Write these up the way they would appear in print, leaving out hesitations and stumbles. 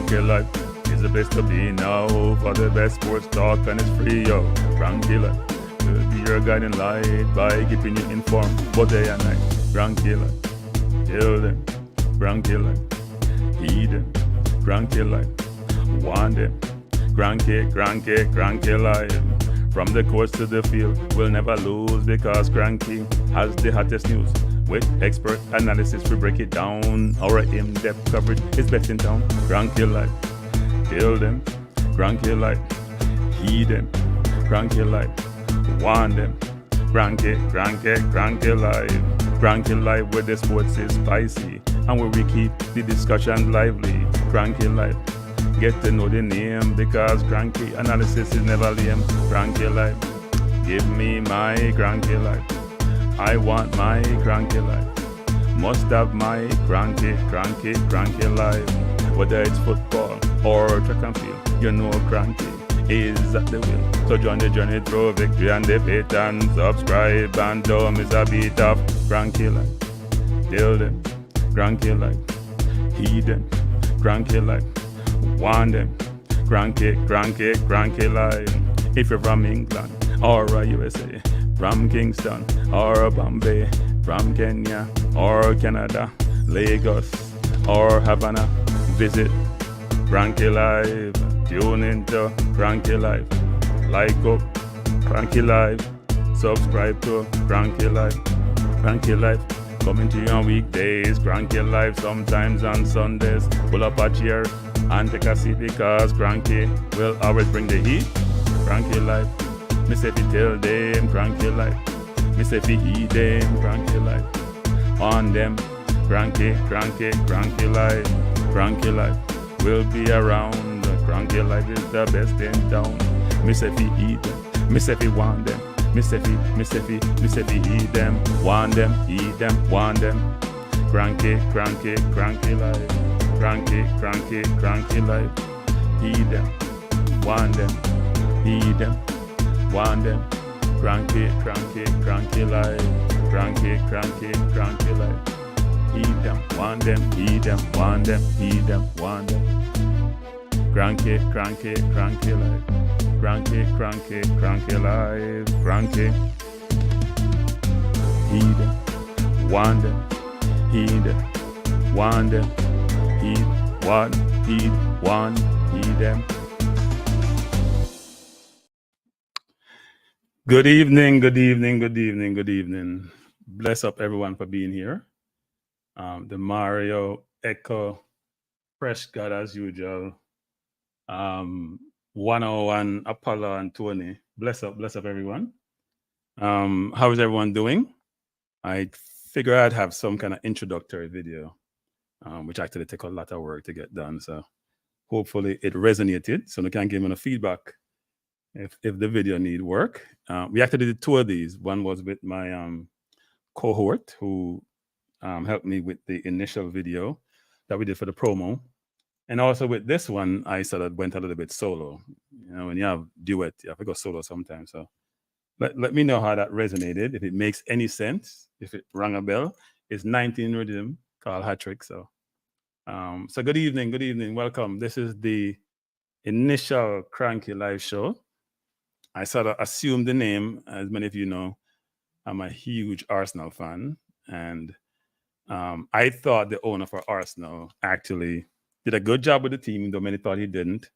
Kranky Live is the place to be now for the best sports talk, and it's free, yo. Kranky Live will be your guiding light by keeping you informed both day and night. Kranky Live, tell them. Kranky Live, heed them. Kranky Live, want them. Kranky Live. From the coast to the field, we'll never lose because Kranky has the hottest news. With expert analysis, we break it down. Our in-depth coverage is best in town. Kranky Live, tell them. Kranky Live, heed them. Kranky Live, want them. Kranky Live. Kranky Live, where the sports is spicy and where we keep the discussion lively. Kranky Live, get to know the name because Kranky analysis is never lame. Kranky Live, give me my Kranky Live. I want my Kranky Live. Must have my Kranky Live. Whether it's football or track and field, you know Kranky is at the wheel. So join the journey through victory and defeat, and subscribe and don't miss a beat of Kranky Live. Tell them, Kranky Live. Heed them, Kranky Live. Want them, Kranky Live. If you're from England or USA, from Kingston or Bombay, from Kenya or Canada, Lagos or Havana, visit Kranky Live. Tune into Kranky Live. Like up Kranky Live. Subscribe to Kranky Live. Kranky Live coming to you on weekdays. Kranky Live sometimes on Sundays. Pull up a chair and take a seat because Kranky will always bring the heat. Kranky Live. Me say fi tell them Kranky Live. Me say fi heed them Kranky Live. On them Kranky Live. Kranky Live will be around. Kranky Live is the best in town. Me say fi heed them. Me say fi want them. Me say fi heed them. Want them, heed them, want them. Kranky Live. Kranky Live. Heed them. Want them. Heed them. Want them. Kranky Live. Kranky Live. Heed them. Want them. Heed them. Want them. Heed them. Want them. Kranky Live. Kranky Live. Kranky. Heed them. Want them. Heed them. Want them. Heed them. Good evening. Bless up everyone for being here. The Mario, Echo, Fresh God as usual. 101, Apollo and Tony. Bless up everyone. How is everyone doing? I figure I'd have some kind of introductory video, which actually take a lot of work to get done. So hopefully it resonated. So we can give me a feedback if the video need work. We actually did two of these. One was with my cohort who helped me with the initial video that we did for the promo. And also with this one, I sort of went a little bit solo. You know, when you have duet, you have to go solo sometimes. So let me know how that resonated, if it makes any sense, if it rang a bell. It's 19 rhythm called Hat Trick. So good evening, welcome. This is the initial Kranky Live show. I sort of assumed the name, as many of you know. I'm a huge Arsenal fan, and I thought the owner for Arsenal actually did a good job with the team, though many thought he didn't,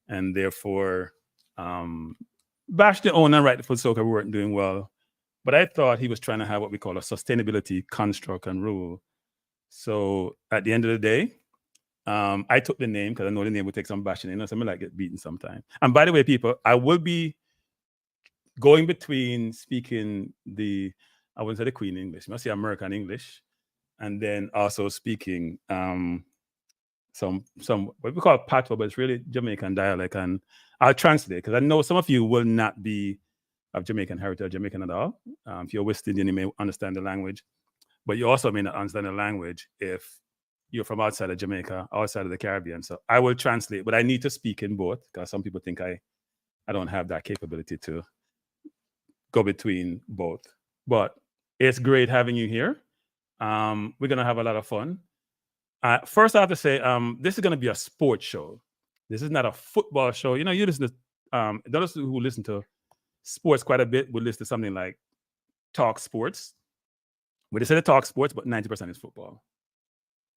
and therefore bashed the owner, rightful so, we weren't doing well. But I thought he was trying to have what we call a sustainability construct and rule. So at the end of the day, I took the name because I know the name would take some bashing. You know, something like get beaten sometime. And by the way, people, I will be going between speaking I wouldn't say the Queen English, you must say American English, and then also speaking some what we call patois, but it's really Jamaican dialect. And I'll translate because I know some of you will not be of Jamaican heritage, Jamaican at all. If you're West Indian, you may understand the language, but you also may not understand the language if you're from outside of Jamaica, outside of the Caribbean. So I will translate, but I need to speak in both because some people think I don't have that capability to go between both. But it's great having you here. We're going to have a lot of fun. First, I have to say, this is going to be a sports show. This is not a football show. You know, you listen to those who listen to sports quite a bit would listen to something like Talk Sports, where they say they talk sports, but 90% is football.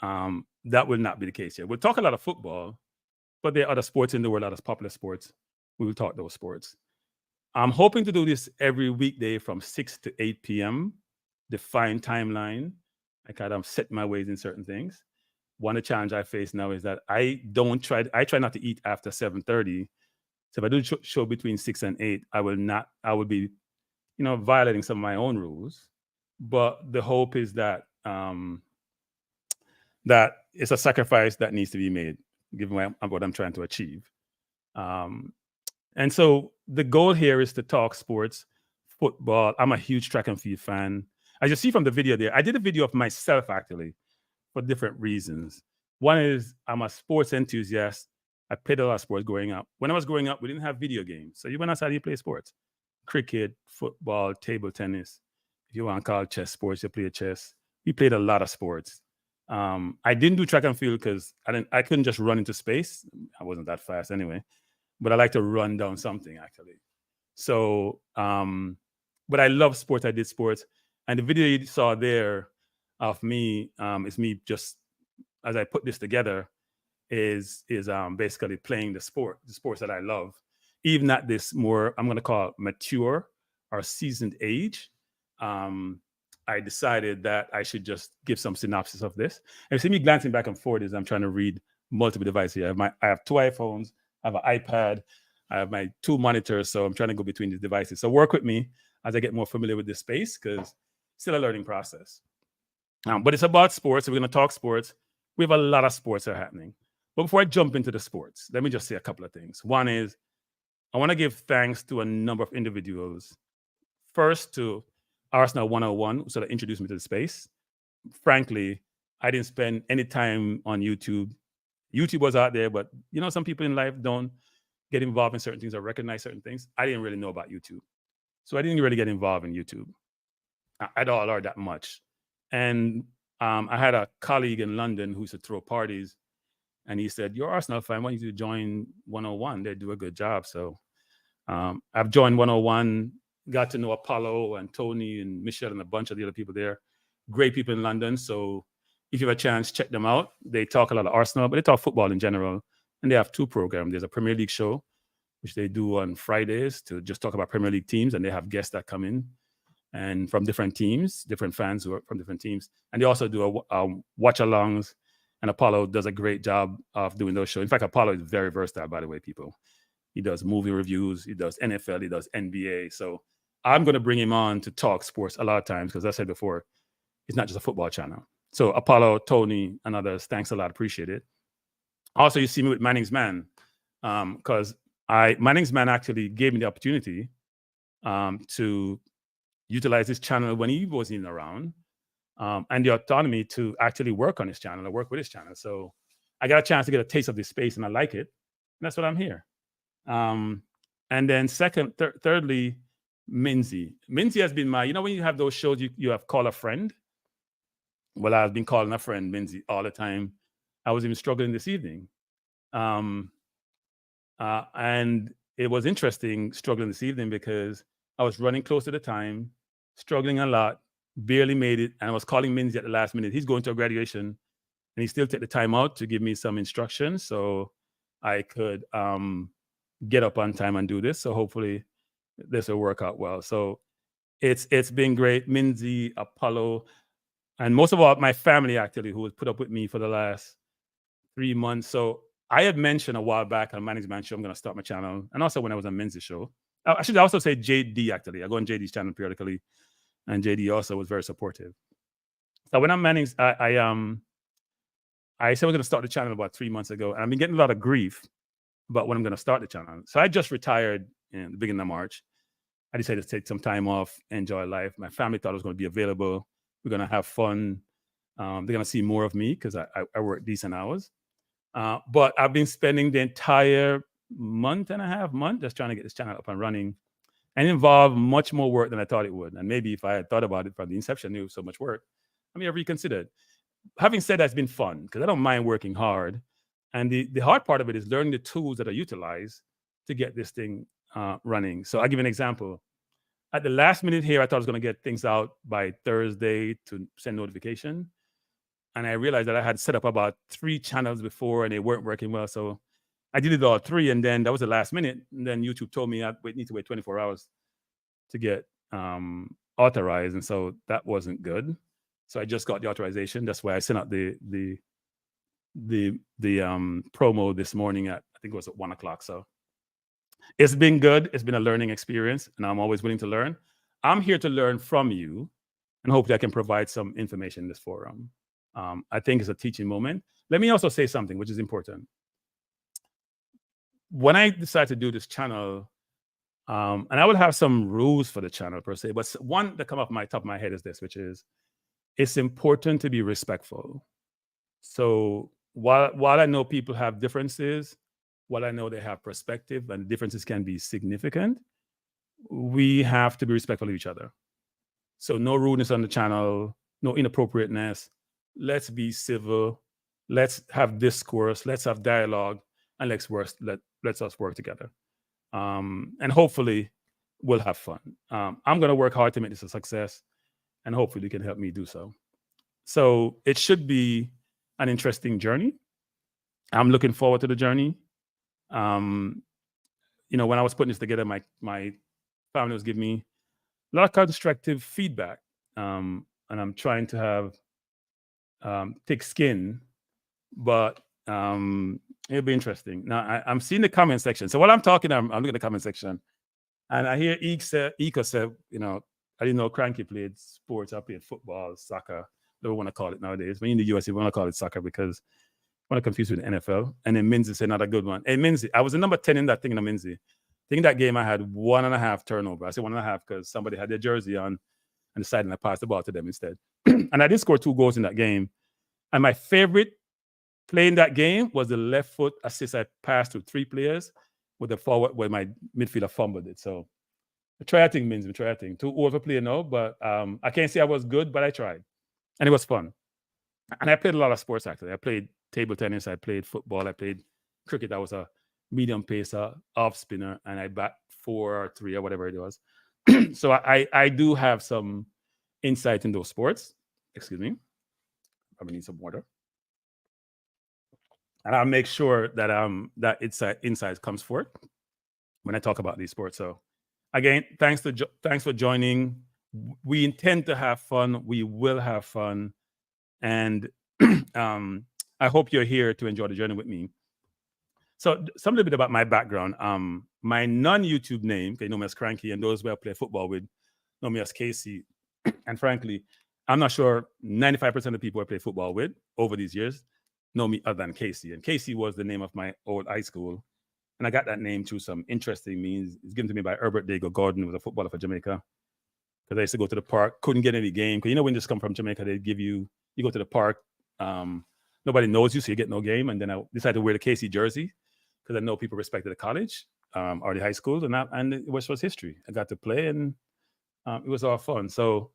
That will not be the case here. We'll talk a lot of football, but there are other sports in the world, other popular sports. We will talk those sports. I'm hoping to do this every weekday from 6 to 8 p.m. Defined timeline. I kind of set my ways in certain things. One of the challenge I face now is that I try not to eat after 7:30. So if I do show between 6 and 8, I will be, violating some of my own rules. But the hope is that that it's a sacrifice that needs to be made, given what I'm trying to achieve. And so the goal here is to talk sports, football. I'm a huge track and field fan. As you see from the video there, I did a video of myself actually for different reasons. One is I'm a sports enthusiast. I played a lot of sports growing up. When I was growing up, we didn't have video games. So you went outside, you play sports. Cricket, football, table tennis. If you want to call it chess sports, you play chess. We played a lot of sports. I didn't do track and field because I couldn't just run into space. I wasn't that fast anyway. But I like to run down something actually. So, but I love sports. I did sports. And the video you saw there of me is me just, as I put this together, is basically playing the sports that I love, even at this more, I'm going to call it mature or seasoned age. I decided that I should just give some synopsis of this. And you see me glancing back and forth as I'm trying to read multiple devices here. I have 2 iPhones, I have an iPad, I have my 2 monitors, so I'm trying to go between these devices. So work with me as I get more familiar with this space, because it's still a learning process. But it's about sports, so we're going to talk sports. We have a lot of sports that are happening. But before I jump into the sports, let me just say a couple of things. One is, I want to give thanks to a number of individuals. First, to Arsenal 101, who sort of introduced me to the space. Frankly, I didn't spend any time on YouTube. YouTube was out there, but some people in life don't get involved in certain things or recognize certain things. I didn't really know about YouTube. So I didn't really get involved in YouTube at all or that much. And I had a colleague in London who used to throw parties, and he said, "You're Arsenal fan, why don't you join 101? They do a good job." So I've joined 101, got to know Apollo and Tony and Michelle and a bunch of the other people there. Great people in London. So if you have a chance, check them out. They talk a lot of Arsenal, but they talk football in general. And they have 2 programs. There's a Premier League show, which they do on Fridays to just talk about Premier League teams. And they have guests that come in and from different teams, different fans who are from different teams. And they also do a watch-alongs. And Apollo does a great job of doing those shows. In fact, Apollo is very versatile, by the way, people. He does movie reviews. He does NFL. He does NBA. So I'm going to bring him on to talk sports a lot of times because, as I said before, it's not just a football channel. So Apollo, Tony, and others, thanks a lot. Appreciate it. Also, you see me with Manning's Man because Manning's Man actually gave me the opportunity to utilize his channel when he wasn't even around and the autonomy to actually work on his channel or work with his channel. So I got a chance to get a taste of this space and I like it. And that's what I'm here. And then thirdly, Minzy. Minzy has been my, when you have those shows, you have call a friend. Well, I've been calling a friend Minzy all the time. I was even struggling this evening. And it was interesting struggling this evening because I was running close to the time, struggling a lot, barely made it. And I was calling Minzy at the last minute. He's going to a graduation and he still took the time out to give me some instructions so I could get up on time and do this. So hopefully this will work out well. So it's been great. Minzy, Apollo, and most of all, my family actually, who has put up with me for the last 3 months. So I had mentioned a while back on Manning's Man Show, I'm going to start my channel. And also when I was on Minzy's show. I should also say JD, actually. I go on JD's channel periodically. And JD also was very supportive. So when I'm Manning's, I said I was going to start the channel about 3 months ago. And I've been getting a lot of grief about when I'm going to start the channel. So I just retired in the beginning of March. I decided to take some time off, enjoy life. My family thought I was going to be available. We're going to have fun. They're going to see more of me because I work decent hours. But I've been spending the entire month just trying to get this channel up and running, and involved much more work than I thought it would. And maybe if I had thought about it from the inception, I knew so much work, I may have reconsidered. having said that, it's been fun because I don't mind working hard. And the hard part of it is learning the tools that are utilized to get this thing running. So I'll give you an example. At the last minute here, I thought I was going to get things out by Thursday to send notification. And I realized that I had set up about 3 channels before and they weren't working well. So I did it all 3, and then that was the last minute. And then YouTube told me I need to wait 24 hours to get authorized. And so that wasn't good. So I just got the authorization. That's why I sent out the promo this morning at, I think it was at 1:00. So it's been good. It's been a learning experience, and I'm always willing to learn. I'm here to learn from you, and hopefully I can provide some information in this forum. I think it's a teaching moment. Let me also say something which is important. When I decided to do this channel, and I will have some rules for the channel per se, but one that come off my top of my head is this, which is it's important to be respectful. So while I know people have differences, while I know they have perspective and differences can be significant, we have to be respectful of each other. So no rudeness on the channel, no inappropriateness. Let's be civil. Let's have discourse. Let's have dialogue, and let's us work together. And hopefully we'll have fun. I'm going to work hard to make this a success, and hopefully you can help me do so. So it should be an interesting journey. I'm looking forward to the journey. When I was putting this together, my family was giving me a lot of constructive feedback, and I'm trying to have thick skin, but it'll be interesting. Now I'm seeing the comment section. So while I'm talking, I'm looking at the comment section, and I hear Ika said, I didn't know Kranky played sports. I played football, soccer. They want to call it nowadays. But in the US, we want to call it soccer because I want to confuse with the NFL. And then Minzy said another good one. And Minzy, I was the number 10 in that thing in the Minzy. I think that game I had 1.5 turnover. I said 1.5 because somebody had their jersey on and decided I passed the ball to them instead. And I did score 2 goals in that game. And my favorite play in that game was the left foot assist I passed to 3 players with the forward where my midfielder fumbled it. So try a thing, Minzy. Try a thing. Too overplay now, but I can't say I was good, but I tried. And it was fun. And I played a lot of sports, actually. I played table tennis. I played football. I played cricket. I was a medium pacer, off spinner, and I bat 4 or 3 or whatever it was. So I do have some insight in those sports. Excuse me. Probably need some water. And I'll make sure that that insight comes forth when I talk about these sports. So again, thanks for joining. We intend to have fun. We will have fun. And I hope you're here to enjoy the journey with me. So some little bit about my background. My non-YouTube name, they know me as Kranky, and those who I play football with know me as Casey. And frankly, I'm not sure 95% of the people I play football with over these years know me other than Casey. And Casey was the name of my old high school. And I got that name through some interesting means. It's given to me by Herbert Dago Gordon, who was a footballer for Jamaica. Because I used to go to the park, couldn't get any game. Because when you just come from Jamaica, they give you go to the park. Nobody knows you, so you get no game. And then I decided to wear the Casey jersey because I know people respected the college or the high schools, and it was history. I got to play, and it was all fun. So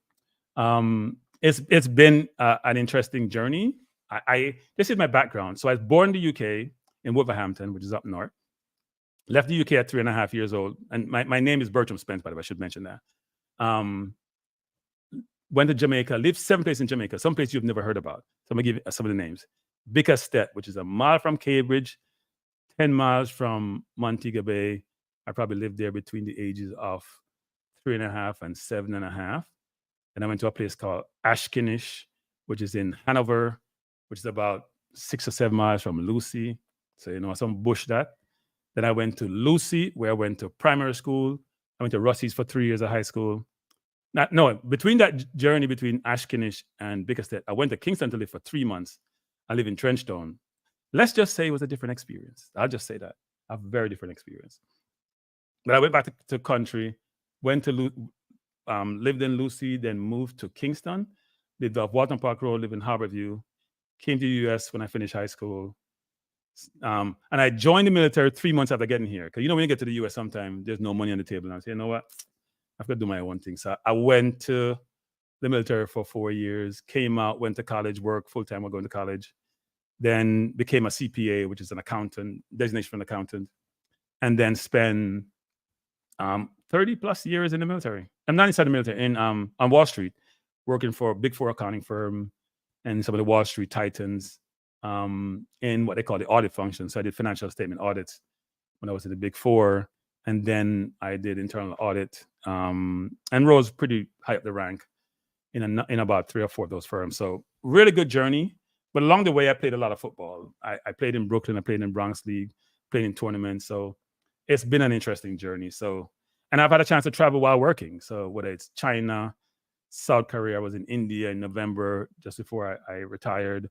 it's been an interesting journey. This is my background. So I was born in the UK in Wolverhampton, which is up north. Left the UK at 3.5 years old, and my name is Bertram Spence, by the way. I should mention that. Went to Jamaica, lived 7 places in Jamaica, some places you've never heard about. So I'm gonna give you some of the names. Bickersteth, which is a mile from Cambridge, 10 miles from Montego Bay. I probably lived there between the ages of 3.5 and 7.5. And I went to a place called Ashkinish, which is in Hanover, which is about 6 or 7 miles from Lucy. So, some bush that. Then I went to Lucy, where I went to primary school. I went to Russie's for 3 years of high school. Between that journey between Ashkinish and Bickersteth, I went to Kingston to live for 3 months. I live in Trenchtown. Let's just say it was a different experience. I'll just say that. A very different experience. But I went back to country, went to lived in Lucy, then moved to Kingston, lived off Walton Park Road, lived in Harborview, came to the US when I finished high school. And I joined the military 3 months after getting here. Because when you get to the US, sometimes there's no money on the table. And I say, you know what? I've got to do my own thing. So I went to the military for 4 years, came out, went to college, worked full-time while going to college, then became a CPA, which is an accountant, designation for an accountant, and then spent 30 plus years in the military. I'm not inside the military, on Wall Street, working for a big four accounting firm and some of the Wall Street titans in what they call the audit function. So I did financial statement audits when I was in the big four. And then I did internal audit and rose pretty high up the rank in about 3 or 4 of those firms. So really good journey. But along the way, I played a lot of football. I played in Brooklyn. I played in Bronx League, played in tournaments. So it's been an interesting journey. So, and I've had a chance to travel while working. So whether it's China, South Korea, I was in India in November, just before I retired,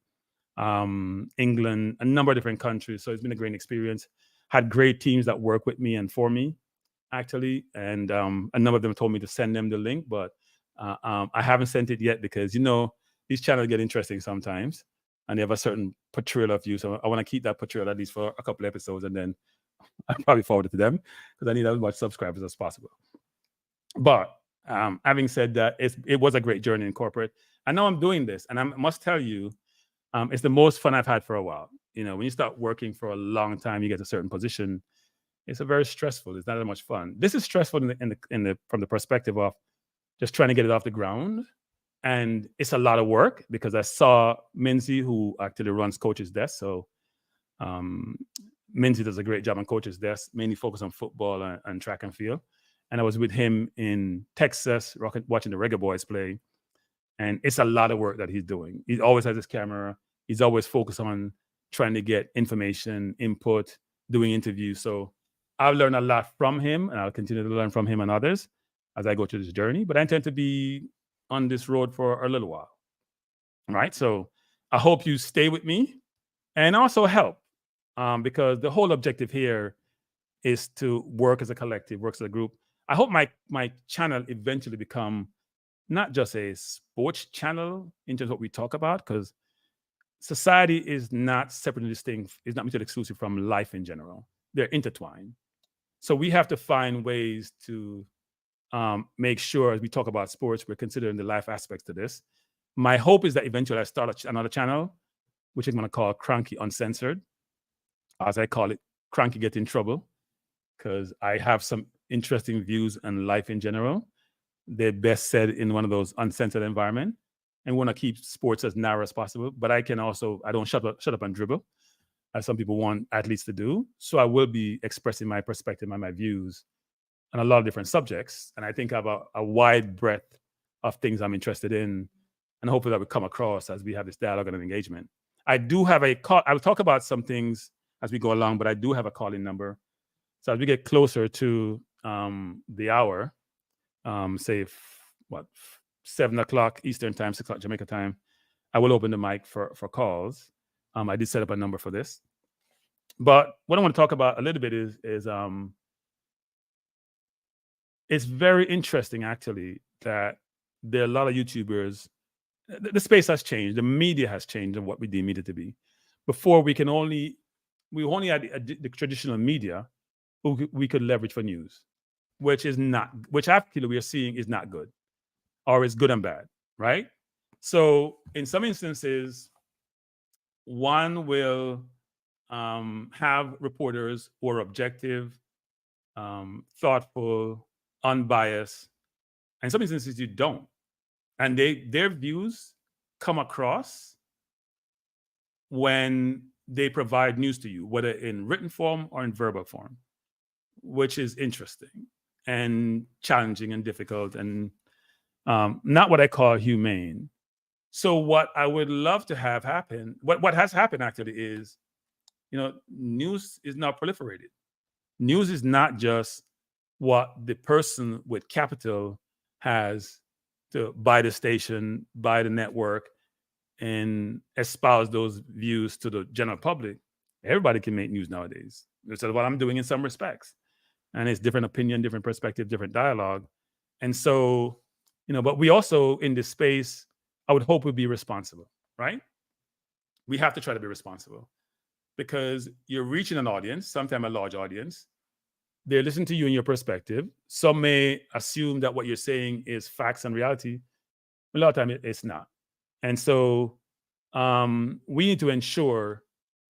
England, a number of different countries. So it's been a great experience. Had great teams that work with me and for me, actually. And a number of them told me to send them the link, but I haven't sent it yet because, these channels get interesting sometimes and they have a certain portrayal of you. So I want to keep that portrayal at least for a couple of episodes, and then I'll probably forward it to them because I need as much subscribers as possible. But having said that, it was a great journey in corporate. I know I'm doing this, and I must tell you, it's the most fun I've had for a while. When you start working for a long time, you get a certain position. It's very stressful. It's not that much fun. This is stressful from the perspective of just trying to get it off the ground. And it's a lot of work because I saw Minzy, who actually runs Coach's Desk. So Minzy does a great job on Coach's Desk, mainly focused on football and track and field. And I was with him in Texas, watching the Reggae Boys play. And it's a lot of work that he's doing. He always has his camera. He's always focused on trying to get information, input, doing interviews. So I've learned a lot from him, and I'll continue to learn from him and others as I go through this journey. But I intend to be on this road for a little while. Right? So I hope you stay with me and also help, because the whole objective here is to work as a collective, work as a group. I hope my channel eventually become not just a sports channel in terms of what we talk about, because society is not separate and distinct, is not mutually exclusive from life in general. They're intertwined. So we have to find ways to make sure as we talk about sports, we're considering the life aspects to this. My hope is that eventually I start another channel, which I'm going to call Kranky Uncensored. As I call it, Kranky Get in Trouble, because I have some interesting views on life in general. They're best said in one of those uncensored environments, and want to keep sports as narrow as possible. But I don't shut up and dribble, as some people want athletes to do. So I will be expressing my perspective and my views on a lot of different subjects. And I think I have a wide breadth of things I'm interested in, and hopefully that will come across as we have this dialogue and engagement. I do have a call. I'll talk about some things as we go along, but I do have a call-in number. So as we get closer to the hour, say 7 o'clock Eastern time, 6 o'clock Jamaica time, I will open the mic for calls. I did set up a number for this. But what I want to talk about a little bit is it's very interesting, actually, that there are a lot of YouTubers. The space has changed. The media has changed in what we deem media to be. Before, we only had the traditional media who we could leverage for news, which actually we are seeing is not good, or is good and bad, right? So in some instances, one will have reporters who are objective, thoughtful, unbiased. And in some instances, you don't. And their views come across when they provide news to you, whether in written form or in verbal form, which is interesting and challenging and difficult and not what I call humane. So what I would love to have happen, what has happened actually is, news is now proliferated. News is not just what the person with capital has to buy the station, buy the network, and espouse those views to the general public. Everybody can make news nowadays. That's what I'm doing in some respects. And it's different opinion, different perspective, different dialogue. And so, but we also in this space, I would hope would be responsible, right? We have to try to be responsible because you're reaching an audience, sometimes a large audience. They're listening to you and your perspective. Some may assume that what you're saying is facts and reality. A lot of time it's not. And so we need to ensure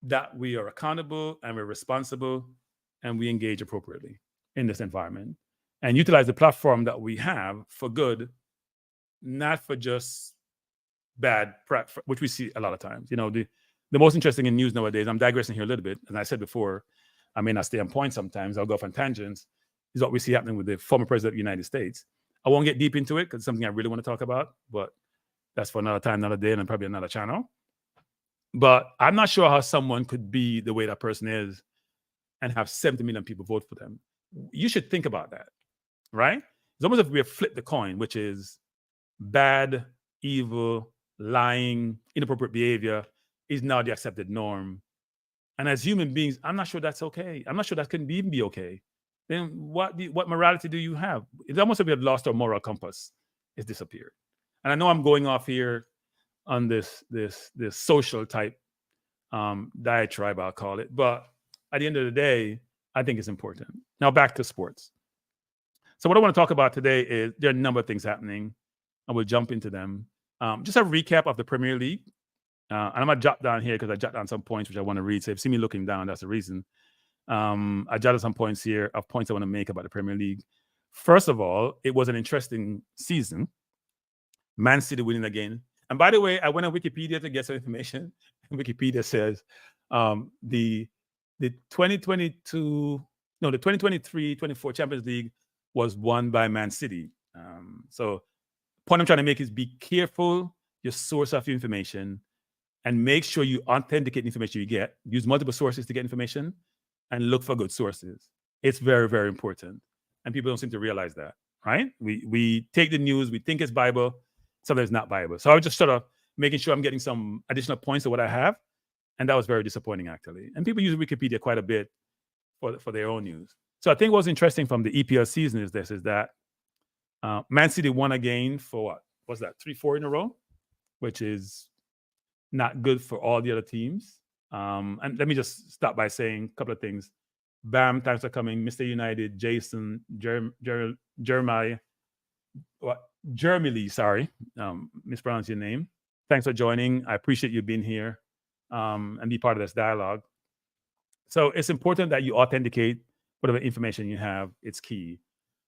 that we are accountable and we're responsible and we engage appropriately in this environment and utilize the platform that we have for good, not for just bad prep, which we see a lot of times. You know, the most interesting in news nowadays, I'm digressing here a little bit, and I said before, I may not stay on point sometimes, I'll go off on tangents, is what we see happening with the former president of the United States. I won't get deep into it because it's something I really want to talk about, but that's for another time, another day, and probably another channel. But I'm not sure how someone could be the way that person is and have 70 million people vote for them. You should think about that, right? It's almost as if we have flipped the coin, which is bad, evil, lying, inappropriate behavior is now the accepted norm. And as human beings, I'm not sure that's okay. I'm not sure that can even be okay. Then what morality do you have? It's almost as if we have lost our moral compass. It's disappeared. And I know I'm going off here on this social type diatribe, I'll call it. But at the end of the day, I think it's important. Now back to sports. So what I want to talk about today is there are a number of things happening. I will jump into them. Just a recap of the Premier League. And I'm going to jot down here because I jot down some points which I want to read. So if you see me looking down, that's the reason. I jotted some points here of points I want to make about the Premier League. First of all, it was an interesting season. Man City winning again. And by the way, I went on Wikipedia to get some information. Wikipedia says the 2023-24 Champions League was won by Man City. So point I'm trying to make is be careful your source of information and make sure you authenticate the information you get. Use multiple sources to get information and look for good sources. It's very, very important. And people don't seem to realize that, right? We take the news, we think it's Bible, sometimes it's not Bible. So I was just sort of making sure I'm getting some additional points to what I have. And that was very disappointing, actually. And people use Wikipedia quite a bit for their own news. So I think what's interesting from the EPL season is that Man City won again for what? Was that 3-4 in a row? Which is not good for all the other teams. And let me just start by saying a couple of things. Bam, thanks for coming. Mr. United, Jason, Jeremiah, Lee, sorry, mispronounced your name. Thanks for joining. I appreciate you being here and be part of this dialogue. So it's important that you authenticate whatever information you have. It's key.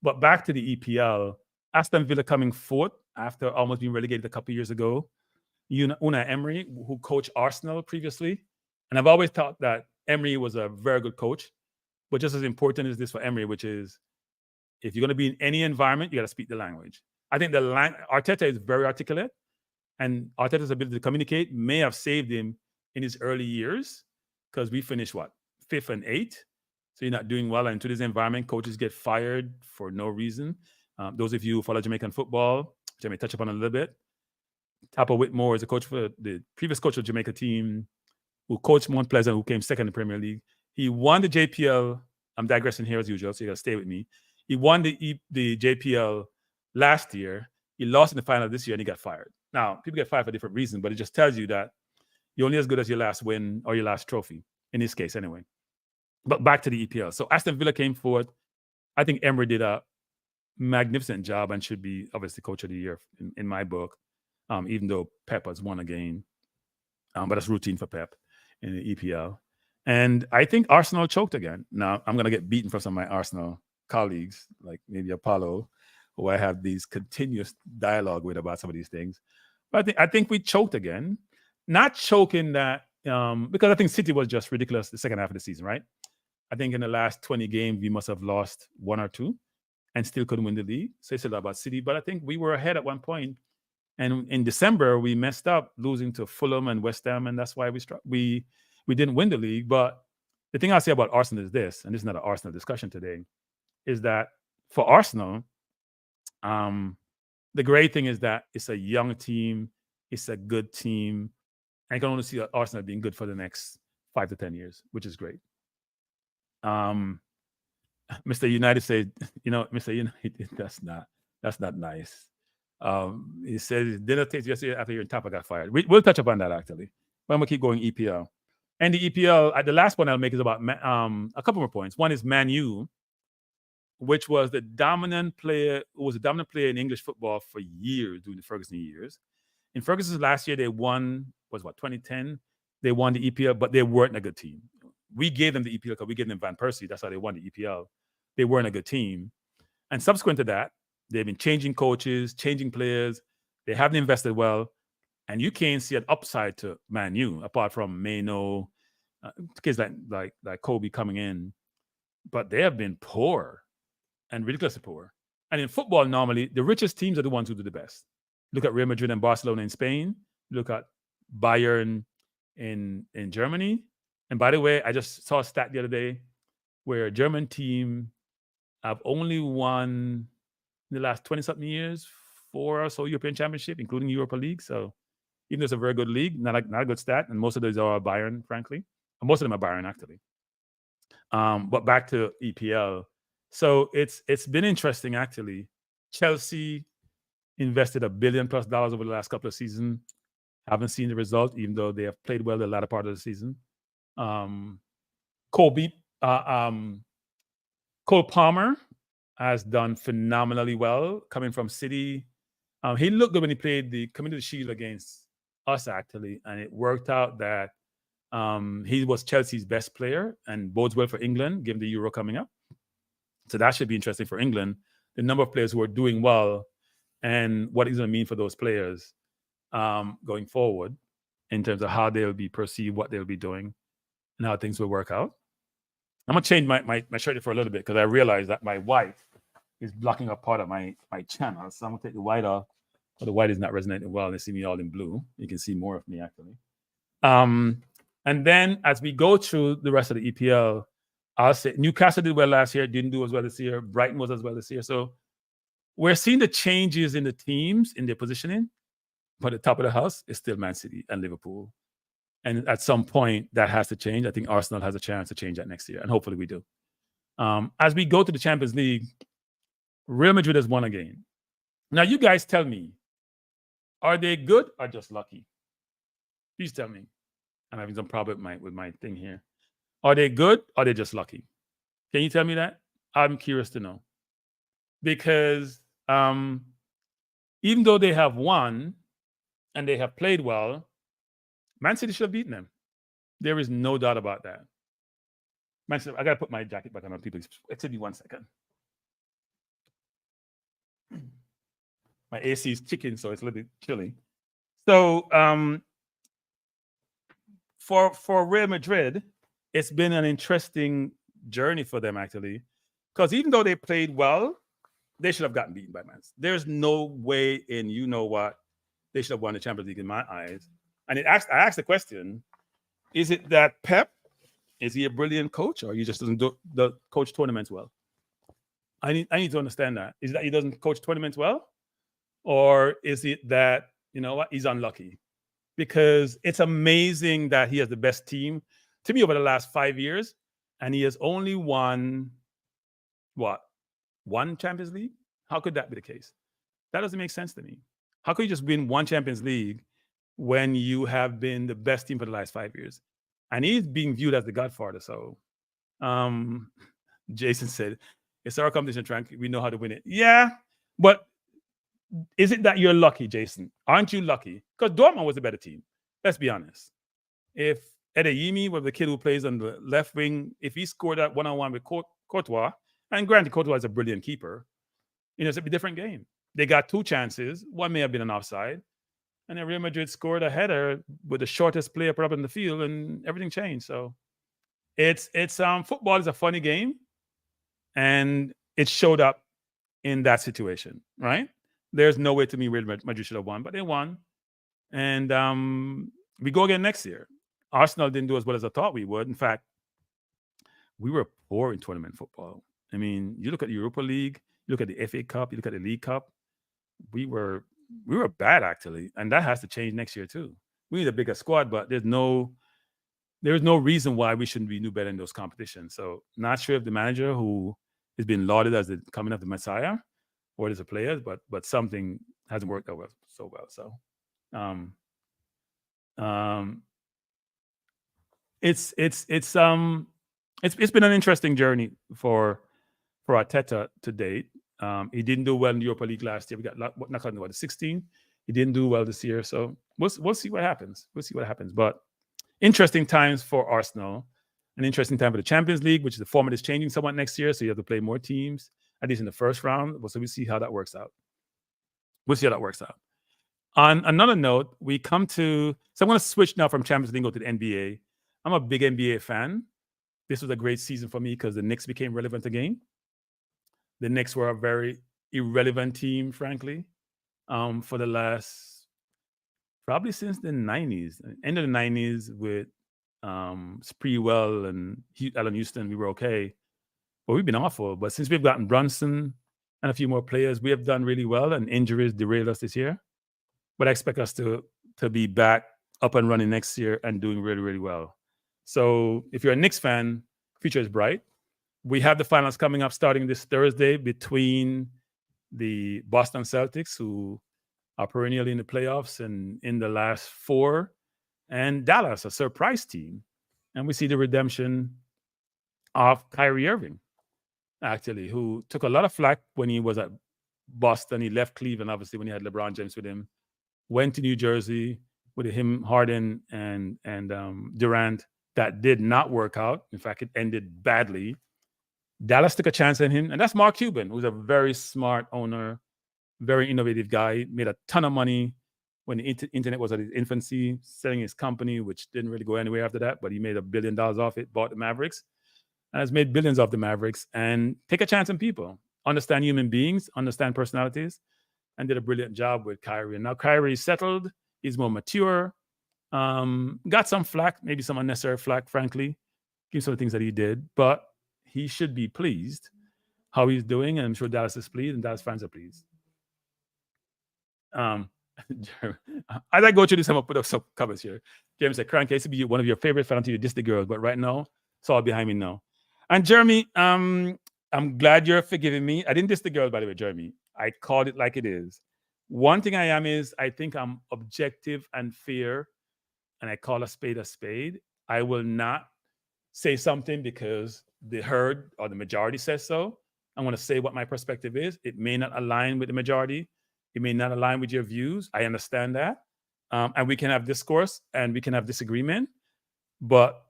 But back to the EPL, Aston Villa coming fourth after almost being relegated a couple of years ago. Unai Emery, who coached Arsenal previously. And I've always thought that Emery was a very good coach. But just as important is this for Emery, which is if you're going to be in any environment, you got to speak the language. I think Arteta is very articulate. And Arteta's ability to communicate may have saved him in his early years because we finished, 5th and 8th? So you're not doing well. And into this environment, coaches get fired for no reason. Those of you who follow Jamaican football, which I may touch upon a little bit, Tapper Whitmore is a coach for the previous coach of the Jamaica team who coached Mount Pleasant, who came second in the Premier League. He won the JPL. I'm digressing here as usual, so you got to stay with me. He won the JPL last year. He lost in the final this year and he got fired. Now, people get fired for different reasons, but it just tells you that you're only as good as your last win or your last trophy, in this case anyway. But back to the EPL. So Aston Villa came forward. I think Emery did a magnificent job and should be obviously coach of the year in my book, even though Pep has won again. But that's routine for Pep in the EPL. And I think Arsenal choked again. Now, I'm going to get beaten from some of my Arsenal colleagues, like maybe Apollo, who I have these continuous dialogue with about some of these things. But I think we choked again. Not choking that, because I think City was just ridiculous the second half of the season, right? I think in the last 20 games, we must have lost 1 or 2 and still couldn't win the league. So it's a lot about City. But I think we were ahead at one point. And in December, we messed up losing to Fulham and West Ham. And that's why we didn't win the league. But the thing I'll say about Arsenal is this, and this is not an Arsenal discussion today, is that for Arsenal, the great thing is that it's a young team. It's a good team. And I can only see Arsenal being good for the next 5 to 10 years, which is great. Mr. United said, Mr. United, that's not nice. He says dinner takes yesterday after your Tapa got fired. We'll touch upon that actually. But I'm gonna keep going EPL. And the EPL, the last one I'll make is about a couple more points. One is Man U. which was the dominant player, in English football for years during the Ferguson years. In Ferguson's last year, they won, 2010? They won the EPL, but they weren't a good team. We gave them the EPL because we gave them Van Persie. That's how they won the EPL. They weren't a good team. And subsequent to that, they've been changing coaches, changing players. They haven't invested well. And you can't see an upside to Man U, apart from Mano, kids like Kobe coming in. But they have been poor and ridiculously poor. And in football, normally, the richest teams are the ones who do the best. Look at Real Madrid and Barcelona in Spain. Look at Bayern in Germany. And by the way, I just saw a stat the other day where a German team have only won in the last 20-something years 4 or so European Championship, including Europa League. So even though it's a very good league, not a good stat. And most of those are Bayern, frankly. And most of them are Bayern, actually. But back to EPL. So it's been interesting, actually. Chelsea invested $1 billion+ over the last couple of seasons. Haven't seen the result, even though they have played well the latter part of the season. Cole Palmer has done phenomenally well coming from City. He looked good when he played the Community Shield against us, actually, and it worked out that he was Chelsea's best player and bodes well for England, given the Euro coming up. So that should be interesting for England. The number of players who are doing well and what it's going to mean for those players going forward in terms of how they'll be perceived, what they'll be doing, and how things will work out. I'm going to change my shirt for a little bit because I realize that my white is blocking up part of my channel. So I'm going to take the white off. But the white is not resonating well. They see me all in blue. You can see more of me, actually. And then as we go through the rest of the EPL, I'll say Newcastle did well last year, didn't do as well this year. Brighton was as well this year. So we're seeing the changes in the teams, in their positioning. But the top of the house is still Man City and Liverpool. And at some point, that has to change. I think Arsenal has a chance to change that next year. And hopefully we do. As we go to the Champions League, Real Madrid has won a game. Now, you guys tell me, are they good or just lucky? Please tell me. I'm having some problem with my thing here. Are they good or are they just lucky? Can you tell me that? I'm curious to know. Because even though they have won and they have played well, Man City should have beaten them. There is no doubt about that. Man City, I got to put my jacket back on. People, excuse me 1 second. My AC is ticking, so it's a little bit chilly. So for Real Madrid, it's been an interesting journey for them, actually, because even though they played well, they should have gotten beaten by Man City. There's no way in they should have won the Champions League in my eyes. And I asked the question, is it that Pep, is he a brilliant coach or he just doesn't coach tournaments well? I need to understand that. Is it that he doesn't coach tournaments well? Or is it that, he's unlucky? Because it's amazing that he has the best team, to me, over the last 5 years, and he has only won, one Champions League? How could that be the case? That doesn't make sense to me. How could you just win one Champions League when you have been the best team for the last 5 years? And he's being viewed as the godfather. So Jason said, it's our competition, Frank. We know how to win it. Yeah, but is it that you're lucky, Jason? Aren't you lucky? Because Dortmund was a better team. Let's be honest. If Adeyemi was the kid who plays on the left wing, if he scored that one-on-one with Courtois, and granted, Courtois is a brilliant keeper, it's a different game. They got 2 chances. One may have been an offside. And then Real Madrid scored a header with the shortest player put up in the field, and everything changed. So it's football is a funny game, and it showed up in that situation, right? There's no way to me Real Madrid should have won, but they won. And we go again next year. Arsenal didn't do as well as I thought we would. In fact, we were poor in tournament football. I mean, you look at the Europa League, you look at the FA Cup, you look at the League Cup. We were bad, actually, and that has to change next year too. We need a bigger squad, but there's no reason why we shouldn't be better in those competitions. So, not sure if the manager who has been lauded as the coming of the Messiah, or as a player, but something hasn't worked out so well. So, it's been an interesting journey for for Arteta to date. He didn't do well in the Europa League last year. We got knocked out in the 16. He didn't do well this year, so we'll see what happens. We'll see what happens. But interesting times for Arsenal. An interesting time for the Champions League, which the format is changing somewhat next year, so you have to play more teams, at least in the first round. So we'll see how that works out. On another note, so I'm going to switch now from Champions League to the NBA. I'm a big NBA fan. This was a great season for me because the Knicks became relevant again. The Knicks were a very irrelevant team, frankly, for the last, probably since the 90s, end of the 90s with Spreewell and Allen Houston. We were okay, but we've been awful. But since we've gotten Brunson and a few more players, we have done really well, and injuries derailed us this year. But I expect us to be back up and running next year and doing really, really well. So if you're a Knicks fan, future is bright. We have the finals coming up starting this Thursday between the Boston Celtics, who are perennially in the playoffs and in the last four, and Dallas, a surprise team. And we see the redemption of Kyrie Irving, actually, who took a lot of flack when he was at Boston. He left Cleveland, obviously, when he had LeBron James with him. Went to New Jersey with him, Harden, and Durant. That did not work out. In fact, it ended badly. Dallas took a chance on him, and that's Mark Cuban, who's a very smart owner, very innovative guy, made a ton of money when the internet was at its infancy, selling his company, which didn't really go anywhere after that, but he made $1 billion off it, bought the Mavericks, and has made billions off the Mavericks. And take a chance on people, understand human beings, understand personalities, and did a brilliant job with Kyrie. And now Kyrie is settled. He's more mature. Got some flack, maybe some unnecessary flack, frankly, given some of the things that he did. But he should be pleased how he's doing, and I'm sure Dallas is pleased, and Dallas fans are pleased. As I go through this, I'm going to put up some comments here. Jeremy said, Kranky, I used to be one of your favorite fans until you diss the girls, but right now, it's all behind me now. And Jeremy, I'm glad you're forgiving me. I didn't diss the girls, by the way, Jeremy. I called it like it is. One thing I am is I think I'm objective and fair, and I call a spade a spade. I will not say something because the herd or the majority says so. I'm going to say what my perspective is. It may not align with the majority. It may not align with your views. I understand that. And we can have discourse and we can have disagreement. But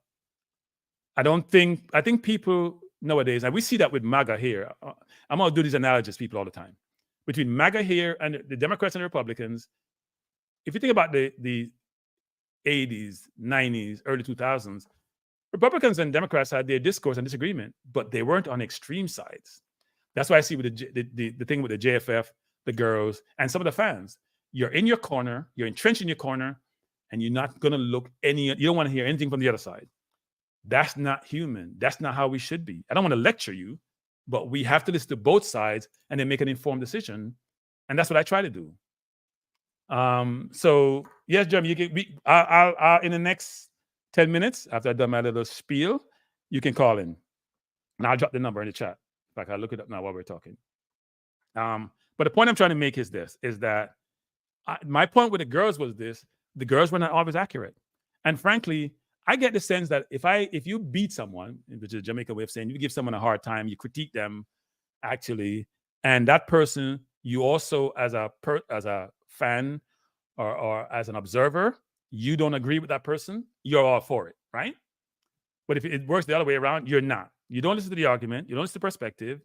I think people nowadays, and we see that with MAGA here. I'm going to do these analogies, people, all the time. Between MAGA here and the Democrats and the Republicans, if you think about the 80s, 90s, early 2000s, Republicans and Democrats had their discourse and disagreement, but they weren't on extreme sides. That's why I see with the thing with the JFF, the girls, and some of the fans. You're in your corner, you're entrenched in your corner, and you're not going to you don't want to hear anything from the other side. That's not human. That's not how we should be. I don't want to lecture you, but we have to listen to both sides and then make an informed decision. And that's what I try to do. So yes, Jeremy, I'll in the next 10 minutes, after I've done my little spiel, you can call in. And I'll drop the number in the chat. In fact, I'll look it up now while we're talking. But the point I'm trying to make is that my point with the girls was this: the girls were not always accurate. And frankly, I get the sense that if you beat someone, which is a Jamaican way of saying you give someone a hard time, you critique them, actually, and that person, you also as a fan or as an observer, you don't agree with that person, you're all for it, right? But if it works the other way around, you're not. You don't listen to the argument, you don't listen to perspective,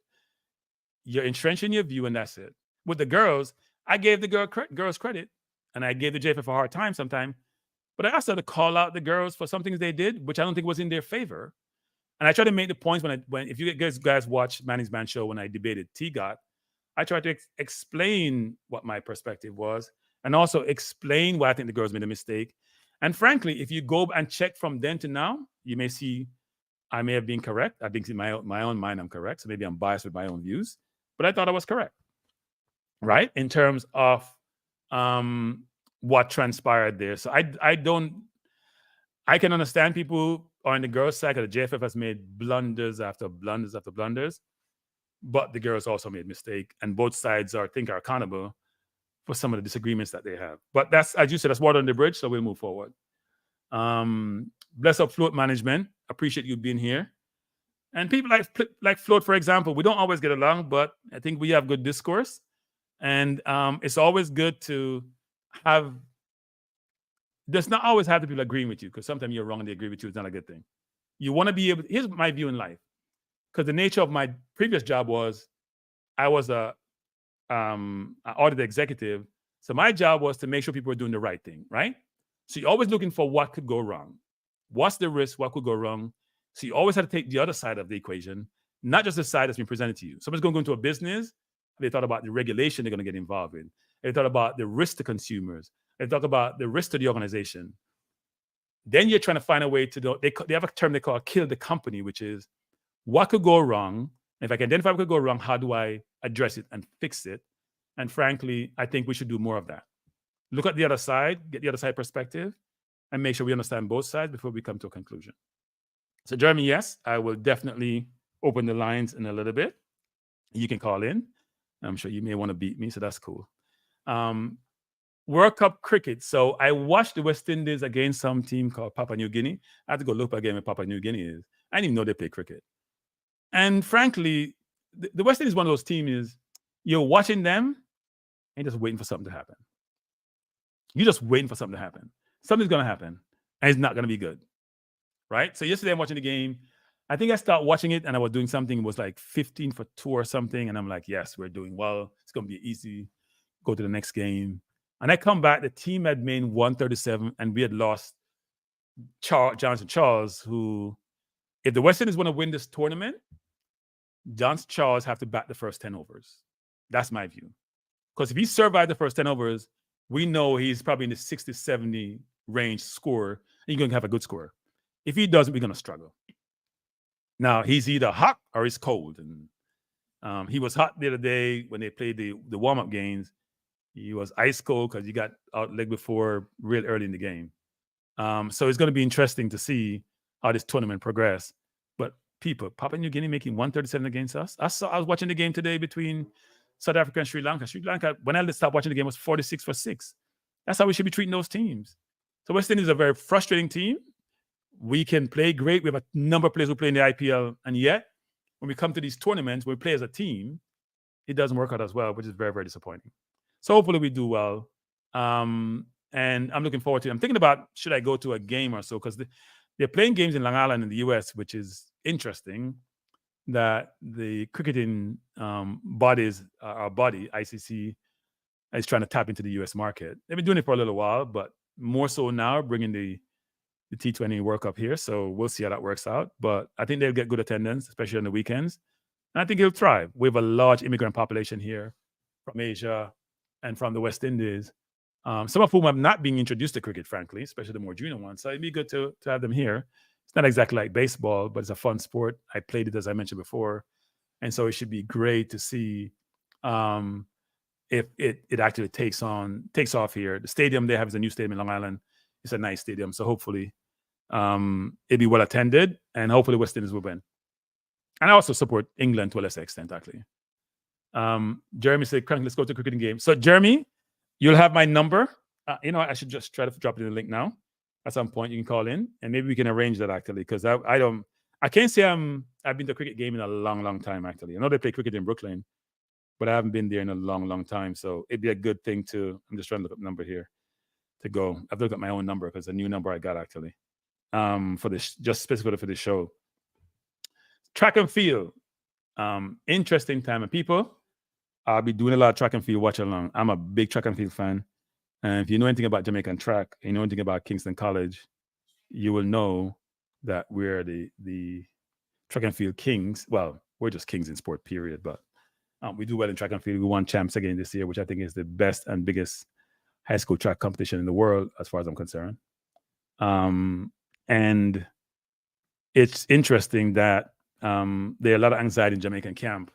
you're entrenched in your view, and that's it. With the girls, I gave the girls credit, and I gave the JFF a hard time sometimes, but I also had to call out the girls for some things they did, which I don't think was in their favor. And I try to make the points when if you guys watch Manny's Band Show when I debated T-Got, I tried to explain what my perspective was and also explain why I think the girls made a mistake. And frankly, if you go and check from then to now, you may see I may have been correct. I think in my own mind I'm correct. So maybe I'm biased with my own views, but I thought I was correct, right? In terms of what transpired there. So I can understand people on the girls' side because the JFF has made blunders after blunders after blunders, but the girls also made mistakes, and both sides are accountable for some of the disagreements that they have. But that's, as you said, that's water on the bridge, so we'll move forward. Bless up Float Management. Appreciate you being here. And people like Float, for example, we don't always get along, but I think we have good discourse. And it's always good to have, does not always have the people agreeing with you, because sometimes you're wrong and they agree with you. It's not a good thing. You want to be able, here's my view in life, because the nature of my previous job was I was an audit executive. So my job was to make sure people were doing the right thing, right? So you're always looking for what could go wrong. What's the risk? What could go wrong? So you always have to take the other side of the equation, not just the side that's been presented to you. Someone's going to go into a business. They thought about the regulation they're going to get involved in. They thought about the risk to consumers. They talk about the risk to the organization. Then you're trying to find a way to do, they have a term they call kill the company, which is what could go wrong? If I can identify what could go wrong, how do I address it and fix it? And frankly, I think we should do more of that. Look at the other side, get the other side perspective, and make sure we understand both sides before we come to a conclusion. So Jeremy, yes, I will definitely open the lines in a little bit. You can call in. I'm sure you may want to beat me, so that's cool. World Cup cricket. So I watched the West Indies against some team called Papua New Guinea. I had to go look again what Papua New Guinea is. I didn't even know they play cricket. And frankly, the West Indies is one of those teams, you're watching them and just waiting for something to happen. You're just waiting for something to happen. Something's going to happen, and it's not going to be good, right? So yesterday I'm watching the game. I think I started watching it, and I was doing something. It was like 15 for 2 or something, and I'm like, yes, we're doing well. It's going to be easy. Go to the next game. And I come back, the team had made 137, and we had lost Johnson Charles, who, if the West Indies want to win this tournament, Johnson Charles have to bat the first 10 overs. That's my view. Because if he survived the first 10 overs, we know he's probably in the 60, 70 range score, and you're going to have a good score. If he doesn't, we're going to struggle. Now, he's either hot or he's cold. And he was hot the other day when they played the warm-up games. He was ice cold because he got out leg before real early in the game. So it's going to be interesting to see how this tournament progress. But people, Papua New Guinea making 137 against us. I was watching the game today between South Africa and Sri Lanka. Sri Lanka, when I stopped watching the game, was 46 for 6. That's how we should be treating those teams. So West Indies is a very frustrating team. We can play great. We have a number of players who play in the IPL. And yet, when we come to these tournaments, where we play as a team, it doesn't work out as well, which is very, very disappointing. So hopefully we do well. And I'm looking forward to it. I'm thinking about, should I go to a game or so? Because they're playing games in Long Island in the US, which is interesting, that the cricketing bodies, our body, ICC, is trying to tap into the US market. They've been doing it for a little while, but more so now, bringing the T20 World Cup here. So we'll see how that works out. But I think they'll get good attendance, especially on the weekends. And I think it'll thrive. We have a large immigrant population here from Asia and from the West Indies, some of whom have not been introduced to cricket, frankly, especially the more junior ones. So it'd be good to have them here. It's not exactly like baseball, but it's a fun sport. I played it, as I mentioned before. And so it should be great to see if it actually takes off here. The stadium they have is a new stadium in Long Island. It's a nice stadium. So hopefully it'll be well attended, and hopefully West Indies will win. And I also support England to a lesser extent, actually. Jeremy said, Kranky, let's go to a cricketing game. So Jeremy, you'll have my number. I should just try to drop it in the link now. At some point, you can call in, and maybe we can arrange that, actually, because I can't say I've been to a cricket game in a long, long time, actually. I know they play cricket in Brooklyn, but I haven't been there in a long, long time. So it'd be a good thing I'm just trying to look up the number here to go. I've looked at my own number because it's a new number I got, actually, for this, just specifically for this show. Track and field, interesting time. And people, I'll be doing a lot of track and field watch along. I'm a big track and field fan. And if you know anything about Jamaican track, you know anything about Kingston College, you will know that we're the track and field kings. Well, we're just kings in sport, period. But we do well in track and field. We won champs again this year, which I think is the best and biggest high school track competition in the world, as far as I'm concerned. And it's interesting that there are a lot of anxiety in Jamaican camp.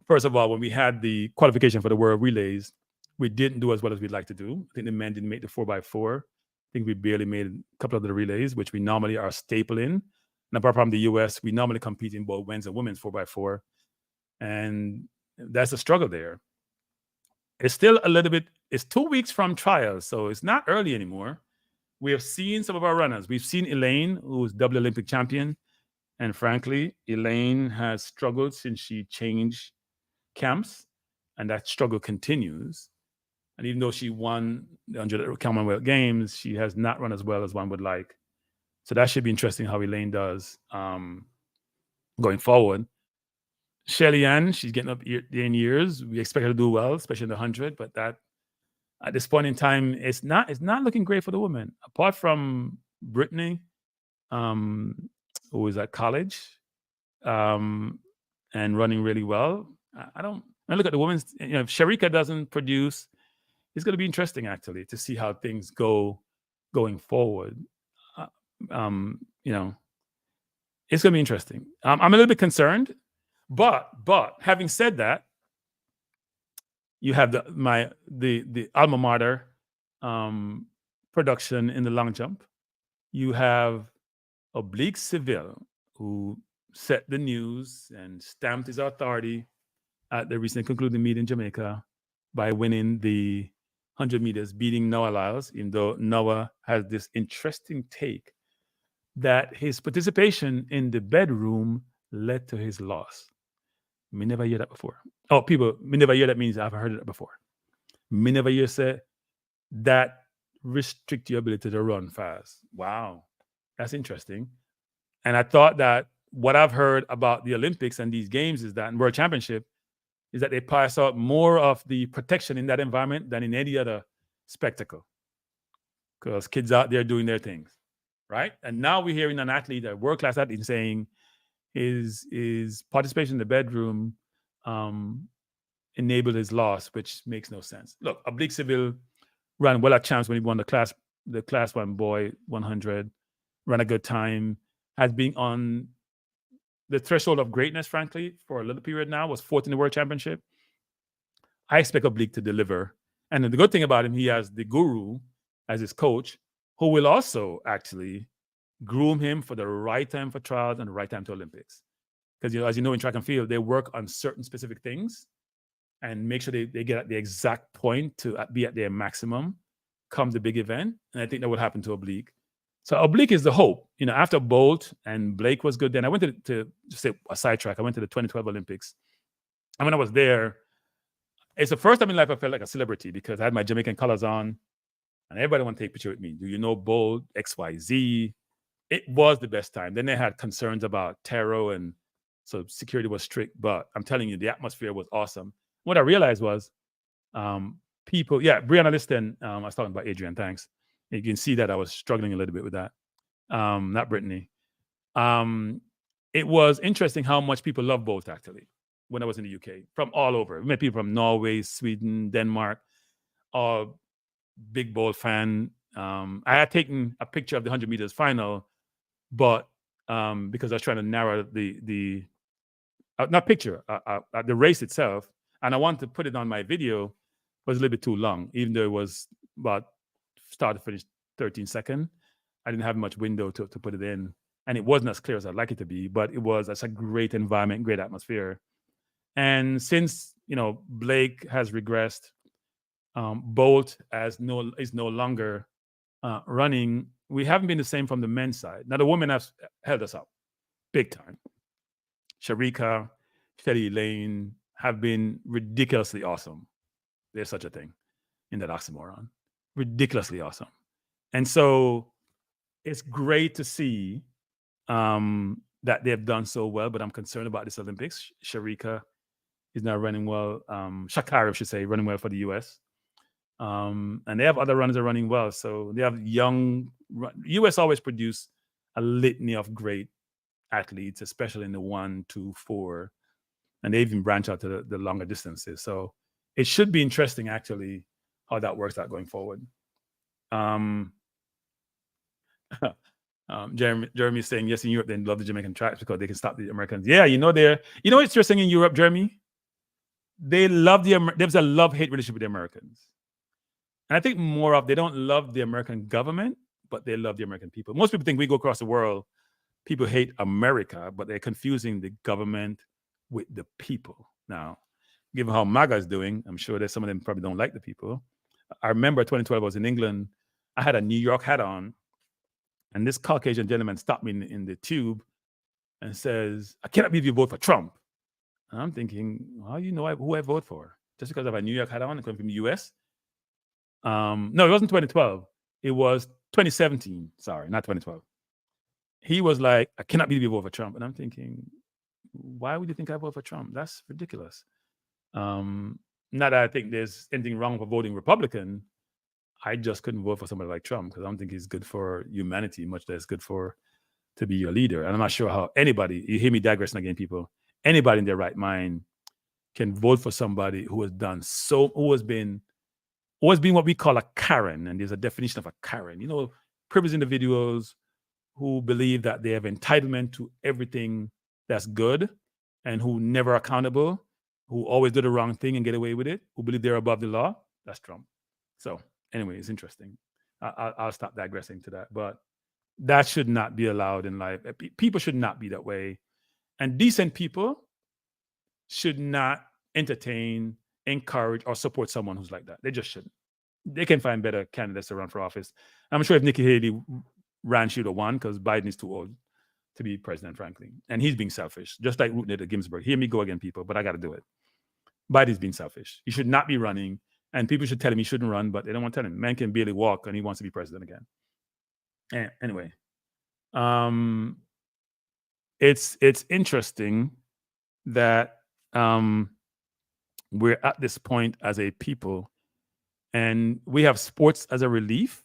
First of all, when we had the qualification for the World Relays, we didn't do as well as we'd like to do. I think the men didn't make the 4x4. I think we barely made a couple of the relays, which we normally are staple in. And apart from the US, we normally compete in both men's and women's 4x4. And that's a struggle there. It's still a little bit, it's 2 weeks from trials, so it's not early anymore. We have seen some of our runners. We've seen Elaine, who's double Olympic champion. And frankly, Elaine has struggled since she changed camps, and that struggle continues. And even though she won the 100 Commonwealth Games, she has not run as well as one would like. So that should be interesting how Elaine does going forward. Shelly Ann, she's getting up in years. We expect her to do well, especially in the 100, but that at this point in time, it's not looking great for the women. Apart from Brittany, who is at college and running really well. I don't. I look at the women's. If Sharika doesn't produce, it's going to be interesting actually to see how things go going forward. It's going to be interesting. I'm a little bit concerned, but having said that, you have the alma mater production in the long jump. You have Oblique Seville, who set the news and stamped his authority at the recently concluded meet in Jamaica by winning the 100 meters, beating Noah Lyles, even though Noah has this interesting take that his participation in the bedroom led to his loss. Me never hear that before. Oh, people, me never hear that means I've heard it before. Me never hear say that restrict your ability to run fast. Wow, that's interesting. And I thought that what I've heard about the Olympics and these games is that in World Championship is that they pass out more of the protection in that environment than in any other spectacle. Because kids out there doing their things, right? And now we're hearing an athlete, a world-class athlete, saying his participation in the bedroom enabled his loss, which makes no sense. Look, Oblique Seville ran well at champs when he won the class one boy 100, ran a good time, has been on the threshold of greatness, frankly, for a little period now, was fourth in the World Championship. I expect Oblique to deliver. And the good thing about him, he has the guru as his coach, who will also actually groom him for the right time for trials and the right time to Olympics. Because, as you know, in track and field, they work on certain specific things and make sure they get at the exact point to be at their maximum come the big event. And I think that will happen to Oblique. So Oblique is the hope. After Bolt and Blake was good, then I went to just say a sidetrack. I went to the 2012 Olympics. And when I was there, it's the first time in life I felt like a celebrity because I had my Jamaican colors on and everybody wanted to take a picture with me. Do you know Bolt, XYZ? It was the best time. Then they had concerns about terror and so security was strict, but I'm telling you, the atmosphere was awesome. What I realized was people, Brianna Liston, I was talking about Adrian, thanks. You can see that I was struggling a little bit with that. Not Brittany. It was interesting how much people love Bolt, actually, when I was in the UK, from all over. We met people from Norway, Sweden, Denmark, all big Bolt fan. I had taken a picture of the 100 meters final, but because I was trying to narrow the race itself, and I wanted to put it on my video, it was a little bit too long, even though it was about start to finish 13 seconds. I didn't have much window to put it in. And it wasn't as clear as I'd like it to be, but it's a great environment, great atmosphere. And since, Blake has regressed, Bolt is no longer running, we haven't been the same from the men's side. Now, the women have held us up big time. Sharika, Shelly Lane have been ridiculously awesome. There's such a thing in that oxymoron. Ridiculously awesome. And so it's great to see that they've done so well, but I'm concerned about this Olympics. Sharika is now running well. Shakira, I should say, running well for the US. And they have other runners that are running well. So they have US always produce a litany of great athletes, especially in the 1, 2, 4. And they even branch out to the longer distances. So it should be interesting, actually, how that works out going forward. Jeremy is saying, yes, in Europe, they love the Jamaican tracks because they can stop the Americans. Yeah, what's interesting in Europe, Jeremy? They love there's a love-hate relationship with the Americans. And I think they don't love the American government, but they love the American people. Most people think we go across the world, people hate America, but they're confusing the government with the people. Now, given how MAGA is doing, I'm sure that some of them probably don't like the people. I remember 2012, I was in England. I had a New York hat on, and this Caucasian gentleman stopped me in the tube, and says, I cannot believe you vote for Trump. And I'm thinking, well, you know who I vote for? Just because I have a New York hat on and come from the US? No, it wasn't 2012. It was 2017. Sorry, not 2012. He was like, I cannot believe you vote for Trump. And I'm thinking, why would you think I vote for Trump? That's ridiculous. Not that I think there's anything wrong with voting Republican. I just couldn't vote for somebody like Trump because I don't think he's good for humanity, much less good to be your leader. And I'm not sure how anybody, you hear me digressing again, people, anybody in their right mind can vote for somebody who has been what we call a Karen. And there's a definition of a Karen. You know, privileged individuals who believe that they have entitlement to everything that's good and who never accountable, who always do the wrong thing and get away with it, who believe they're above the law. That's Trump. So anyway, it's interesting. I'll stop digressing to that. But that should not be allowed in life. People should not be that way. And decent people should not entertain, encourage, or support someone who's like that. They just shouldn't. They can find better candidates to run for office. I'm sure if Nikki Haley ran, she would have won because Biden is too old to be president, frankly. And he's being selfish, just like Ruth Bader Ginsburg. Hear me go again, people, but I got to do it. Biden's being selfish. He should not be running. And people should tell him he shouldn't run, but they don't want to tell him. Man can barely walk and he wants to be president again. Anyway, it's interesting that we're at this point as a people and we have sports as a relief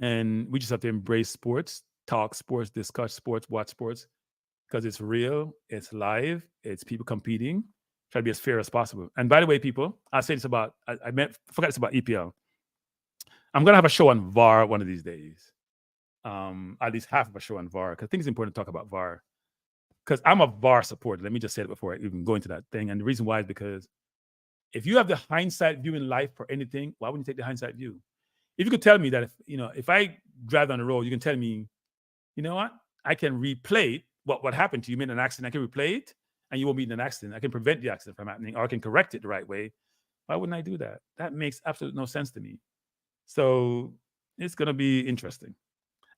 and we just have to embrace sports, talk sports, discuss sports, watch sports because it's real, it's live, it's people competing. Try to be as fair as possible. And by the way, people, I say this about, forgot this about EPL. I'm going to have a show on VAR one of these days. At least half of a show on VAR, because I think it's important to talk about VAR. Because I'm a VAR supporter. Let me just say it before I even go into that thing. And the reason why is because if you have the hindsight view in life for anything, why wouldn't you take the hindsight view? If you could tell me that if I drive down the road, you can tell me, you know what? I can replay what happened to you. You made an accident. I can replay it. And you won't be in an accident. I can prevent the accident from happening, or I can correct it the right way. Why wouldn't I do that? That makes absolutely no sense to me. So it's going to be interesting.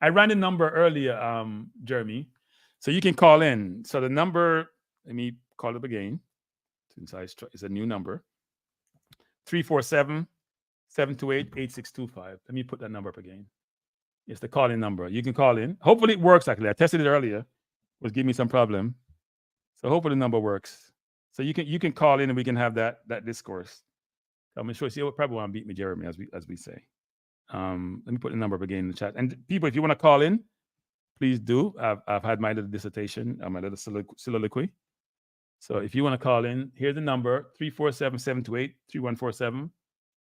I ran the number earlier, Jeremy, so you can call in. So the number, let me call it again, since it's a new number, 347-728-8625. Let me put that number up again. It's the call-in number. You can call in. Hopefully it works, actually. I tested it earlier. It was giving me some problem. So hopefully the number works. So you can call in and we can have that discourse. I'm sure you probably want to beat me, Jeremy, as we say. Let me put the number up again in the chat. And people, if you want to call in, please do. I've had my little dissertation, my little soliloquy. So if you want to call in, here's the number, 347-728-3147.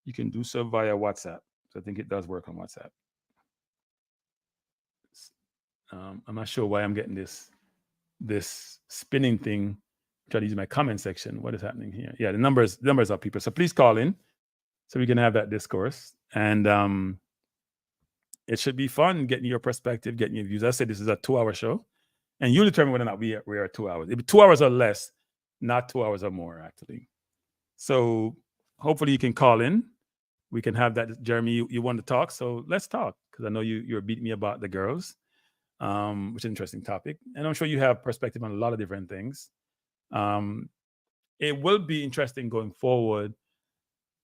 You can do so via WhatsApp. So I think it does work on WhatsApp. I'm not sure why I'm getting this spinning thing. Try to use my comment section. What is happening here? Yeah, the numbers up, people. So please call in so we can have that discourse. And it should be fun getting your perspective, getting your views. I said this is a 2-hour show. And you determine whether or not we are 2 hours. It'll be 2 hours or less, not 2 hours or more, actually. So hopefully you can call in. We can have that. Jeremy, you want to talk, so let's talk. Because I know you're beating me about the girls. Which is an interesting topic. And I'm sure you have perspective on a lot of different things. It will be interesting going forward.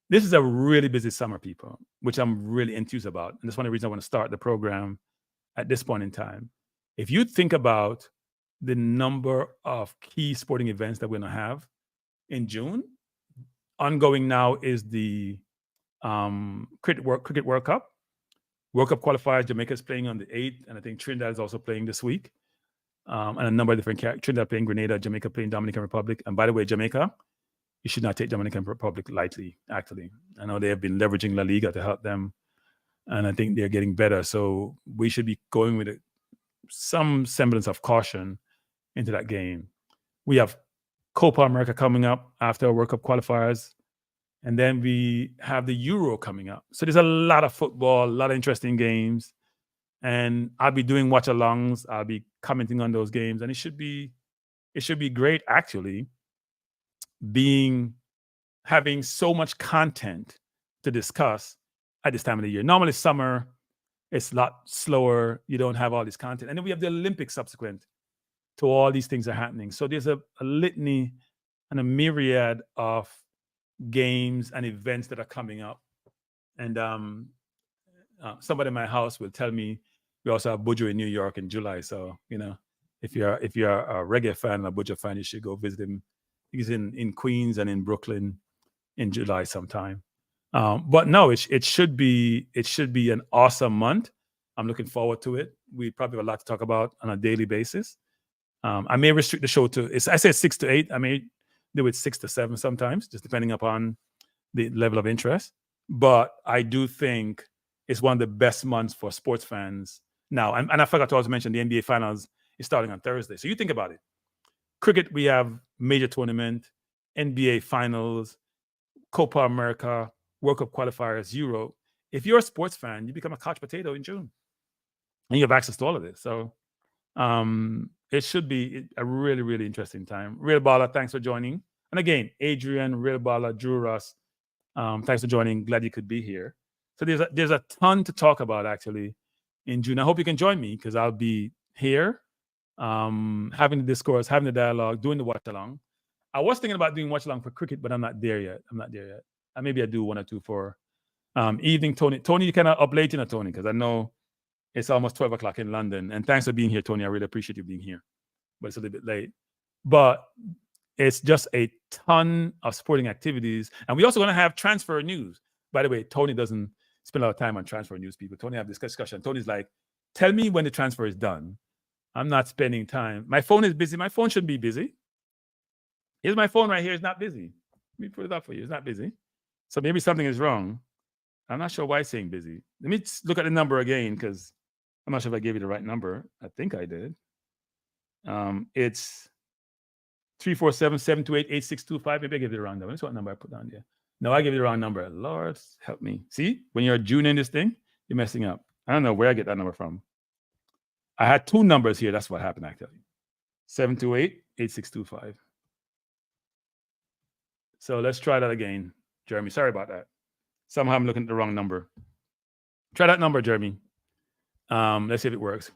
This is a really busy summer, people, which I'm really enthused about. And that's one of the reasons I want to start the program at this point in time. If you think about the number of key sporting events that we're going to have in June, ongoing now is the Cricket World Cup. World Cup qualifiers, Jamaica is playing on the 8th, and I think Trinidad is also playing this week. And a number of different Trinidad playing Grenada, Jamaica playing Dominican Republic. And by the way, Jamaica, you should not take Dominican Republic lightly, actually. I know they have been leveraging La Liga to help them, and I think they're getting better. So we should be going with some semblance of caution into that game. We have Copa America coming up after our World Cup qualifiers. And then we have the Euro coming up. So there's a lot of football, a lot of interesting games. And I'll be doing watch-alongs. I'll be commenting on those games. And it should be great, actually, having so much content to discuss at this time of the year. Normally summer, it's a lot slower. You don't have all this content. And then we have the Olympics subsequent. to all these things are happening. So there's a litany and a myriad of games and events that are coming up. And somebody in my house will tell me we also have Buju in New York in July. So, if you're a reggae fan, a Buju fan, you should go visit him. He's in Queens and in Brooklyn in July sometime. But no, it should be an awesome month. I'm looking forward to it. We probably have a lot to talk about on a daily basis. I may restrict the show to, I say 6 to 8. I may do it 6 to 7 sometimes, just depending upon the level of interest. But I do think it's one of the best months for sports fans now. And I forgot to also mention the NBA Finals is starting on Thursday. So you think about it. Cricket, we have major tournament, NBA Finals, Copa America, World Cup qualifiers, Euro. If you're a sports fan, you become a couch potato in June. And you have access to all of this. So it should be a really, really interesting time. Real Baller, thanks for joining. And again, Adrian, Real Baller, Drew Ross, thanks for joining. Glad you could be here. So there's a ton to talk about actually in June. I hope you can join me because I'll be here having the discourse, having the dialogue, doing the watch along. I was thinking about doing watch along for cricket, but I'm not there yet. Maybe I do 1 or 2 for evening. Tony, you cannot up late, Tony, because I know it's almost 12 o'clock in London. And thanks for being here, Tony. I really appreciate you being here. But it's a little bit late. But it's just a ton of sporting activities. And we're also going to have transfer news. By the way, Tony doesn't spend a lot of time on transfer news, people. Tony have this discussion. Tony's like, tell me when the transfer is done. I'm not spending time. My phone is busy. My phone shouldn't be busy. Here's my phone right here. It's not busy. Let me put it up for you. It's not busy. So maybe something is wrong. I'm not sure why it's saying busy. Let me look at the number again because I'm not sure if I gave you the right number. I think I did. It's 347-728-8625. Maybe I gave you the wrong number. That's what number I put down there. No, I gave you the wrong number. Lord, help me. See, when you're June in this thing, you're messing up. I don't know where I get that number from. I had 2 numbers here. That's what happened, actually. 728-8625. So let's try that again, Jeremy. Sorry about that. Somehow I'm looking at the wrong number. Try that number, Jeremy. Let's see if it works.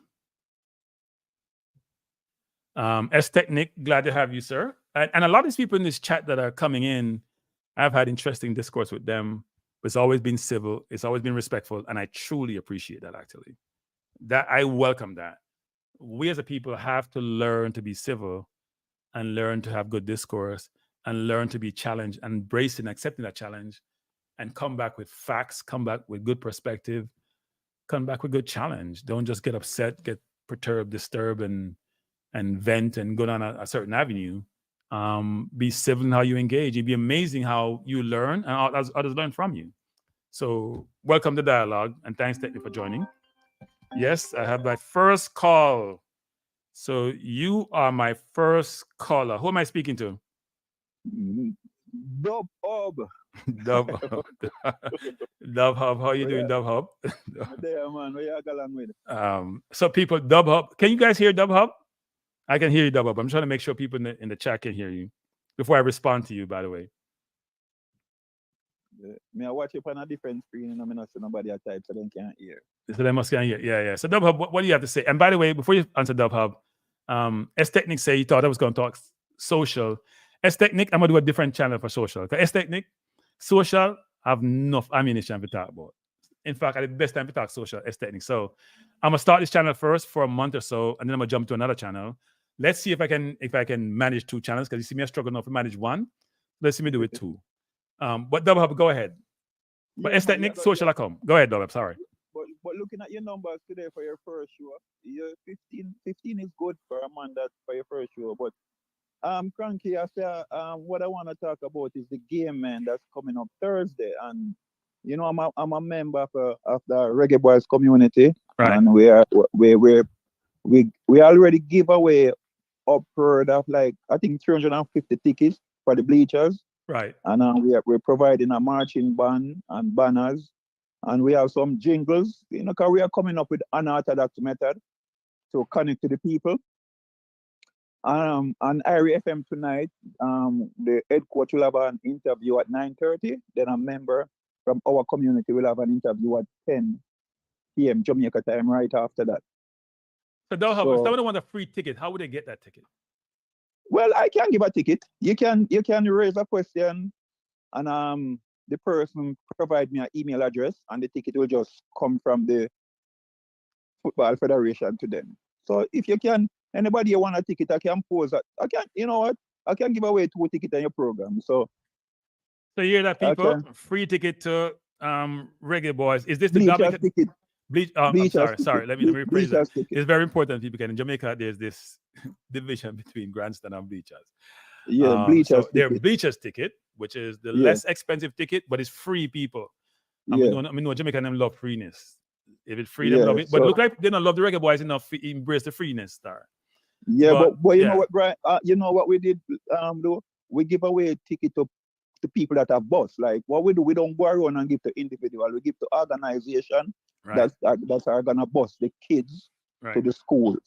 S-Technic, glad to have you, sir. And a lot of these people in this chat that are coming in, I've had interesting discourse with them. It's always been civil. It's always been respectful. And I truly appreciate that, actually. That I welcome that. We as a people have to learn to be civil and learn to have good discourse and learn to be challenged and embracing, accepting that challenge and come back with facts, come back with good perspective, come back with good challenge. Don't just get upset, get perturbed, disturbed, and vent and go down a certain avenue. Be civil in how you engage. It'd be amazing how you learn and others learn from you. So welcome to dialogue and thanks, Technic, for joining. Yes, I have my first call. So you are my first caller. Who am I speaking to? Dub Hub. Dub Hub. Dub Hub. How are you doing, Dub Hub? There, man. Where you going with? So people, Dub Hub. Can you guys hear Dub Hub? I can hear you, Dub Hub. I'm trying to make sure people in the chat can hear you before I respond to you, by the way. I watch it on a different screen and I'm not seeing nobody at type so they can't hear. So they must can't hear. Yeah. So Dub Hub, what do you have to say? And by the way, before you answer Dub Hub, S-Technic say he thought I was going to talk social. S-Technic, I'm going to do a different channel for social. S-Technic, social, I have enough ammunition to talk about. In fact, I had the best time to talk social, S-Technic. So I'm going to start this channel first for a month or so, and then I'm going to jump to another channel. Let's see if I can manage 2 channels, because you see me, I struggle enough to manage 1. Let's see me do it 2. But Dub Hub, go ahead. But S-Technic, social, I come. Go ahead, Dub Hub, sorry. But looking at your numbers today for your first show, your 15 is good for a man that for your first show. But Kranky, I say, what I want to talk about is the game, man, that's coming up Thursday. And you know, I'm a member of the Reggae Boys community, right. And we already give away upward of like I think 350 tickets for the bleachers, right? And we're providing a marching band and banners, and we have some jingles, you know, because we are coming up with unorthodox method to connect to the people. On IRI FM tonight, the head coach will have an interview at 9:30. Then a member from our community will have an interview at 10 p.m. Jamaica time right after that. So they'll have, So, if someone want a free ticket, how would they get that ticket? well, I can give a ticket. You can raise a question, and the person provide me an email address, and the ticket will just come from the Football Federation to them. So if you can, anybody you want a ticket, I can pose that. I can, you know what? I can give away 2 tickets on your program. So you hear that, people? Free ticket to Reggae Boys. Is this the government ticket? I'm sorry. Let me rephrase that. Ticket. It's very important, people. In Jamaica, there's this division between grandstand and bleachers. Yeah, bleachers. So they're bleachers ticket, which is the less expensive ticket, but it's free, people. I mean, Jamaican them love freeness. If it's free, them love it. But it look like they don't love the Reggae Boys enough to embrace the freeness, star. Yeah, but you know what, Brian? You know what we did? Though we give away a ticket to people that have bus. Like what we do, we don't go around and give to individual. We give to organization that's are gonna bus the kids to the schools.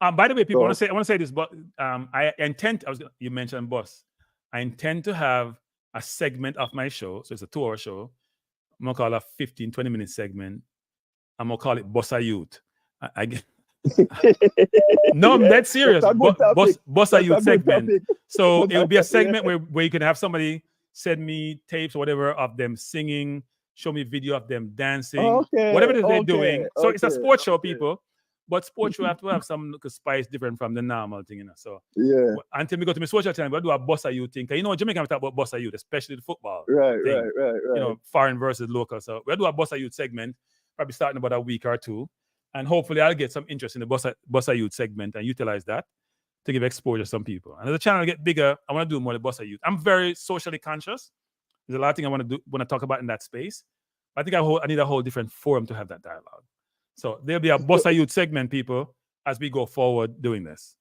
By the way, people, I want to say this, but I intend. You mentioned bus. I intend to have a segment of my show, so it's a 2-hour show. I'm gonna call it a 15-20-minute segment. I'm gonna call it Bossa Youth. No, I'm dead serious. Bossa Youth segment. So it will be a segment where you can have somebody send me tapes or whatever of them singing, show me video of them dancing, whatever it is they're doing. So it's a sports show, people. But sports show have to have some spice different from the normal thing, you know. So until we go to my social channel, we'll do a Bossa Youth thing. You know, Jamaica talk about Bossa Youth, especially the football. Right. You know, foreign versus local. So we'll do a Bossa Youth segment, probably starting about a week or 2. And hopefully I'll get some interest in the Bossa Youth segment and utilize that to give exposure to some people. And as the channel get bigger, I want to do more of the Bossa Youth. I'm very socially conscious. There's a lot of things I want to talk about in that space. I think I need a whole different forum to have that dialogue. So there'll be a Bossa Youth segment, people, as we go forward doing this.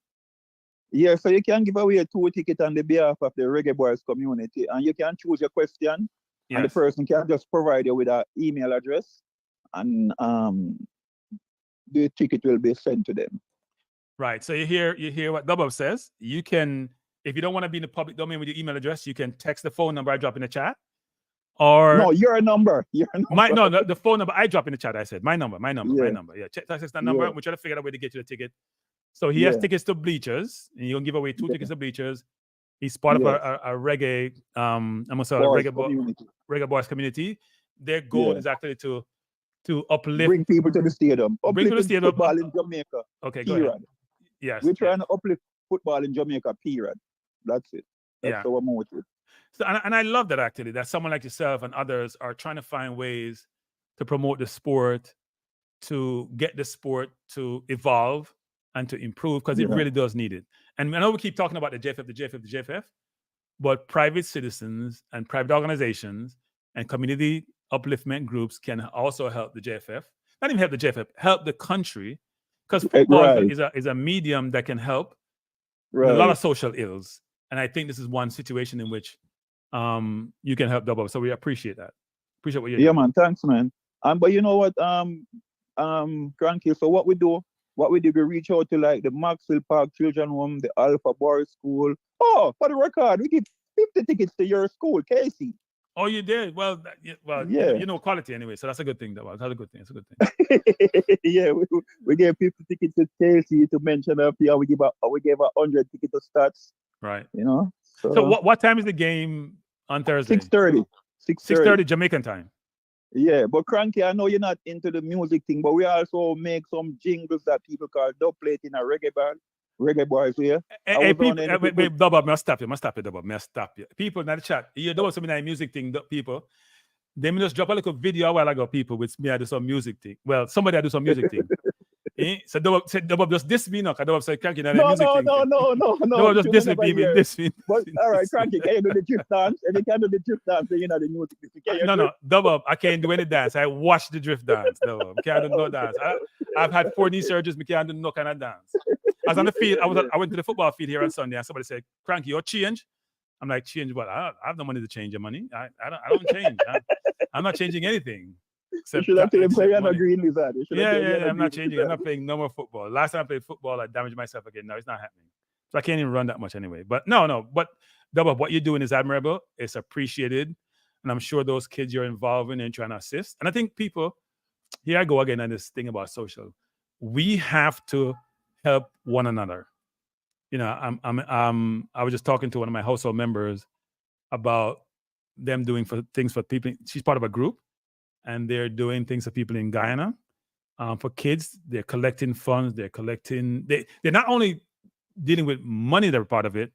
Yeah, so you can give away a 2 ticket on the behalf of the Reggae Boys community, and you can choose your question, and the person can just provide you with an email address, and the ticket will be sent to them. Right. So you hear what Dubbo says. You can, if you don't want to be in the public domain with your email address, you can text the phone number I drop in the chat. Or no, your number. The phone number I drop in the chat. I said my number. Yeah, text that number. We're trying to figure out a way to get you the ticket. So he has tickets to Bleachers, and you're gonna give away 2 tickets to Bleachers. He's part of a reggae, I'm gonna say reggae boys community. Their goal is actually to uplift, bring people to the stadium, football in Jamaica. Okay, period. go ahead. Yes, we're trying to uplift football in Jamaica. Period. That's it. That's our motive. So, and I love that actually, that someone like yourself and others are trying to find ways to promote the sport, to get the sport to evolve and to improve, because it really does need it. And I know we keep talking about the JFF, but private citizens and private organizations and community upliftment groups can also help the JFF. Not even help the JFF, help the country, because football is a medium that can help a lot of social ills. And I think this is one situation in which you can help double. So we appreciate that. Appreciate what you're doing. Yeah, man. Thanks, man. But you know what, Kranky, so what we did, we reach out to like the Maxwell Park Children Home, the Alpha Boys School. Oh, for the record, we give 50 tickets to your school, Casey. Oh, you did? Well, you know quality anyway, so that's a good thing. That's a good thing. It's a good thing. Yeah, we gave 50 tickets to Casey, to mention up here. We gave 100 tickets to Stats. Right. You know. So what time is the game on Thursday? 6:30. 6:30 Jamaican time. Yeah, but Kranky, I know you're not into the music thing, but we also make some jingles that people call dub plate in a reggae band. Reggae Boys here. Hey, people, wait, Dubbo, must stop you. People in the chat, you know some music thing, people. They just drop a little video a while ago, people, with me I do some music thing. Well, somebody I do some music thing. So Dubbo just diss me now, because Dubbo said, Kranky, no, Dubbo just diss me, people, diss me. But all right, Kranky, can you do the drift dance? And you can do the drift dance, you know the music. No, Dubbo, I can't do any dance. I watch the drift dance, Dubbo. I can't do no dance. I've had 4 knee surgeries, I can't do no kind of dance. I was on the field. I went to the football field here on Sunday, and somebody said, "Kranky, you're change." I'm like, "Change what? I have no money to change your money. I don't change. I'm not changing anything." You should have to play on a green lizard. Yeah. I'm not changing. I'm not playing no more football. Last time I played football, I damaged myself again. No, it's not happening. So I can't even run that much anyway. But no. But Dubbo, what you're doing is admirable. It's appreciated, and I'm sure those kids you're involving and trying to assist. And I think people, here I go again on this thing about social. we have to help one another. You know, I was just talking to one of my household members about them doing things for people. She's part of a group, and they're doing things for people in Guyana. For kids, they're collecting funds. They're not only dealing with money, they're part of it.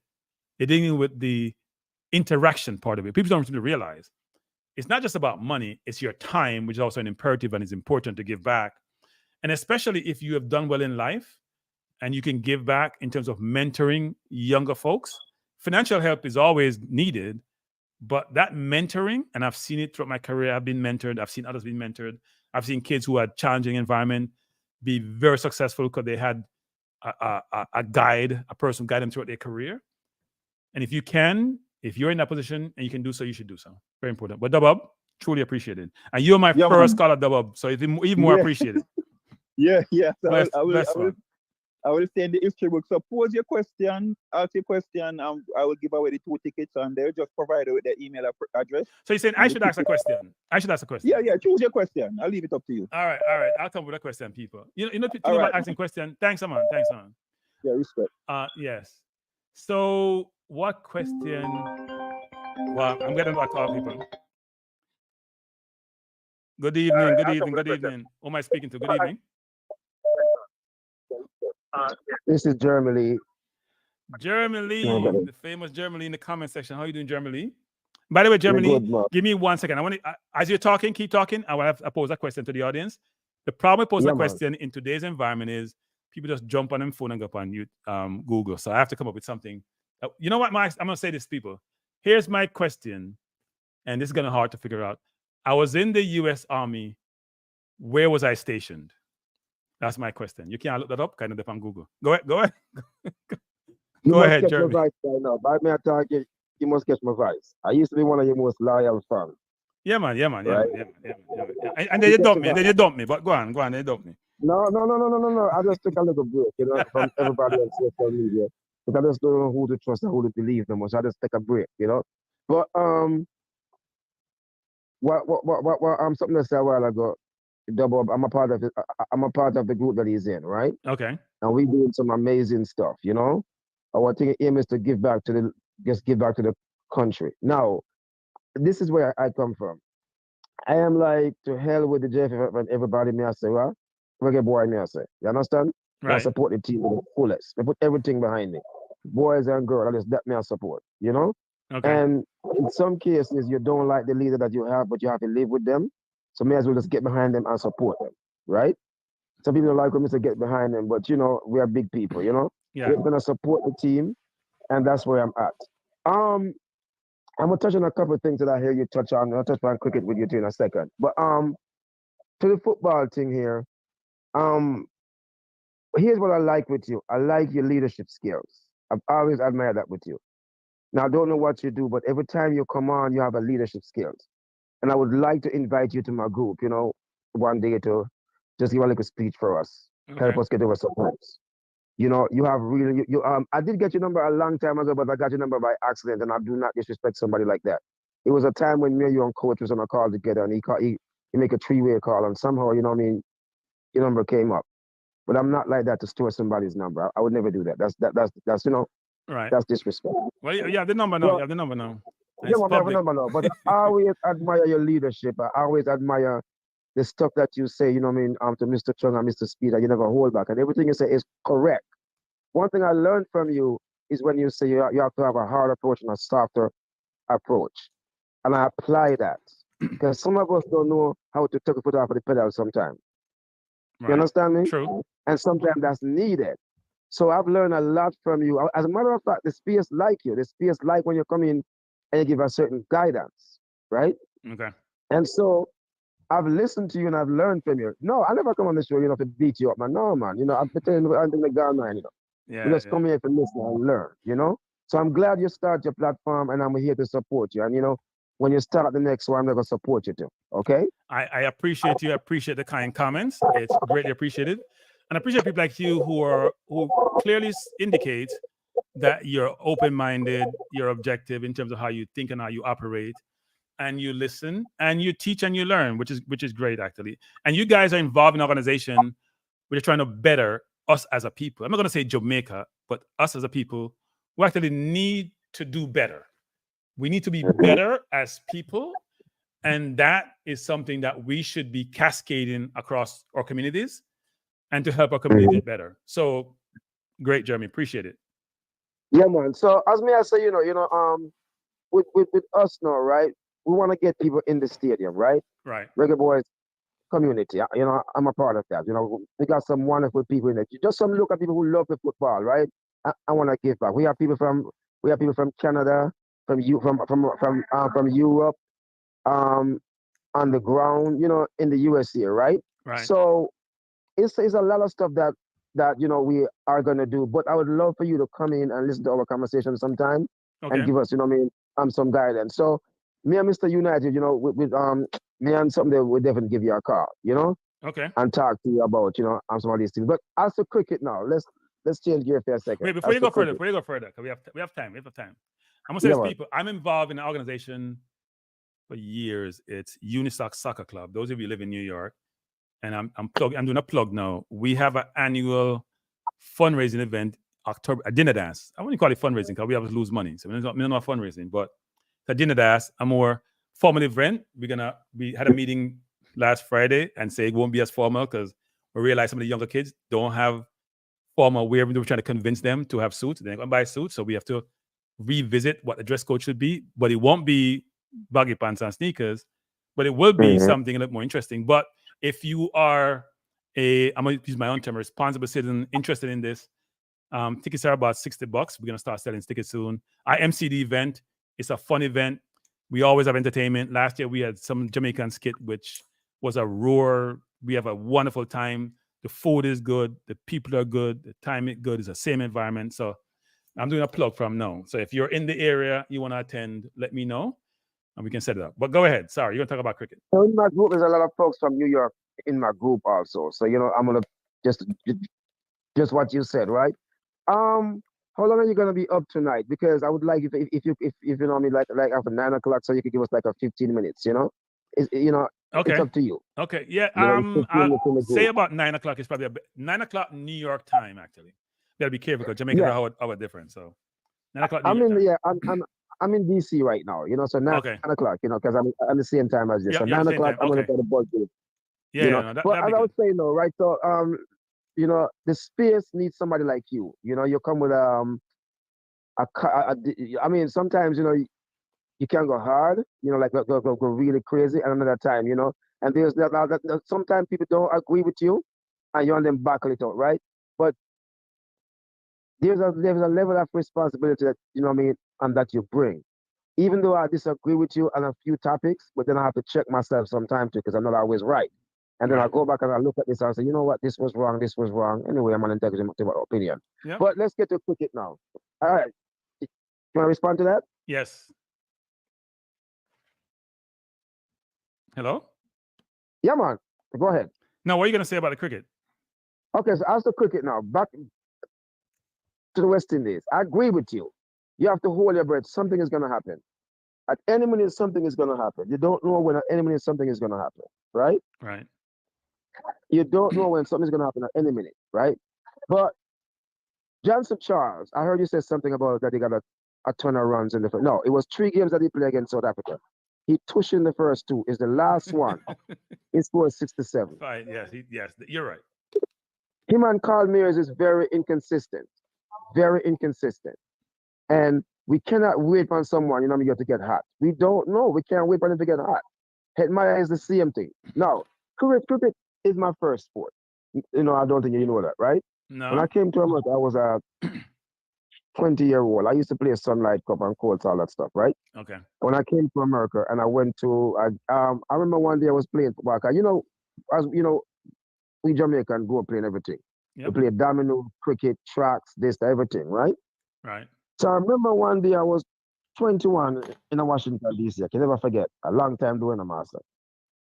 They're dealing with the interaction part of it. People don't seem to realize it's not just about money. It's your time, which is also an imperative and is important to give back. And especially if you have done well in life and you can give back in terms of mentoring younger folks, financial help is always needed. But that mentoring, and I've seen it throughout my career, I've been mentored. I've seen others being mentored. I've seen kids who had challenging environment be very successful because they had a guide, a person guide them throughout their career. And if you're in that position and you can do so, you should do so. Very important. But Dubub, truly appreciated. And you're my first caller, Dubub, so it's even more appreciated. Yeah. So I will stay in the history book. So pose your question, ask your question, and I will give away the 2 tickets, and they'll just provide it with their email address. So you're saying I should ask a question? Yeah. Choose your question. I'll leave it up to you. All right. I'll come with a question, people. You know, people about asking question. Thanks, man. Yeah, respect. Yes. So what question? Well, I'm getting to call people. Good evening. Who am I speaking to? Good evening. This is Jeremy Lee. Jeremy Lee, the famous Jeremy Lee in the comment section. How are you doing, Jeremy Lee? By the way, Jeremy Lee, give me 1 second. I want to, as you're talking, keep talking. I want to pose a question to the audience. The problem with posing a question in today's environment is people just jump on them phone and go up on Google. So I have to come up with something. You know what, Mike? I'm going to say this, people. Here's my question, and this is going to be hard to figure out. I was in the U.S. Army. Where was I stationed? That's my question. You can't look that up, kind of, on Google. Go ahead. Go ahead, Jeremy. Right now. By me target, you must catch my voice. I used to be one of your most loyal fans. Yeah, man. And they dumped me. But go on, they dumped me. No. I just took a little break, from everybody on social media. But I just don't know who to trust and who to believe no more. So I just take a break, But what something to say a while ago. Double, I'm a part of it. I'm a part of the group that he's in, right? Okay. And we're doing some amazing stuff, Our thing aim is to give back to the country. Now, this is where I come from. I am like, to hell with the JFF and everybody, may I say, well, reggae boy, may I say. You understand? Right. I support the team to the fullest. I put everything behind me. Boys and girls, that may I support, Okay. And in some cases, you don't like the leader that you have, but you have to live with them. So may as well just get behind them and support them, right? Some people don't like when we say get behind them, but we are big people, Yeah. We're gonna support the team, and that's where I'm at. I'm gonna touch on a couple of things that I hear you touch on. I'll touch on cricket with you too in a second. But to the football thing here, here's what I like with you. I like your leadership skills. I've always admired that with you. Now I don't know what you do, but every time you come on, you have a leadership skills. And I would like to invite you to my group, one day to just give a little speech for us. Okay. Help us get over some points. You have really, I did get your number a long time ago, but I got your number by accident, and I do not disrespect somebody like that. It was a time when me and you and Coach was on a call together, and he make a 3-way call, and somehow, your number came up. But I'm not like that to store somebody's number. I would never do that. That's right. That's disrespect. Well, you have the number now. You have the number now. Yeah, I have a number now. But I always admire your leadership. I always admire the stuff that you say, to Mr. Chung and Mr. Speed, you never hold back. And everything you say is correct. One thing I learned from you is when you say you have to have a hard approach and a softer approach. And I apply that. Because some of us don't know how to take a foot off of the pedal sometimes. Right. You understand me? True. And sometimes that's needed. So I've learned a lot from you. As a matter of fact, the space like you. The space like when you come in and you give a certain guidance, right? Okay. And so I've listened to you and I've learned from you. No, I never come on the show, to beat you up, man. No, man. I'm pretending I'm in the gun, man, Yeah. You just come here to listen and learn, So I'm glad you start your platform and I'm here to support you. And, when you start the next one, I'm going to support you too. Okay? I appreciate you. I appreciate the kind comments. It's greatly appreciated. And I appreciate people like you who clearly indicate that you're open-minded, you're objective in terms of how you think and how you operate, and you listen and you teach and you learn, which is great, actually. And you guys are involved in an organization we're trying to better us as a people. I'm not going to say Jamaica, but us as a people, we actually need to do better. We need to be better as people. And that is something that we should be cascading across our communities and to help our community get better. So great, Jeremy. Appreciate it. Yeah, man. So as me I say, with us now, right? We want to get people in the stadium, right? Right. Reggae Boys community. I'm a part of that. We got some wonderful people in it. Just some local people who love the football, right? I want to give back. We have people from Canada, from Europe, on the ground, in the USA, right? Right. So it's a lot of stuff that we are gonna do. But I would love for you to come in and listen to our conversation sometime and give us, some guidance. So me and Mr. United, with me and someday we'll definitely give you a call, Okay. and talk to you about, some of these things. But as to cricket now, let's change gear for a second. Wait, before you go further, because we have time. I'm gonna say this, people. I'm involved in an organization for years. It's Unistock Soccer Club. Those of you who live in New York, and I'm doing a plug now. We have an annual fundraising event, October, a dinner dance. I wouldn't call it fundraising because we have to lose money. So we don't know fundraising, but it's a dinner dance, a more formal event. We had a meeting last Friday and say it won't be as formal because we realize some of the younger kids don't have formal wear. We're trying to convince them to have suits. They're going to buy suits. So we have to revisit what the dress code should be, but it won't be baggy pants and sneakers, but it will be something a little more interesting. But if you are I'm going to use my own term, responsible citizen interested in this, tickets are about $60. We're going to start selling tickets soon. I MC the event. It's a fun event. We always have entertainment. Last year, we had some Jamaican skit, which was a roar. We have a wonderful time. The food is good. The people are good. The time is good. It's the same environment. So I'm doing a plug from now. So if you're in the area, you want to attend, let me know, and we can set it up. But go ahead. Sorry, you're going to talk about cricket. So in my group, there's a lot of folks from New York in my group also. So, I'm going to just what you said, right? How long are you gonna be up tonight? Because I would like if you know me like after 9 o'clock, so you could give us like a 15 minutes. It's Okay. It's up to you. Okay. Yeah. I'll say about 9 o'clock is probably 9 o'clock New York time. Actually, gotta be careful because Jamaica are our different. So 9 o'clock. I'm in DC right now. So 9 o'clock. Because I'm the same time as this. So 9 o'clock, I'm gonna go to ball game. Yeah. But as I was saying though, right? So the space needs somebody like you. You come with I mean, sometimes you can go hard. Like go really crazy, and another time, and there's that sometimes people don't agree with you, and you want them back it out, right? But there's a level of responsibility that and that you bring. Even though I disagree with you on a few topics, but then I have to check myself sometimes too, because I'm not always right. And then I go back and I look at this and I say, you know what, this was wrong. Anyway, I'm an integrity opinion. Yep. But let's get to cricket now. All right. You want to respond to that? Yes. Hello? Yeah, man. Go ahead. Now, what are you going to say about the cricket? Okay, so as the cricket now, back to the West Indies. I agree with you. You have to hold your breath. Something is going to happen. At any minute, something is going to happen. You don't know when at any minute something is going to happen, right? Right. You don't know when something's going to happen at any minute, right? But Johnson Charles, I heard you say something about that he got a ton of runs in the first. No, it was 3 games that he played against South Africa. He tushed in the first 2. Is the last one. He scored 67. Right. Yes. You're right. Him and Carl Mears is very inconsistent. Very inconsistent. And we cannot wait on someone, to get hot. We don't know. We can't wait for them to get hot. Hetmaya is the same thing. Now, cricket is my first sport. I don't think you know that, right? No. When I came to America, I was a 20-year-old. I used to play Sunlight Cup and Colts, all that stuff, right? Okay. When I came to America and I went to, I remember one day I was playing football. As we Jamaican go playing everything. Yep. We play domino, cricket, tracks, everything, right? Right. So I remember one day I was 21 in Washington, D.C. I can never forget. A long time doing a master.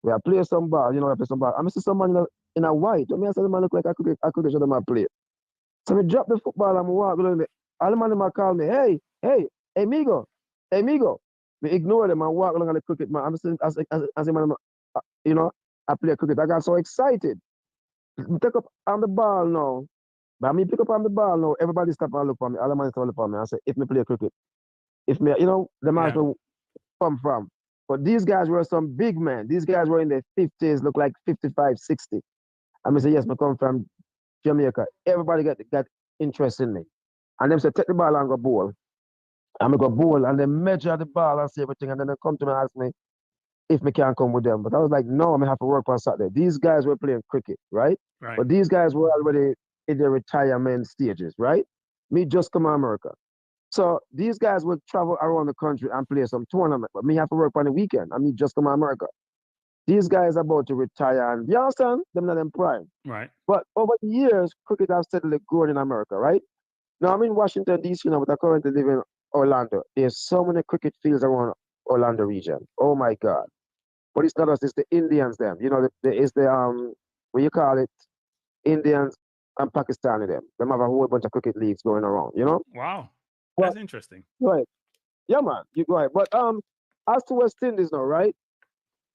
We play some ball, I play some ball. I see someone in a white. I said, the man look like I could show them a play. So we drop the football and we walk along. All the man call me, hey, amigo. We ignore them and walk along on the cricket, man. I'm saying, as a man, I play cricket. I got so excited. Pick up on the ball now. But me pick up on the ball now. Everybody stop and look for me. All the man stop and look for me. I say, if me play cricket, if me, the match will come from. But these guys were some big men. These guys were in their 50s, look like 55, 60. I say, yes, I come from Jamaica. Everybody got interest in me. And them say, take the ball and go bowl. I'm going to go bowl. And they measure the ball and see everything. And then they come to me and ask me if me can come with them. But I was like, no, I'm going to have to work on Saturday. These guys were playing cricket, right? But these guys were already in their retirement stages, right? Me just come to America. So these guys would travel around the country and play some tournament. But me have to work on the weekend. I mean, just come to America. These guys are about to retire, and you understand? Them not them prime. Right. But over the years, cricket has steadily grown in America, right? Now I'm in Washington, D.C. now, but I currently live in Orlando. There's so many cricket fields around Orlando region. Oh my God. But it's not us, it's the Indians, them. It's the what you call it? Indians and Pakistani them. Them have a whole bunch of cricket leagues going around, Wow. That's interesting. Right. Yeah, man. You go ahead. But as to West Indies now, right?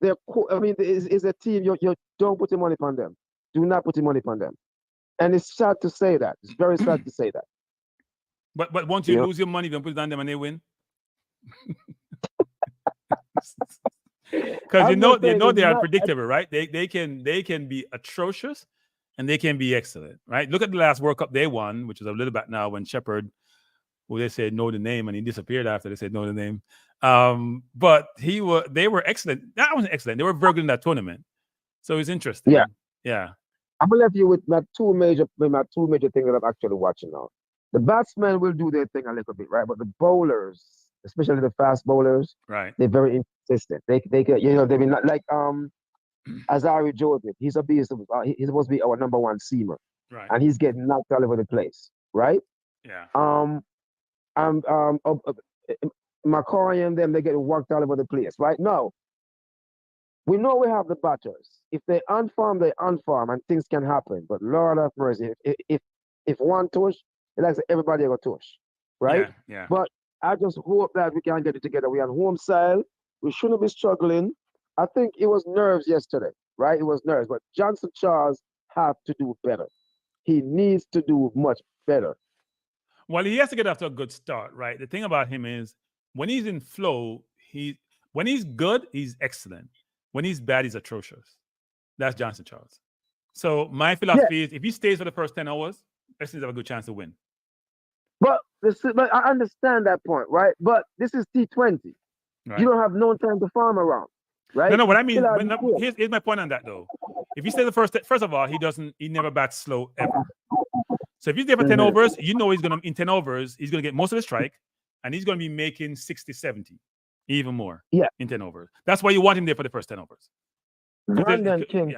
It's a team you don't put your money on them. Do not put your money on them. And it's sad to say that. It's very sad to say that. But once you lose your money, don't put it on them and they win. Because they are predictable, right? They can be atrocious and they can be excellent, right? Look at the last World Cup they won, which is a little bit now when Shepard, who they said know the name and he disappeared after they said know the name. But they were excellent. That wasn't excellent. They were very good in that tournament. So it's interesting. Yeah. I'm gonna leave you with my two major things that I'm actually watching now. The batsmen will do their thing a little bit, right? But the bowlers, especially the fast bowlers, right? They're very inconsistent. They they've been like Azari Joseph. He's a beast. He's supposed to be our number one seamer, right? And he's getting knocked all over the place, right? Yeah. McCoy and them, they're getting worked all over the place, right? No. We know we have the batters. If they unfarm, and things can happen. But Lord have mercy, if one touch, it likes everybody will touch, right? Yeah. But I just hope that we can get it together. We are on home side. We shouldn't be struggling. I think it was nerves yesterday, right? It was nerves. But Johnson Charles have to do better. He needs to do much better. Well, he has to get off to a good start, right? The thing about him is when he's in flow, when he's good, he's excellent. When he's bad, he's atrocious. That's Johnson Charles. So my philosophy is if he stays for the first 10 hours, West Indies have a good chance to win. But I understand that point, right? But this is T20. Right. You don't have no time to farm around, right? No, what I mean, here's my point on that though. If he stays first of all, he never bats slow ever. So if he's there for 10 overs, in 10 overs, he's gonna get most of the strike and he's gonna be making 60, 70, even more in 10 overs. That's why you want him there for the first 10 overs. Brandon King.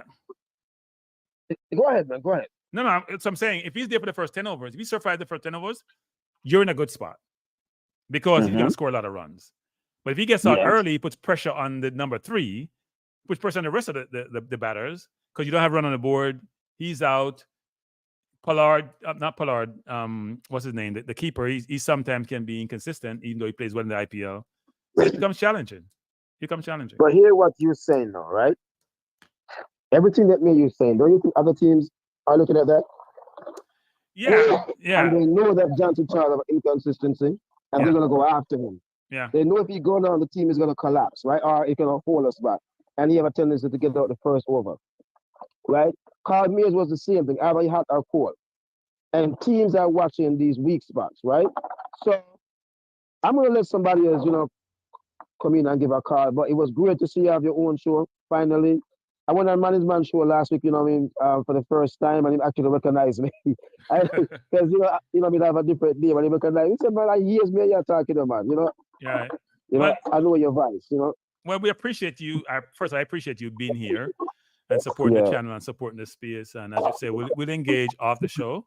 Go ahead, man. Go ahead. No. So I'm saying if he's there for the first 10 overs, if he survives the first 10 overs, you're in a good spot because he's going to score a lot of runs. But if he gets out early, he puts pressure on the number 3, puts pressure on the rest of the batters because you don't have run on the board. He's out. Pollard, not Pollard. What's his name? The keeper. He sometimes can be inconsistent, even though he plays well in the IPL. So it becomes challenging. But hear what you're saying now, right? Everything that you're saying, don't you think other teams are looking at that? Yeah. And they know that Johnson Charles have inconsistency, and they're going to go after him. Yeah. They know if he go down, the team is going to collapse, right? Or it can hold us back. And he have a tendency to get out the first over, right? Carl Mears was the same thing, either he hot or cold. And teams are watching these weak spots, right? So I'm going to let somebody else, come in and give a call. But it was great to see you have your own show, finally. I went on Management show last week, for the first time, and he actually recognized me. Because, we have a different name, and he recognized me. He said, man, I hears me you're talking to, man, Yeah. I know your voice, Well, we appreciate you. First, I appreciate you being here and supporting the channel and supporting the space. And as you say, we'll engage off the show.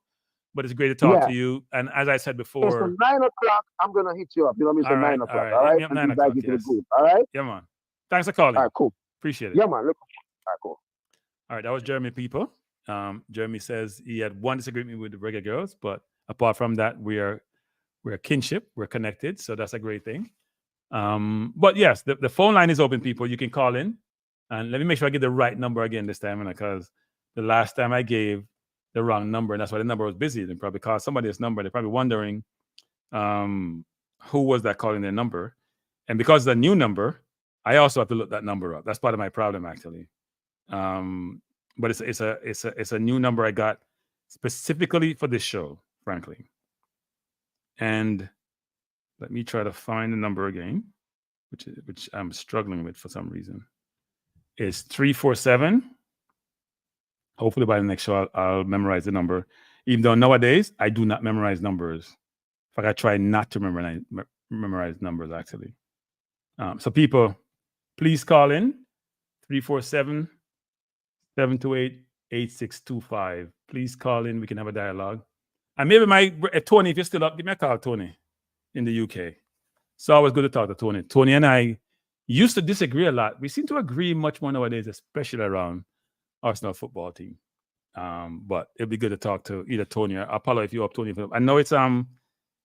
But it's great to talk to you. And as I said before, so 9 o'clock, I'm going to hit you up. 9 o'clock, all right? And 9 o'clock, you to the group, all right? Yeah, man. Thanks for calling. All right, cool. Appreciate it. Yeah, man. All right, cool. All right, that was Jeremy People. Jeremy says he had one disagreement with the Reggae Girls, but apart from that, we're kinship, we're connected, so that's a great thing. But yes, the phone line is open, people. You can call in, and let me make sure I get the right number again this time, because the last time I gave the wrong number, and that's why the number was busy. They probably called somebody this number. They're probably wondering who was that calling their number. And because it's a new number, I also have to look that number up. That's part of my problem, actually. But it's a new number I got specifically for this show, frankly. And let me try to find the number again, which I'm struggling with for some reason. It's 347. Hopefully by the next show I'll memorize the number. Even though nowadays I do not memorize numbers. In fact, I try not to memorize numbers, actually. So people, please call in 347-728-8625. Please call in. We can have a dialogue. And maybe Tony, if you're still up, give me a call, Tony, in the UK. So always good to talk to Tony. Tony and I used to disagree a lot. We seem to agree much more nowadays, especially around Arsenal football team. But it'd be good to talk to either Tony or Apollo if you're up, Tony. I know it's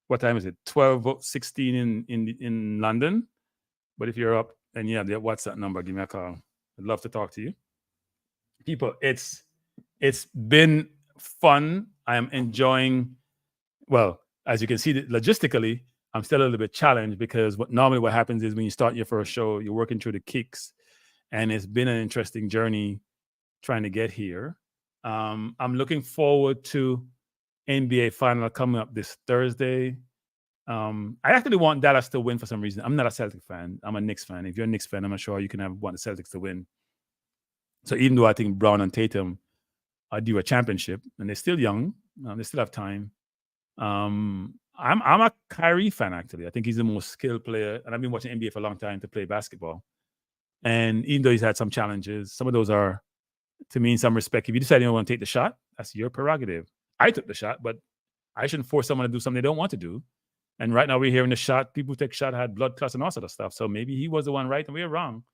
what time is it? 12:16 in London. But if you're up and you have the WhatsApp number, give me a call. I'd love to talk to you. People, it's been fun. I am enjoying, well, as you can see, logistically, I'm still a little bit challenged because normally what happens is when you start your first show, you're working through the kicks, and it's been an interesting journey trying to get here. I'm looking forward to NBA final coming up this Thursday. I actually want Dallas to win for some reason. I'm not a Celtic fan. I'm a Knicks fan. If you're a Knicks fan, I'm not sure you can want the Celtics to win. So even though I think Brown and Tatum are due a championship, and they're still young, they still have time. I'm a Kyrie fan, actually. I think he's the most skilled player, and I've been watching NBA for a long time to play basketball. And even though he's had some challenges, some of those are, to me, in some respect, if you decide you don't want to take the shot, that's your prerogative. I took the shot, but I shouldn't force someone to do something they don't want to do. And right now we're hearing the shot, people who take shot had blood clots and all sort of stuff. So maybe he was the one right and we were wrong.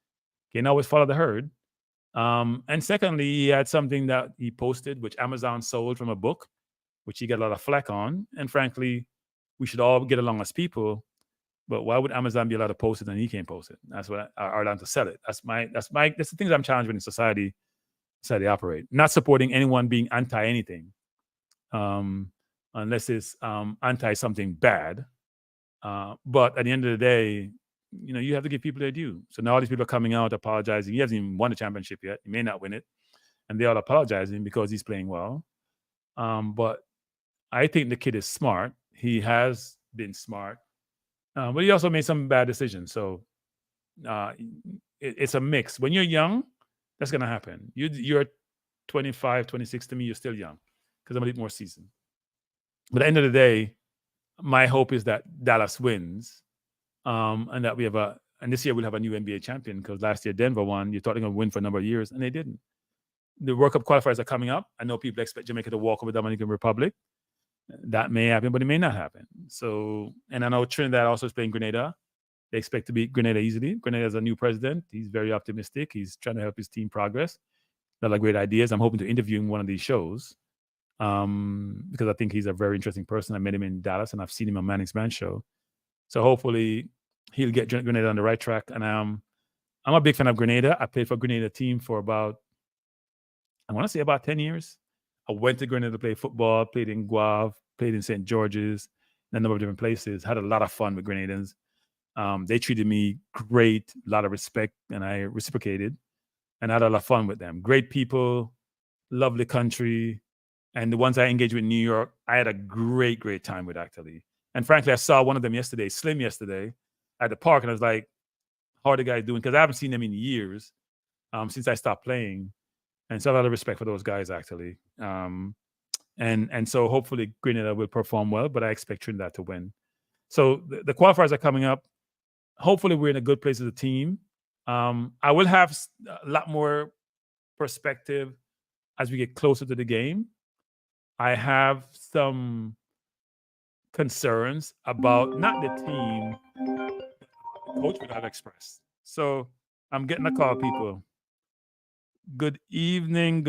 Can't always follow the herd. And secondly, he had something that he posted, which Amazon sold from a book, which he got a lot of flack on. And frankly, we should all get along as people. But why would Amazon be allowed to post it and he can't post it? That's what are allowed to sell it. That's the things I'm challenged with in society. That's how they operate. Not supporting anyone being anti anything, unless it's anti something bad. But at the end of the day, you have to give people their due. So now all these people are coming out apologizing. He hasn't even won the championship yet. He may not win it. And they all apologizing because he's playing well. But I think the kid is smart. He has been smart. But he also made some bad decisions. So it's a mix. When you're young, that's going to happen. You're 25, 26 to me, you're still young because I'm a little more seasoned. But at the end of the day, my hope is that Dallas wins and that and this year we'll have a new NBA champion because last year Denver won. You thought they're going to win for a number of years and they didn't. The World Cup qualifiers are coming up. I know people expect Jamaica to walk over the Dominican Republic. That may happen, but it may not happen. So, and I know Trinidad also is playing Grenada. They expect to beat Grenada easily. Grenada has a new president. He's very optimistic. He's trying to help his team progress. Got a lot of great ideas. I'm hoping to interview him in one of these shows because I think he's a very interesting person. I met him in Dallas and I've seen him on Manning's Man Show. So hopefully he'll get Grenada on the right track. And I'm a big fan of Grenada. I played for Grenada team for about 10 years. I went to Grenada to play football, played in Guave, played in St. George's, and a number of different places. Had a lot of fun with Grenadans. They treated me great, a lot of respect, and I reciprocated. And I had a lot of fun with them. Great people, lovely country. And the ones I engaged with in New York, I had a great, great time with, actually. And frankly, I saw one of them yesterday, Slim yesterday, at the park. And I was like, how are the guys doing? Because I haven't seen them in years since I stopped playing. And so I have a lot of respect for those guys, actually. And so hopefully Grenada will perform well, but I expect Trinidad to win. So the qualifiers are coming up. Hopefully we're in a good place as a team. I will have a lot more perspective as we get closer to the game. I have some concerns about not the team, the coach would have expressed. So I'm getting a call, people. Good evening,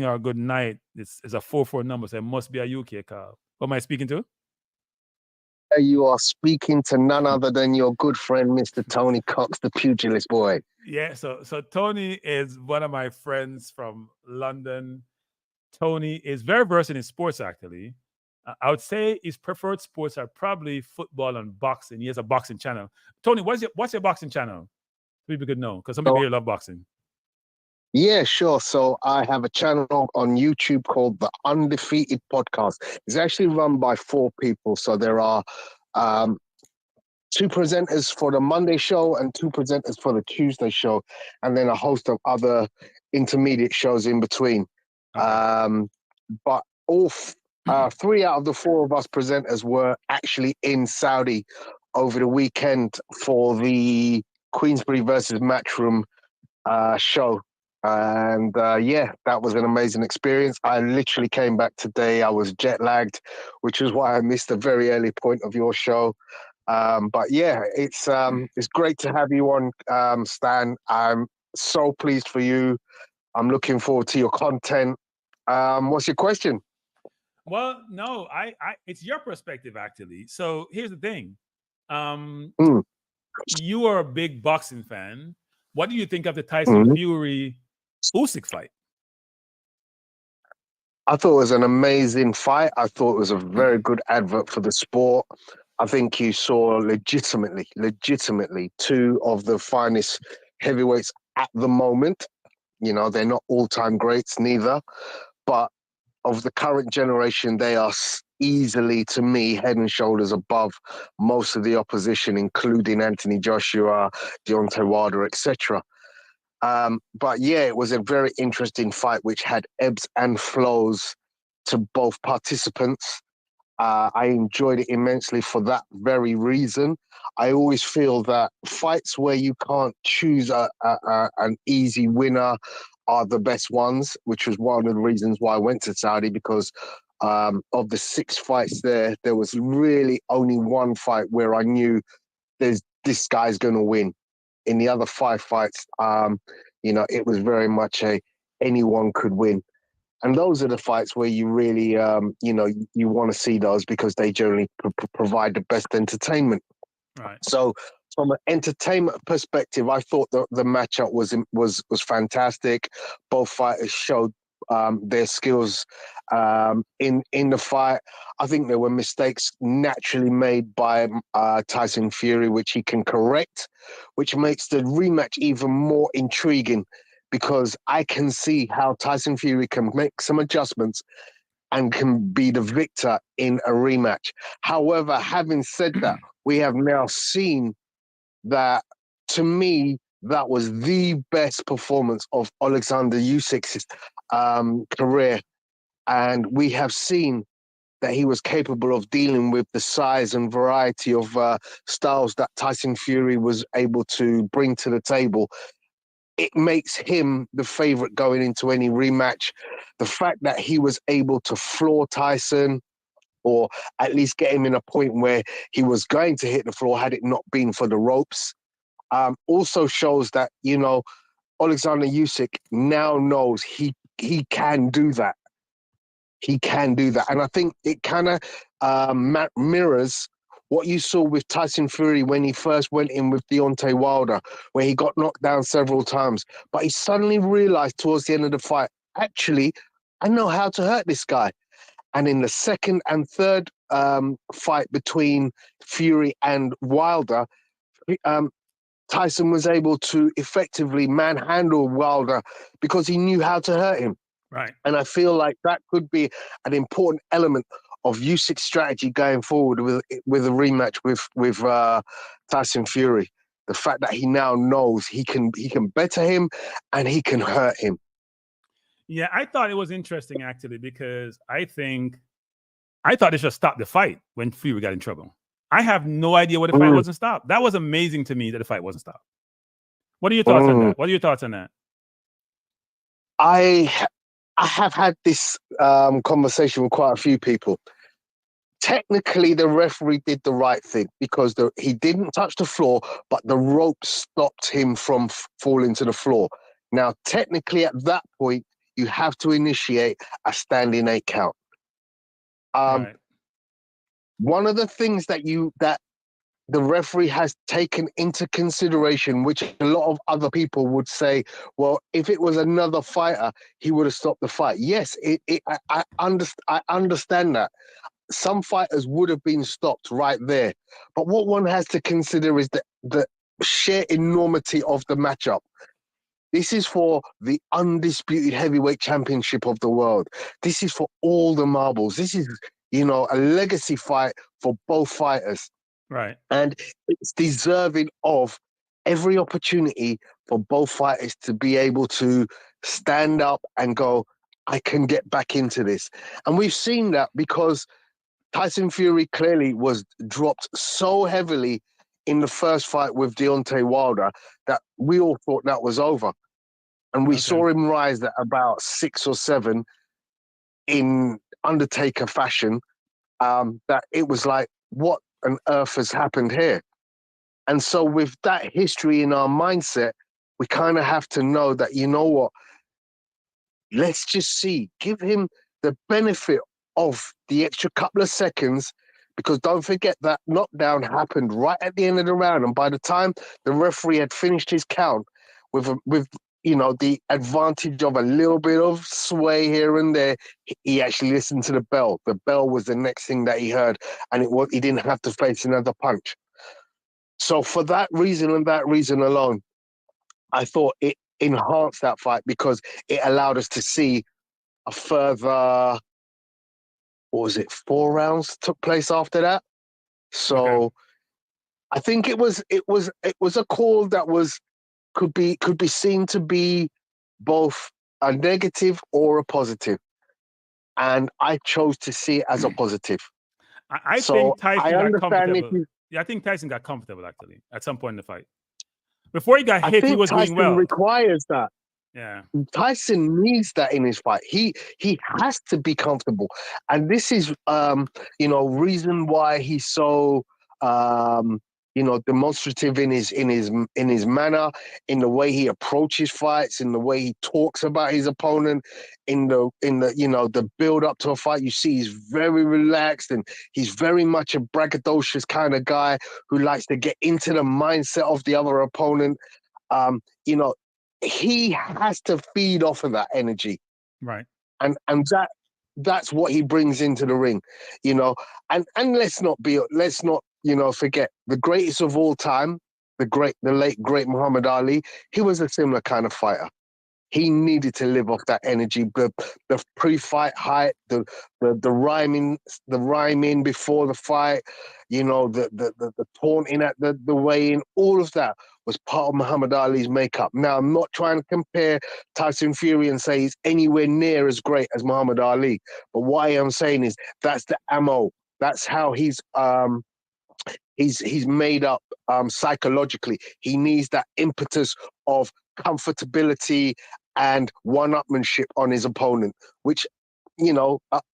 or good night. It's a 44 number, so it must be a UK call. Who am I speaking to? You are speaking to none other than your good friend, Mr. Tony Cox, the pugilist boy. Yeah, so Tony is one of my friends from London. Tony is very versed in sports, actually. I would say his preferred sports are probably football and boxing. He has a boxing channel. Tony, what's your boxing channel? People could know, because some people here love boxing. Yeah, sure. So I have a channel on YouTube called The Undefeated Podcast. It's actually run by 4 people. So there are 2 presenters for the Monday show and 2 presenters for the Tuesday show, and then a host of other intermediate shows in between. Okay. But all 3 out of the 4 of us presenters were actually in Saudi over the weekend for the Queensbury versus Matchroom show. And yeah, that was an amazing experience. I literally came back today. I was jet lagged, which is why I missed a very early point of your show. But yeah, it's great to have you on, Stan. I'm so pleased for you. I'm looking forward to your content. What's your question? Well, no, I it's your perspective, actually. So here's the thing. You are a big boxing fan. What do you think of the Tyson Fury Usyk fight? I thought it was an amazing fight. I thought it was a very good advert for the sport. I think you saw legitimately 2 of the finest heavyweights at the moment. You know, they're not all-time greats, neither. But of the current generation, they are easily, to me, head and shoulders above most of the opposition, including Anthony Joshua, Deontay Wilder, etc. But yeah, it was a very interesting fight, which had ebbs and flows to both participants. I enjoyed it immensely for that very reason. I always feel that fights where you can't choose an easy winner are the best ones, which was one of the reasons why I went to Saudi, because of the 6 fights there was really only one fight where I knew this guy's going to win. In the other 5 fights, you know, it was very much anyone could win. And those are the fights where you really, you know, you want to see those because they generally provide the best entertainment. Right. So from an entertainment perspective, I thought the matchup was fantastic. Both fighters showed their skills in the fight. I think there were mistakes naturally made by Tyson Fury, which he can correct, which makes the rematch even more intriguing, because I can see how Tyson Fury can make some adjustments and can be the victor in a rematch. However, having said that, we have now seen that, to me, that was the best performance of Alexander Usyk's career. And we have seen that he was capable of dealing with the size and variety of styles that Tyson Fury was able to bring to the table. It makes him the favorite going into any rematch. The fact that he was able to floor Tyson, or at least get him in a point where he was going to hit the floor had it not been for the ropes, also shows that, you know, Alexander Usyk now knows he can do that. He can do that. And I think it kind of mirrors what you saw with Tyson Fury when he first went in with Deontay Wilder, where he got knocked down several times. But he suddenly realized towards the end of the fight, actually, I know how to hurt this guy. And in the second and third fight between Fury and Wilder, Tyson was able to effectively manhandle Wilder because he knew how to hurt him. Right. And I feel like that could be an important element of Usyk's strategy going forward with a rematch with Tyson Fury. The fact that he now knows he can better him and he can hurt him. Yeah, I thought it was interesting, actually, because I thought they should stop the fight when Fury got in trouble. I have no idea why the fight wasn't stopped. That was amazing to me that the fight wasn't stopped. What are your thoughts on that? What are your thoughts on that? I have had this conversation with quite a few people. Technically, the referee did the right thing because he didn't touch the floor, but the rope stopped him from falling to the floor. Now, technically, at that point, you have to initiate a standing 8 count. Right. One of the things that the referee has taken into consideration, which a lot of other people would say, well, if it was another fighter, he would have stopped the fight. Yes, I understand that. Some fighters would have been stopped right there. But what one has to consider is the sheer enormity of the matchup. This is for the undisputed heavyweight championship of the world. This is for all the marbles. This is, a legacy fight for both fighters. Right. And it's deserving of every opportunity for both fighters to be able to stand up and go, I can get back into this. And we've seen that because Tyson Fury clearly was dropped so heavily in the first fight with Deontay Wilder that we all thought that was over. And we saw him rise at about 6 or 7 in Undertaker fashion, that it was like, what on earth has happened here? And so with that history in our mindset, we kind of have to know that, you know what, let's just see, give him the benefit of the extra couple of seconds, because don't forget that knockdown happened right at the end of the round. And by the time the referee had finished his count with the advantage of a little bit of sway here and there, he actually listened to the bell. The bell was the next thing that he heard, and he didn't have to face another punch. So for that reason and that reason alone, I thought it enhanced that fight because it allowed us to see a further, 4 rounds took place after that. So I think it was a call that could be seen to be both a negative or a positive, and I chose to see it as a positive. I think Tyson got comfortable. I think Tyson got comfortable actually at some point in the fight. Before he got hit, he was Tyson doing well. Requires that. Yeah, Tyson needs that in his fight. He has to be comfortable, and this is reason why he's so demonstrative in his manner, in the way he approaches fights, in the way he talks about his opponent, in the build up to a fight. You see, he's very relaxed and he's very much a braggadocious kind of guy who likes to get into the mindset of the other opponent. He has to feed off of that energy, right? And that's what he brings into the ring, And let's not forget the greatest of all time, the late great Muhammad Ali. He was a similar kind of fighter. He needed to live off that energy, the pre-fight hype, the rhyming before the fight, the taunting at the weigh-in. All of that was part of Muhammad Ali's makeup. Now, I'm not trying to compare Tyson Fury and say he's anywhere near as great as Muhammad Ali, but what I am saying is that's the ammo. That's how he's made up psychologically. He needs that impetus of comfortability and one-upmanship on his opponent, which,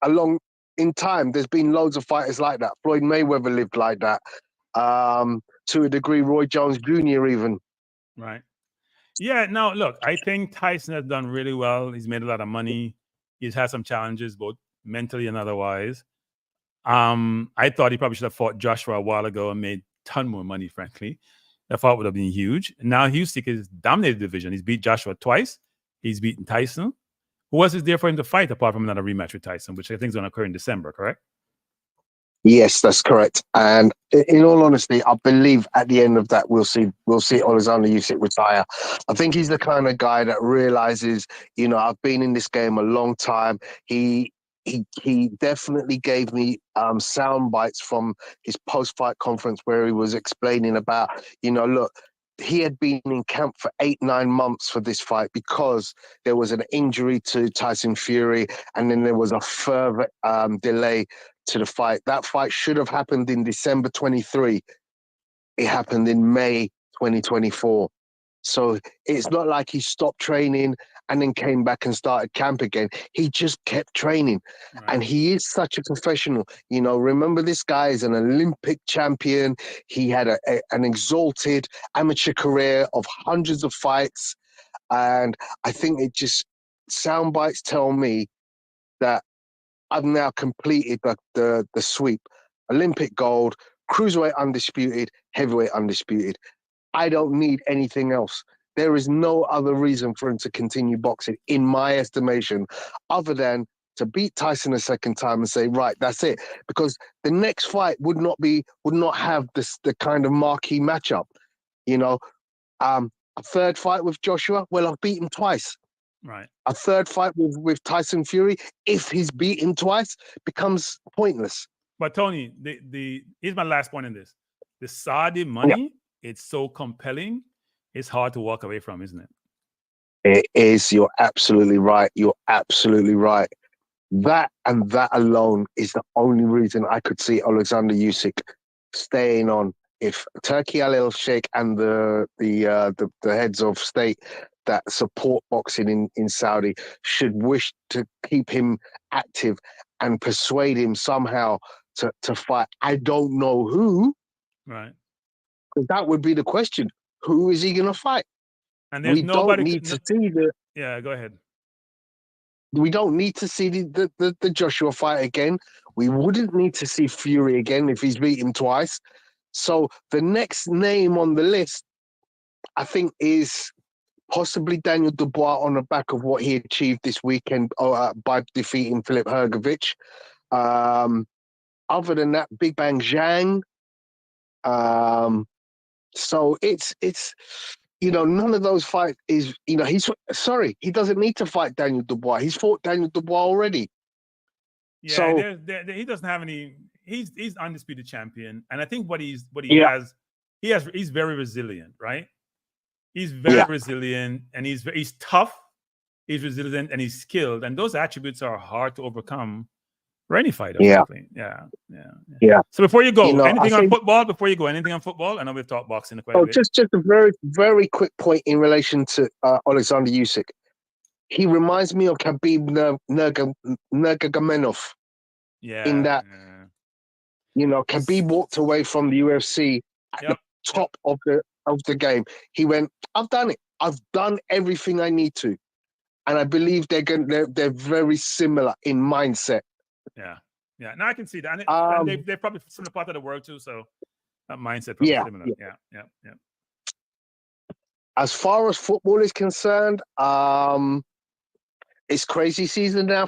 along in time, there's been loads of fighters like that. Floyd Mayweather lived like that. To a degree, Roy Jones Jr. even. Right. Yeah, now, look, I think Tyson has done really well. He's made a lot of money. He's had some challenges, both mentally and otherwise. I thought he probably should have fought Joshua a while ago and made a ton more money, frankly. That fight would have been huge. Now Usyk has dominated the division. He's beat Joshua twice. He's beaten Tyson. Who else is there for him to fight apart from another rematch with Tyson, which I think is going to occur in December, correct? Yes, that's correct. And in all honesty, I believe at the end of that, we'll see Alexander Usyk retire. I think he's the kind of guy that realizes, I've been in this game a long time. He definitely gave me sound bites from his post-fight conference where he was explaining about, look, he had been in camp for 8-9 months for this fight because there was an injury to Tyson Fury, and then there was a further delay to the fight. That fight should have happened in December 23. It happened in May 2024. So it's not like he stopped training and then came back and started camp again. He just kept training. Right. And he is such a professional. Remember, this guy is an Olympic champion. He had an exalted amateur career of hundreds of fights. And I think sound bites tell me that I've now completed the sweep. Olympic gold, cruiserweight undisputed, heavyweight undisputed. I don't need anything else. There is no other reason for him to continue boxing, in my estimation, other than to beat Tyson a second time and say, right, that's it. Because the next fight would not have the kind of marquee matchup. You know, a third fight with Joshua, well, I've beaten twice. Right. A third fight with Tyson Fury, if he's beaten twice, becomes pointless. But Tony, here's my last point in this. The Saudi money, it's so compelling, it's hard to walk away from, isn't it? It is. You're absolutely right. You're absolutely right. That and that alone is the only reason I could see Alexander Usyk staying on. If Turki Al-Sheikh and the heads of state that support boxing in Saudi should wish to keep him active and persuade him somehow to fight, I don't know who. Right. Because that would be the question. Who is he going to fight? And there's we nobody. Don't need to see the. Yeah, go ahead. We don't need to see the Joshua fight again. We wouldn't need to see Fury again if he's beat him twice. So the next name on the list, I think, is possibly Daniel Dubois on the back of what he achieved this weekend by defeating Filip Hrgović. Other than that, Big Bang Zhang. So it's none of those fights is, he doesn't need to fight Daniel Dubois. He's fought Daniel Dubois already. Yeah, so he doesn't have any. He's undisputed champion, and I think he's very resilient, right? He's very resilient, and he's tough. He's resilient, and he's skilled, and those attributes are hard to overcome for any fighter. Yeah. So before you go, anything on football? Before you go, anything on football? I know we've talked boxing quite a bit. Just a very, very quick point in relation to Alexander Usyk. He reminds me of Khabib Nurmagomedov. Yeah. In that, Khabib walked away from the UFC at the top of the game. He went, I've done it. I've done everything I need to. And I believe they're very similar in mindset. Yeah. Now I can see that. And they're probably similar part of the world too, so that mindset probably similar. Yeah. As far as football is concerned, it's crazy season now,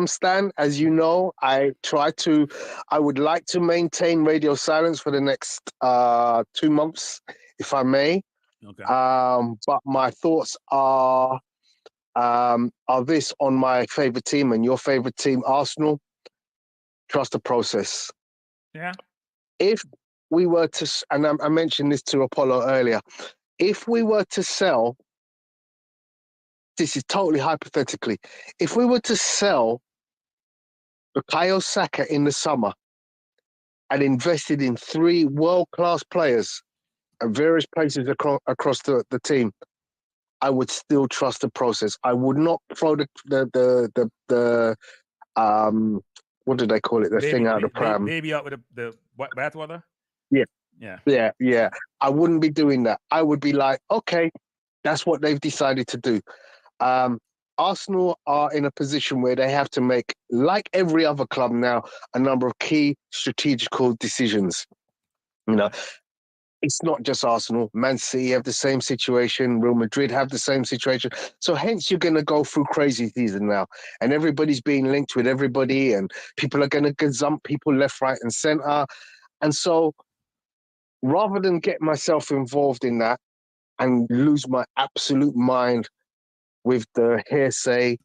Stan. As you know, I would like to maintain radio silence for the next 2 months, if I may. Okay. But my thoughts are this on my favorite team and your favorite team, Arsenal. Trust the process. Yeah. If we were to, and I mentioned this to Apollo earlier, if we were to sell, this is totally hypothetically, if we were to sell Bukayo Saka in the summer and invested in 3 world-class players at various places across the team, I would still trust the process. I would not throw the what do they call it? The thing out of the pram. Baby out with the bathwater? Yeah. I wouldn't be doing that. I would be like, okay, that's what they've decided to do. Arsenal are in a position where they have to make, like every other club now, a number of key strategical decisions. It's not just Arsenal. Man City have the same situation. Real Madrid have the same situation. So hence you're going to go through crazy season now. And everybody's being linked with everybody. And people are going to gazump people left, right, and center. And so rather than get myself involved in that and lose my absolute mind with the hearsay,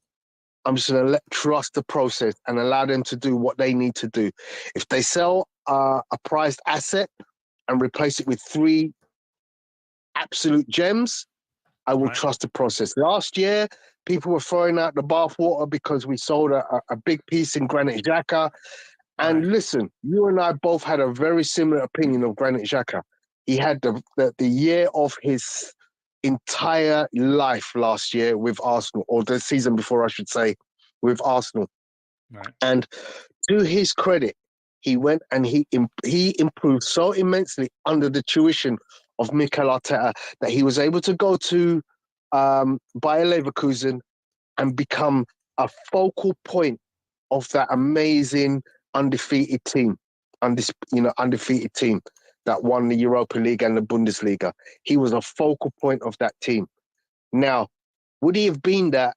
I'm just going to trust the process and allow them to do what they need to do. If they sell a prized asset and replace it with 3 absolute gems, I will trust the process. Last year, people were throwing out the bathwater because we sold a big piece in Granit Xhaka. And listen, you and I both had a very similar opinion of Granit Xhaka. He had the year of his entire life last year with Arsenal, or the season before, I should say, with Arsenal. Right. And to his credit, he went and he improved so immensely under the tuition of Mikel Arteta that he was able to go to Bayer Leverkusen and become a focal point of that amazing undefeated team. undefeated team that won the Europa League and the Bundesliga. He was a focal point of that team. Now, would he have been that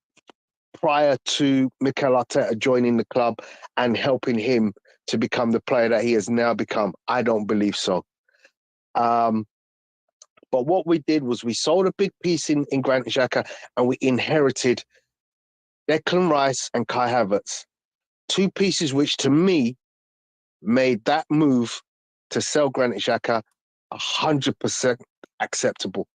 prior to Mikel Arteta joining the club and helping him to become the player that he has now become? I don't believe so. But what we did was we sold a big piece in Granit Xhaka, and we inherited Declan Rice and Kai Havertz. Two pieces which, to me, made that move to sell Granit Xhaka 100% acceptable.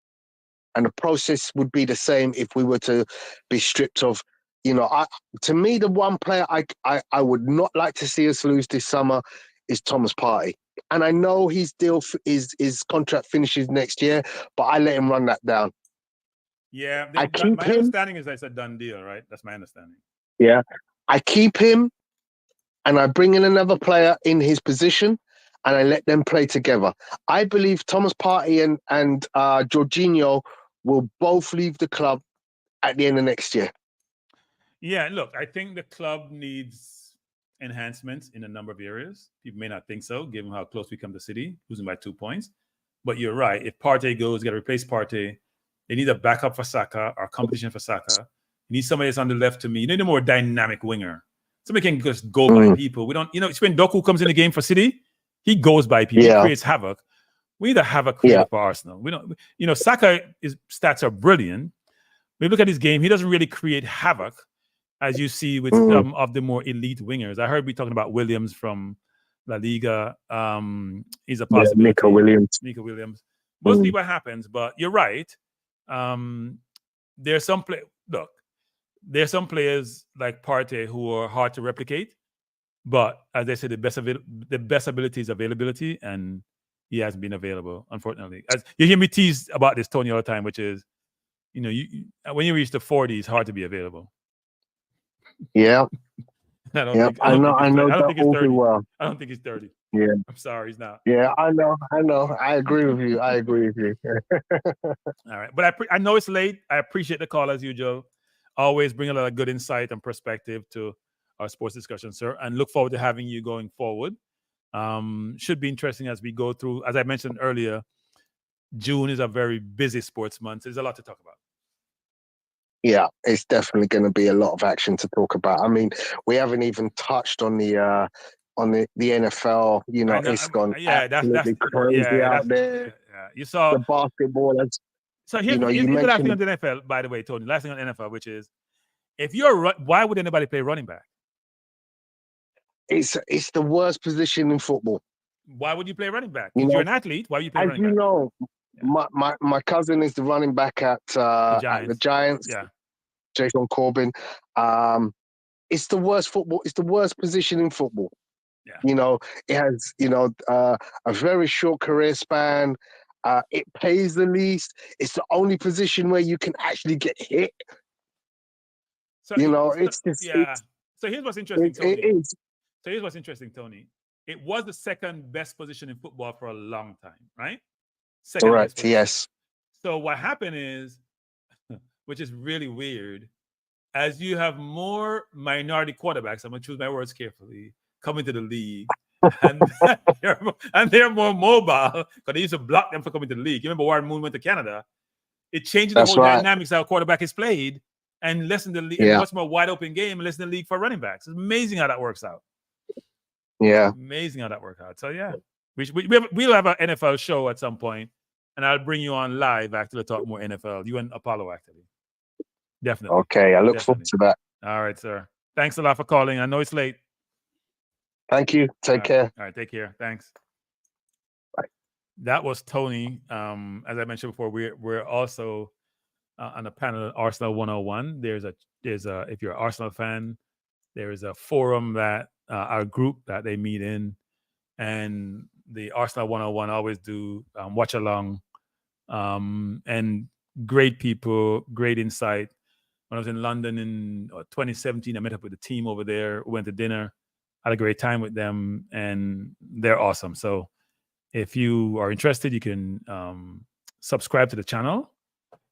And the process would be the same if we were to be stripped of, to me, the one player I would not like to see us lose this summer is Thomas Partey. And I know his contract finishes next year, but I let him run that down. Yeah, my understanding is it's a done deal, right? That's my understanding. Yeah, I keep him, and I bring in another player in his position, and I let them play together. I believe Thomas Partey and Jorginho will both leave the club at the end of next year. Yeah, look, I think the club needs enhancements in a number of areas. People may not think so, given how close we come to City, losing by 2 points. But you're right. If Partey goes, you got to replace Partey. They need a backup for Saka or competition for Saka. You need somebody that's on the left to me. You need a more dynamic winger. Somebody can just go by people. We don't, it's when Doku comes in the game for City, he goes by people. He creates havoc. We need a havoc creator for Arsenal. We don't, Saka, his stats are brilliant. When you look at his game, he doesn't really create havoc as you see with some of the more elite wingers. I heard we talking about Williams from La Liga. He's a possibility. Nico Williams. Must be what happens, but you're right. There's some players like Partey who are hard to replicate, but as they say, the best ability is availability, and he hasn't been available, unfortunately. As you hear me tease about this, Tony, all the time, which is, when you reach the 40s, it's hard to be available. Yeah. I don't think he's 30. Yeah. I'm sorry, he's not. Yeah, I know. I agree with you. All right. But I know it's late. I appreciate the call as usual. Always bring a lot of good insight and perspective to our sports discussion, sir. And look forward to having you going forward. Should be interesting as we go through. As I mentioned earlier, June is a very busy sports month. There's a lot to talk about. Yeah, it's definitely going to be a lot of action to talk about. I mean, we haven't even touched on the NFL. It's gone absolutely crazy out there. Yeah. You saw the basketballers. So here's the last thing on the NFL, by the way, Tony. Last thing on NFL, which is, why would anybody play running back? It's the worst position in football. Why would you play running back? If you're an athlete, why would you play running back? As you know, my cousin is the running back at the Giants. Yeah. Jason Corbin. It's the worst football. It's the worst position in football. Yeah. It has, a very short career span. It pays the least. It's the only position where you can actually get hit. So here's what's interesting, Tony. Here's what's interesting, Tony. It was the second best position in football for a long time, right? Correct. Yes. So what happened is, which is really weird, as you have more minority quarterbacks, I'm going to choose my words carefully, coming to the league, and they're more mobile, because they used to block them for coming to the league. You remember Warren Moon went to Canada? It changed the whole dynamics of how quarterback is played, and lessened the league, and much more wide open game, and lessened the league for running backs. It's amazing how that works out. Yeah. Amazing how that works out. So, yeah. We'll have an NFL show at some point, and I'll bring you on live actually to talk more NFL. You and Apollo, actually. Definitely. Okay, I look forward to that. All right, sir. Thanks a lot for calling. I know it's late. Thank you. Take care. All right, take care. Thanks. Bye. That was Tony. As I mentioned before, we're also on a panel at Arsenal 101. There's a if you're an Arsenal fan, there is a forum that our group that they meet in, and the Arsenal 101 always do watch along, and great people, great insight. When I was in London in 2017, I met up with the team over there, went to dinner, had a great time with them, and they're awesome. So if you are interested, you can subscribe to the channel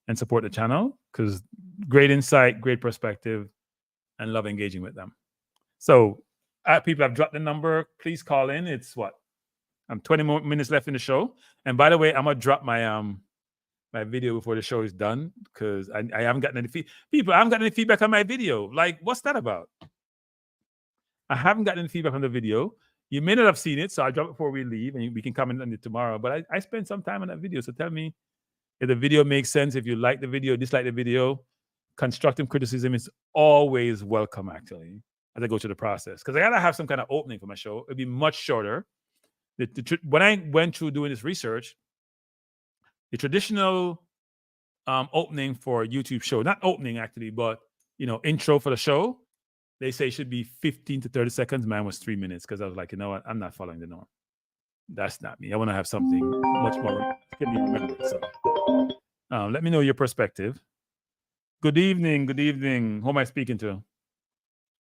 and support the channel, because great insight, great perspective, and love engaging with them. So people have dropped the number. Please call in. It's I'm 20 more minutes left in the show. And by the way, I'm gonna drop my my video before the show is done because I haven't gotten any people. I haven't gotten any feedback on my video. Like, what's that about? I haven't gotten any feedback on the video. You may not have seen it, so I'll drop it before we leave, and we can comment on it tomorrow. But I spent some time on that video, so tell me if the video makes sense. If you like the video, dislike the video, constructive criticism is always welcome. Actually, as I go through the process, because I gotta have some kind of opening for my show. It'd be much shorter. When I went through doing this research, the traditional opening for a YouTube show, not opening actually, but intro for the show, they say should be 15 to 30 seconds. Mine was 3 minutes because I was like, you know what, I'm not following the norm. That's not me. I want to have something much more can be remembered. So let me know your perspective. Good evening. Good evening. Who am I speaking to?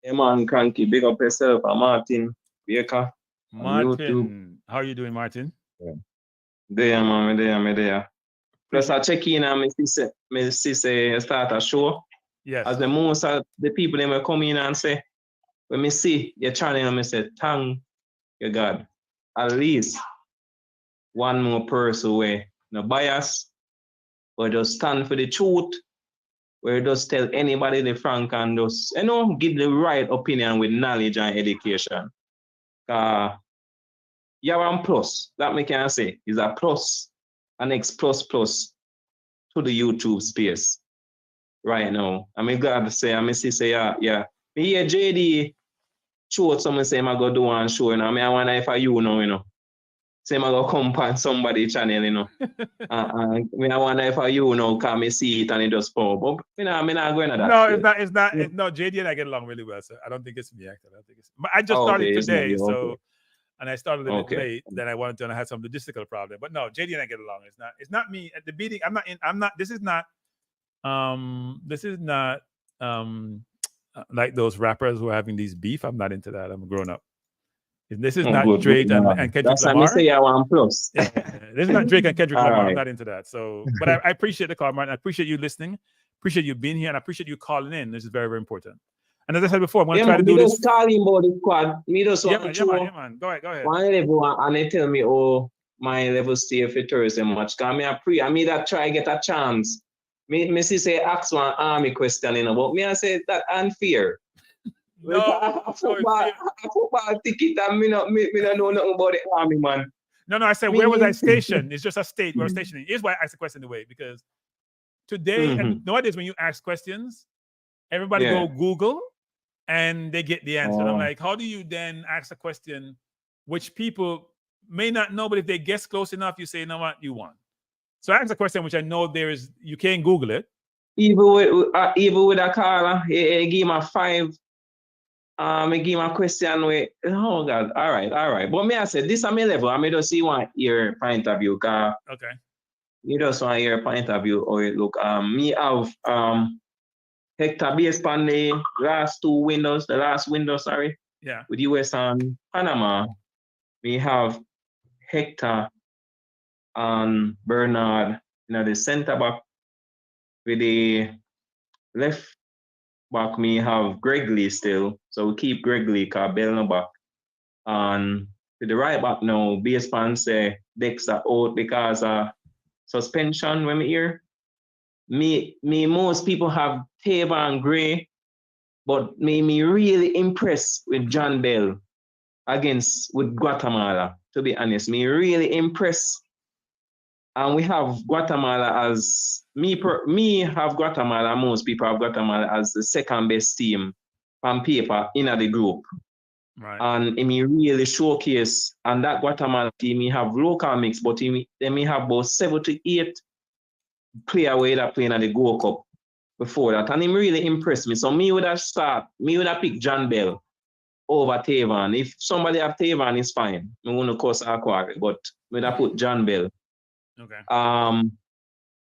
Hey man, Kranky, big up yourself. I'm Martin Baker. Martin, how are you doing, Martin? Yeah. There, man, me there. Plus, I check in and me see say start a show. Yes. As the most of the people they will come in and say, when me see your channel, me say, thank you God. At least one more person where no bias, but just stand for the truth, where just tell anybody the frank and just give the right opinion with knowledge and education. You have a plus, that me can say, is a plus, an X plus to the YouTube space right now. I'm glad to say, I say, yeah. Me hear JD show someone say, I go do one show, I wonder if I say, I go come on somebody's channel, I wonder if I can me see it and it just pop up. I'm not going to that. No, it's not. No, JD and I get along really well, so I don't think it's me. I just started today, so. And I started a bit late. Then I wanted to, and I had some logistical problem. But no, JD and I get along. It's not me at the beating. This is not like those rappers who are having these beef. I'm not into that. I'm a grown up. This is not Drake and Kendrick That's Lamar. That's say I want plus. This is not Drake and Kendrick Lamar. Right. I'm not into that. So, but I appreciate the call, Martin. I appreciate you listening. Appreciate you being here, and I appreciate you calling in. This is very, very important. And as I said before, I'm going to try to do this. Calling about the squad. Me just want to man. Go ahead. One level, and they tell me, my level stay for Thursday match. Because I that try get a chance. Me say ask one army question, but me I say that unfair. No, football ticket, and me don't know nothing about the army, man. No, I said, where was I stationed? It's just a state where I'm stationing. Here's why I asked the question the way, because today, and nowadays when you ask questions, everybody go Google and they get the answer. I'm like, how do you then ask a question which people may not know, but if they guess close enough, you say, you know what, you won. So I asked a question which I know you can't Google it. Even with a caller, he give him a 5. I give him a question with, oh God, all right. But me I said, this is my level. I may just see one ear point of view. Okay. You just want to hear point of view or it look. Me have Hector based on the last window, sorry. Yeah. With US and Panama, we have Hector and Bernard, the center back. With the left back, we have Gregley still. So we keep Gregley because Bell no back. And with the right back now, base fan say Dexter out because of suspension when we hear. Me most people have Tava and Gray, but me really impressed with John Bell with Guatemala, to be honest. Me really impressed. And we have Guatemala as me have Guatemala, most people have Guatemala as the second best team on paper in the group. Right. And me really showcase, and that Guatemala team, we have local mix, but they may have about 7 to 8 player way that playing at the Gold Cup before that, and him really impressed me. So me would have picked John Bell over Tavan. If somebody have Tavan, it's fine. I want to course Aquari, but me would have put John Bell. Okay.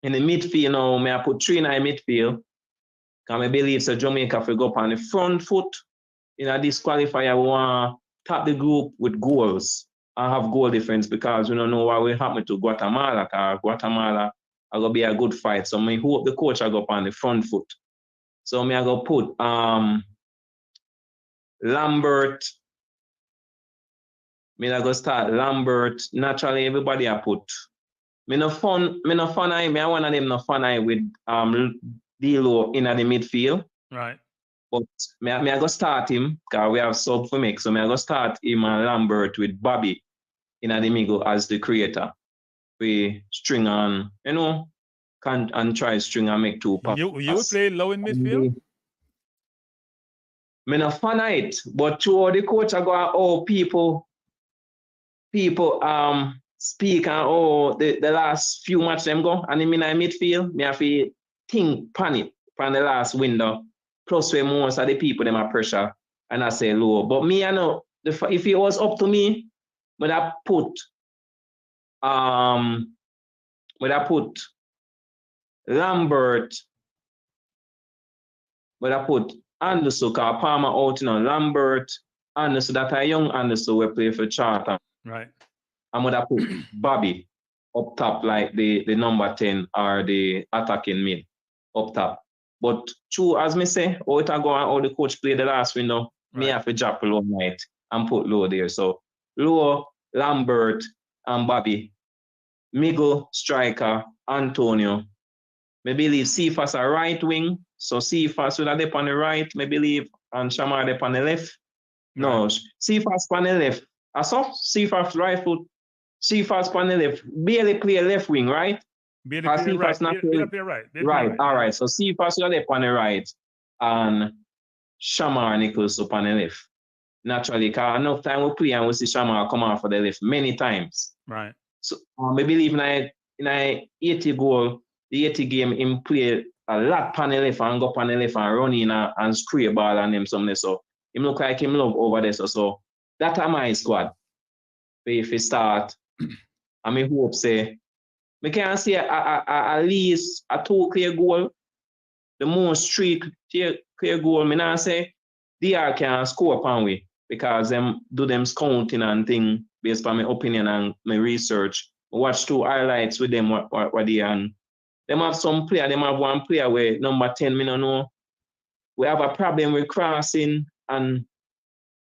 In the midfield now, me I put 3 in the midfield. Because I believe so Jamaica will go up on the front foot. This qualifier, we want to top the group with goals and have goal difference, because we don't know what will happen to Guatemala. Because Guatemala are going to be a good fight. So I hope the coach will go up on the front foot. So I go put Lambert. Me I go start Lambert. Naturally, everybody I put. Me no fun I. Me I one of them no fun I with D'Lo in the midfield. Right. But me I go start him because we have sub for make. So me I go start him and Lambert with Bobby in the middle as the creator. We string on, and try string and make two passes. You would play low in midfield? Me no fan of it, but through the coach I go, people speak and the last few matches them go and in midfield, me have to think panic from the last window. Plus when most of the people them are pressure and I say low. But me I know if it was up to me, would I put Lambert, would I put Anderson, because Palmer out, Lambert, Anderson, that a young Anderson will play for Charter. Right. I'm gonna put Bobby up top, like the number 10 or the attacking mid up top. But true, as me say, how it go and how the coach played the last window, me have to drop low night and put low there. So low, Lambert and Bobby, Miguel, striker, Antonio. Me believe Cephas a right wing, so Cephas will have on the right, me believe, and Shamar up on the left. No, Cephas on the left. I saw Cephas right foot. Cephas on the left. Barely play left wing, right? Barely play right. Right, all right. So Cephas will have on the right, and Shamar Nichols up on the left. Naturally, because enough time we play and we see Shamar come out for the left many times. Right. So I believe in a 80 goal, the 80 game, him play a lot on the left and go on the left and run in and screw a ball on him something. So him look like him love over there. So that's my squad. If we start, I mean, hope say, we can see at least a 2 clear goal, the most 3 clear goal. Me not say DR can score upon we because them do them scouting and thing based on my opinion and my research. Watch 2 highlights with them what they and them have some player. Them have one player where number 10 me don't know. We have a problem with crossing and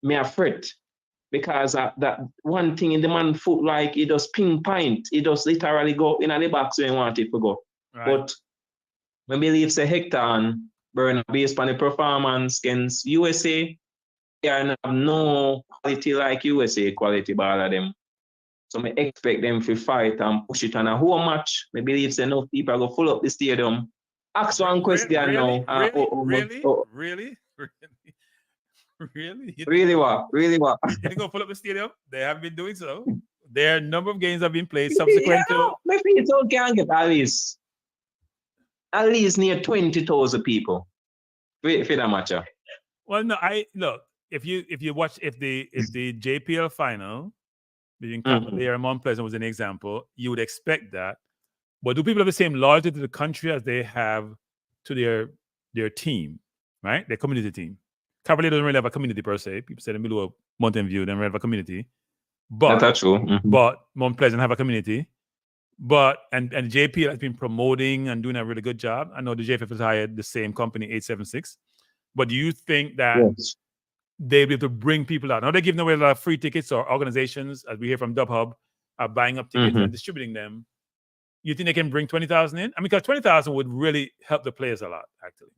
me afraid because that one thing in the man foot like it does pinpoint. It does literally go in the box where you want it to go. Right. But I believe say Hector and Bernard based on the performance against USA, they are have no quality like USA quality ball of them. So I expect them to fight and push it on a whole match. I believe say enough people are going to fill up the stadium. Ask one question now. Really? Really what? They're going to fill up the stadium? They have been doing so. Their number of games have been played subsequent to... Maybe it's okay and get at least near 20,000 people for that match. Well, no, if the JPL final between Cavalier and Mount Pleasant was an example, you would expect that. But do people have the same loyalty to the country as they have to their team, right? Their community team. Cavalier doesn't really have a community per se. People say in the middle of Mountain View, they don't really have a community. But that's true. Mm-hmm. But Mount Pleasant have a community. But and JPL has been promoting and doing a really good job. I know the JFF has hired the same company, 876. But do you think that they'll be able to bring people out? Now they're giving away a lot of free tickets, or organizations, as we hear from Dub Hub, are buying up tickets and distributing them. You think they can bring 20,000 in? I mean, because 20,000 would really help the players a lot, actually.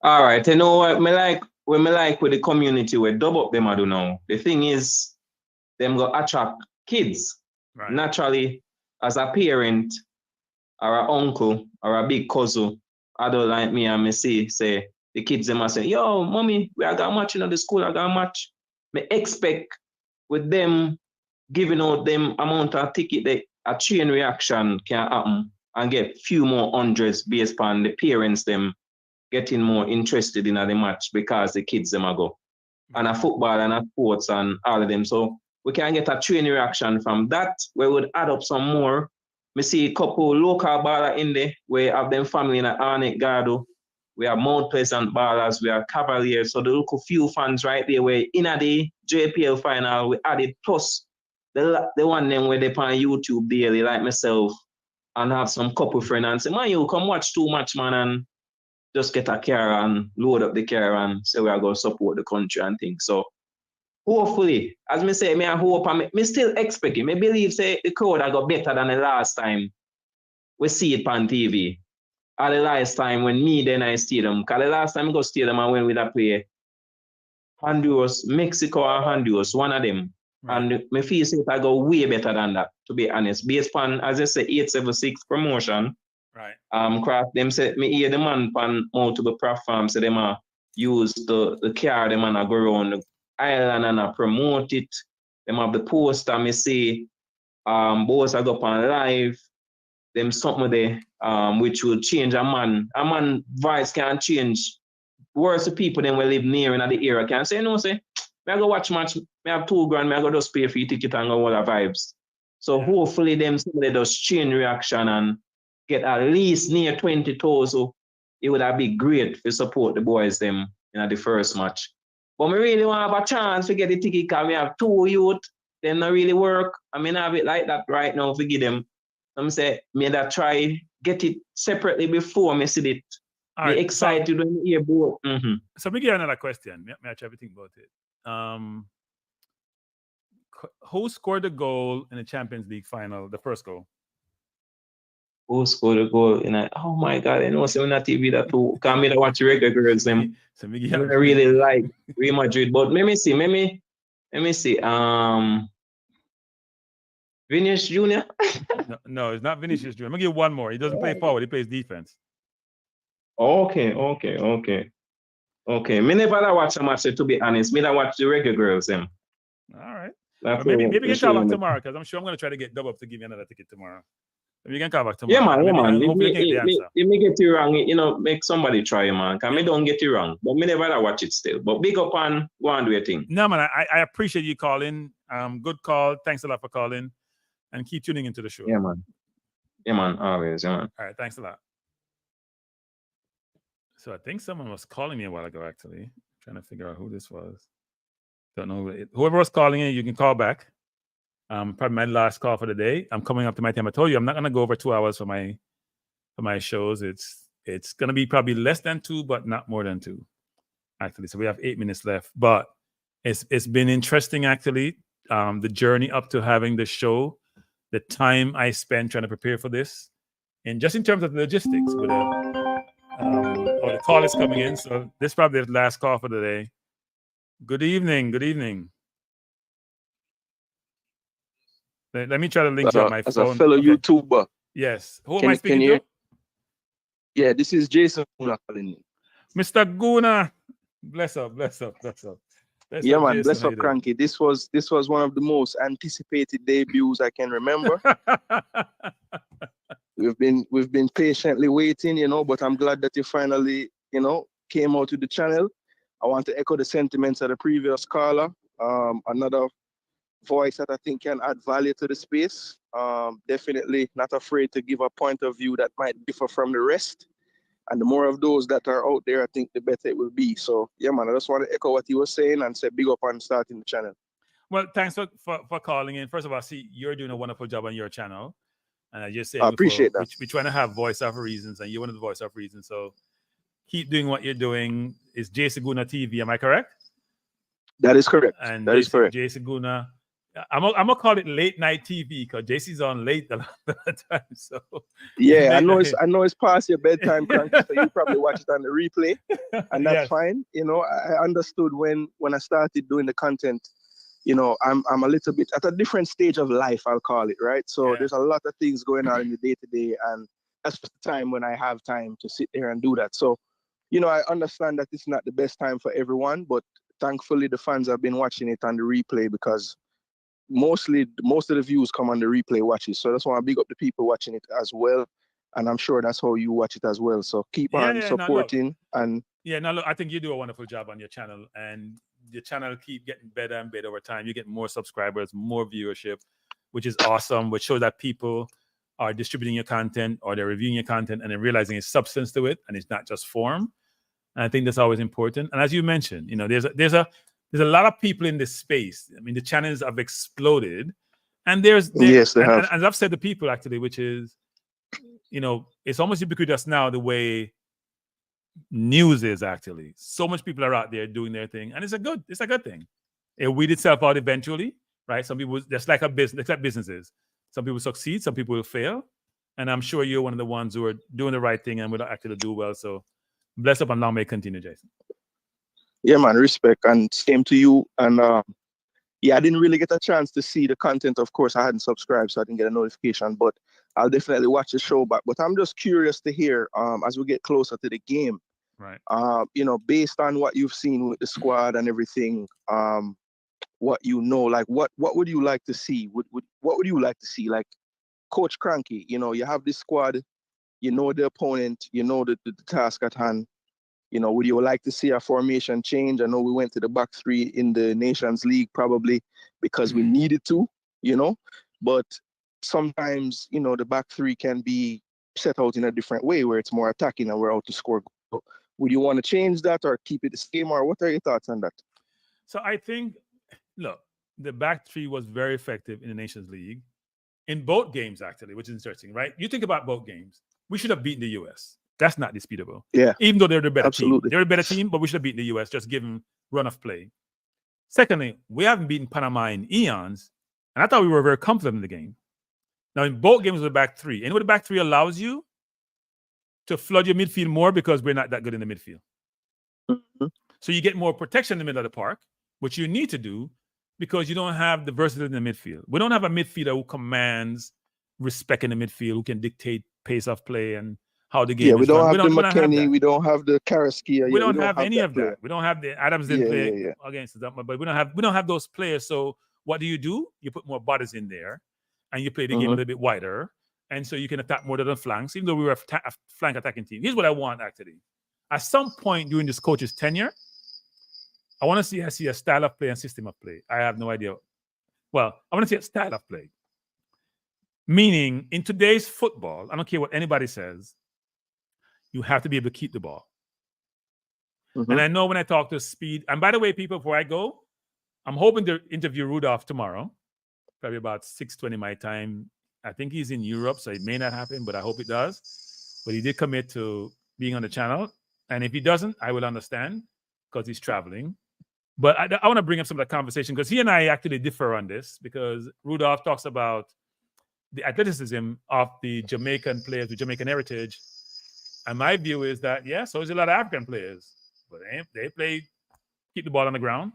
All right. You know what? Me like with the community where Dub Up them I do now. The thing is, them go attract kids. Right. Naturally, as a parent or an uncle or a big cousin, I don't like me and me say the kids them say, yo, mommy, we are gonna match in the school, I got match. Me expect with them giving out them amount of ticket, a chain reaction can happen and get few more hundreds based on the parents them getting more interested in the match because the kids them are go. And a football and a sports and all of them. So we can get a chain reaction from that where we would add up some more. We see a couple local ballers in there. We have them family in Arnett Gardo. We have Mount Pleasant ballers. We have Cavaliers. So the local few fans right there where in the JPL final we added plus the one them where they on YouTube daily like myself and have some couple friends and say, man, you come watch 2 match, man, and just get a car and load up the car and say we are going to support the country and things. So hopefully, as me say, I hope and me still expect it. Me believe say the crowd I got better than the last time we see it on TV. Or the last time when me then I stadium. Because the last time I go stadium and when we play Honduras, Mexico or Honduras, one of them. Right. And me feel say I go way better than that, to be honest. Based on, as I say, 876 promotion. Right. Craft them say me hear the man on multiple platforms, so them use the car, them and go around the island and promote it. Them have the poster, me see both I go up on live, them something there which will change a man. A man voice can change. Worse the people then will live near in the area can say, no, say, I go watch match, I have $2,000, I go just pay for your ticket and go all the vibes. So hopefully them somebody does change reaction and get at least near 20,000. It would have been great to support the boys them in the first match. But me really want to have a chance to get the ticket because we have 2 youth, them not really work. I mean, I have it like that right now to give them. I'm say, me that try get it separately before me see it. All Be right, excited when you hear both. So me give you another question. Me I try to think about it. Who scored the goal in the Champions League final, the first goal? Who scored a goal in a, oh my God, I know so on that TV that too. Can me watch regular girls them. So I really like Real Madrid, but let me see. Vinicius Jr. No, it's not Vinicius Jr. I'm gonna give you one more. He doesn't play forward, he plays defense. Okay. Me never watch a match, to be honest. Me not watch the regular girls them. All right. That's Maybe we can call back tomorrow because I'm sure I'm gonna try to get Dub up to give you another ticket tomorrow. Maybe you can call back tomorrow. Yeah, man. Hopefully you get the answer. If me get you wrong, make somebody try, man. Cause me don't get you wrong, but me never watch it still. But big up and go and do your thing. No, man, I appreciate you calling. Good call. Thanks a lot for calling, and keep tuning into the show. Yeah, man. Always, yeah, man. All right, thanks a lot. So I think someone was calling me a while ago, actually. Trying to figure out who this was. Don't know. Whoever was calling in, you can call back. Probably my last call for the day. I'm coming up to my time. I told you I'm not gonna go over 2 hours for my shows. It's gonna be probably less than 2, but not more than 2. Actually, so we have 8 minutes left. But it's been interesting, actually. The journey up to having the show, the time I spent trying to prepare for this, and just in terms of logistics, with the call is coming in. So this is probably the last call for the day. Good evening. Let me try to link you on my phone. As a fellow YouTuber. Yes. Who am I speaking to? Yeah, this is Jason Guna calling. Mr. Guna. Bless up. Yeah, man. Jason, bless up, Kranky. This was one of the most anticipated debuts I can remember. We've been patiently waiting, but I'm glad that you finally, came out to the channel. I want to echo the sentiments of the previous caller. Another voice that I think can add value to the space. Definitely not afraid to give a point of view that might differ from the rest. And the more of those that are out there, I think the better it will be. So, yeah, man, I just want to echo what you were saying and say big up on starting the channel. Well, thanks for calling in. First of all, I see you're doing a wonderful job on your channel. And I just say I appreciate that. We're trying to have voice of reasons, and you're one of the voice of reasons. So keep doing what you're doing. It's J Seguna TV, am I correct? That is correct. And that is correct. J Seguna. I'm gonna call it late night TV because JC's on late a lot of the time. So yeah, I know it's past your bedtime, Kranky, so you probably watch it on the replay, and that's fine. I understood when I started doing the content. I'm a little bit at a different stage of life, I'll call it, right? So there's a lot of things going on in the day-to-day, and that's the time when I have time to sit there and do that. So, I understand that it's not the best time for everyone, but thankfully the fans have been watching it on the replay because most of the views come on the replay watches. So that's why I big up the people watching it as well. And I'm sure that's how you watch it as well. So keep on supporting. Look, I think you do a wonderful job on your channel, and your channel keep getting better and better over time. You get more subscribers, more viewership, which is awesome, which shows that people are distributing your content or they're reviewing your content and then realizing it's substance to it and it's not just form. And I think that's always important. And as you mentioned, there's a lot of people in this space. I mean, the channels have exploded, and they have. And I've said to people actually, which is, it's almost ubiquitous now the way news is actually. So much people are out there doing their thing, and it's a good thing. It weed itself out eventually, right? Some people, just like a business, like businesses. Some people succeed, some people will fail. And I'm sure you're one of the ones who are doing the right thing and will actually do well. So bless up and long may it continue, Jason. Yeah, man, respect. And same to you. And yeah, I didn't really get a chance to see the content. Of course, I hadn't subscribed, so I didn't get a notification. But I'll definitely watch the show back. But I'm just curious to hear, as we get closer to the game, right? Based on what you've seen with the squad and everything, what like what would you like to see? What would you like to see? Like Coach Kranky, you have this squad, the opponent, the task at hand. Would you like to see a formation change? I know we went to the back three in the Nations League probably because we needed to, but sometimes, the back three can be set out in a different way where it's more attacking and we're out to score. Would you want to change that or keep it the same, or what are your thoughts on that? So I think, look, the back three was very effective in the Nations League in both games, actually, which is interesting, right? You think about both games. We should have beaten the U.S. That's not disputable. Yeah. Even though they're the better Absolutely. team. They're a better team, but we should have beaten the U.S. just given run of play. Secondly, we haven't beaten Panama in eons, and I thought we were very confident in the game. Now, in both games with the back three, and what the back three allows you to flood your midfield more because we're not that good in the midfield. Mm-hmm. So you get more protection in the middle of the park, which you need to do because you don't have the versatility in the midfield. We don't have a midfielder who commands respect in the midfield, who can dictate pace of play and how the game is we don't run. Have the McKennie, we don't have the Karaskia. We don't have any of that. We don't have the Adams didn't play against them, but we don't have those players. So what do? You put more bodies in there, and you play the game a little bit wider, and so you can attack more than the flanks. Even though we were a flank attacking team, here's what I want actually. At some point during this coach's tenure, I want to see a style of play and system of play. I have no idea. Well, I want to see a style of play. Meaning, in today's football, I don't care what anybody says, you have to be able to keep the ball. And I know when I talk to Speed, and by the way, people, before I go, I'm hoping to interview Rudolph tomorrow, probably about 6:20 my time. I think he's in Europe, so it may not happen, but I hope it does. But he did commit to being on the channel. And if he doesn't, I will understand because he's traveling. But I want to bring up some of the conversation because he and I actually differ on this because Rudolph talks about the athleticism of the Jamaican players with Jamaican heritage. And my view is that, so there's a lot of African players, but they play, keep the ball on the ground.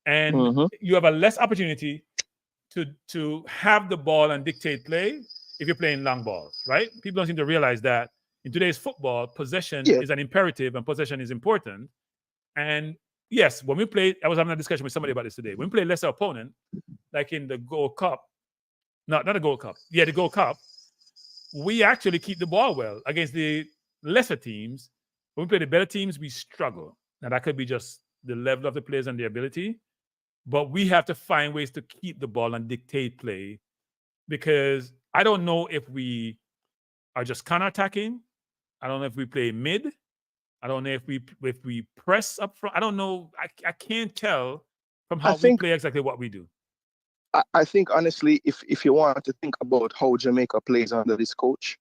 And you have a less opportunity to have the ball and dictate play if you're playing long balls, right? People don't seem to realize that in today's football, possession is an imperative and possession is important. And yes, when we play, I was having a discussion with somebody about this today. When we play lesser opponent, like in the Gold Cup, not the Gold Cup, the Gold Cup, we actually keep the ball well against the lesser teams. When we play the better teams, we struggle. Now, that could be just the level of the players and their ability, but we have to find ways to keep the ball and dictate play because I don't know if we are just counter-attacking. I don't know if we play mid. I don't know if we press up front. I don't know. I can't tell from how we play exactly what we do. I think, honestly, if you want to think about how Jamaica plays under this coach,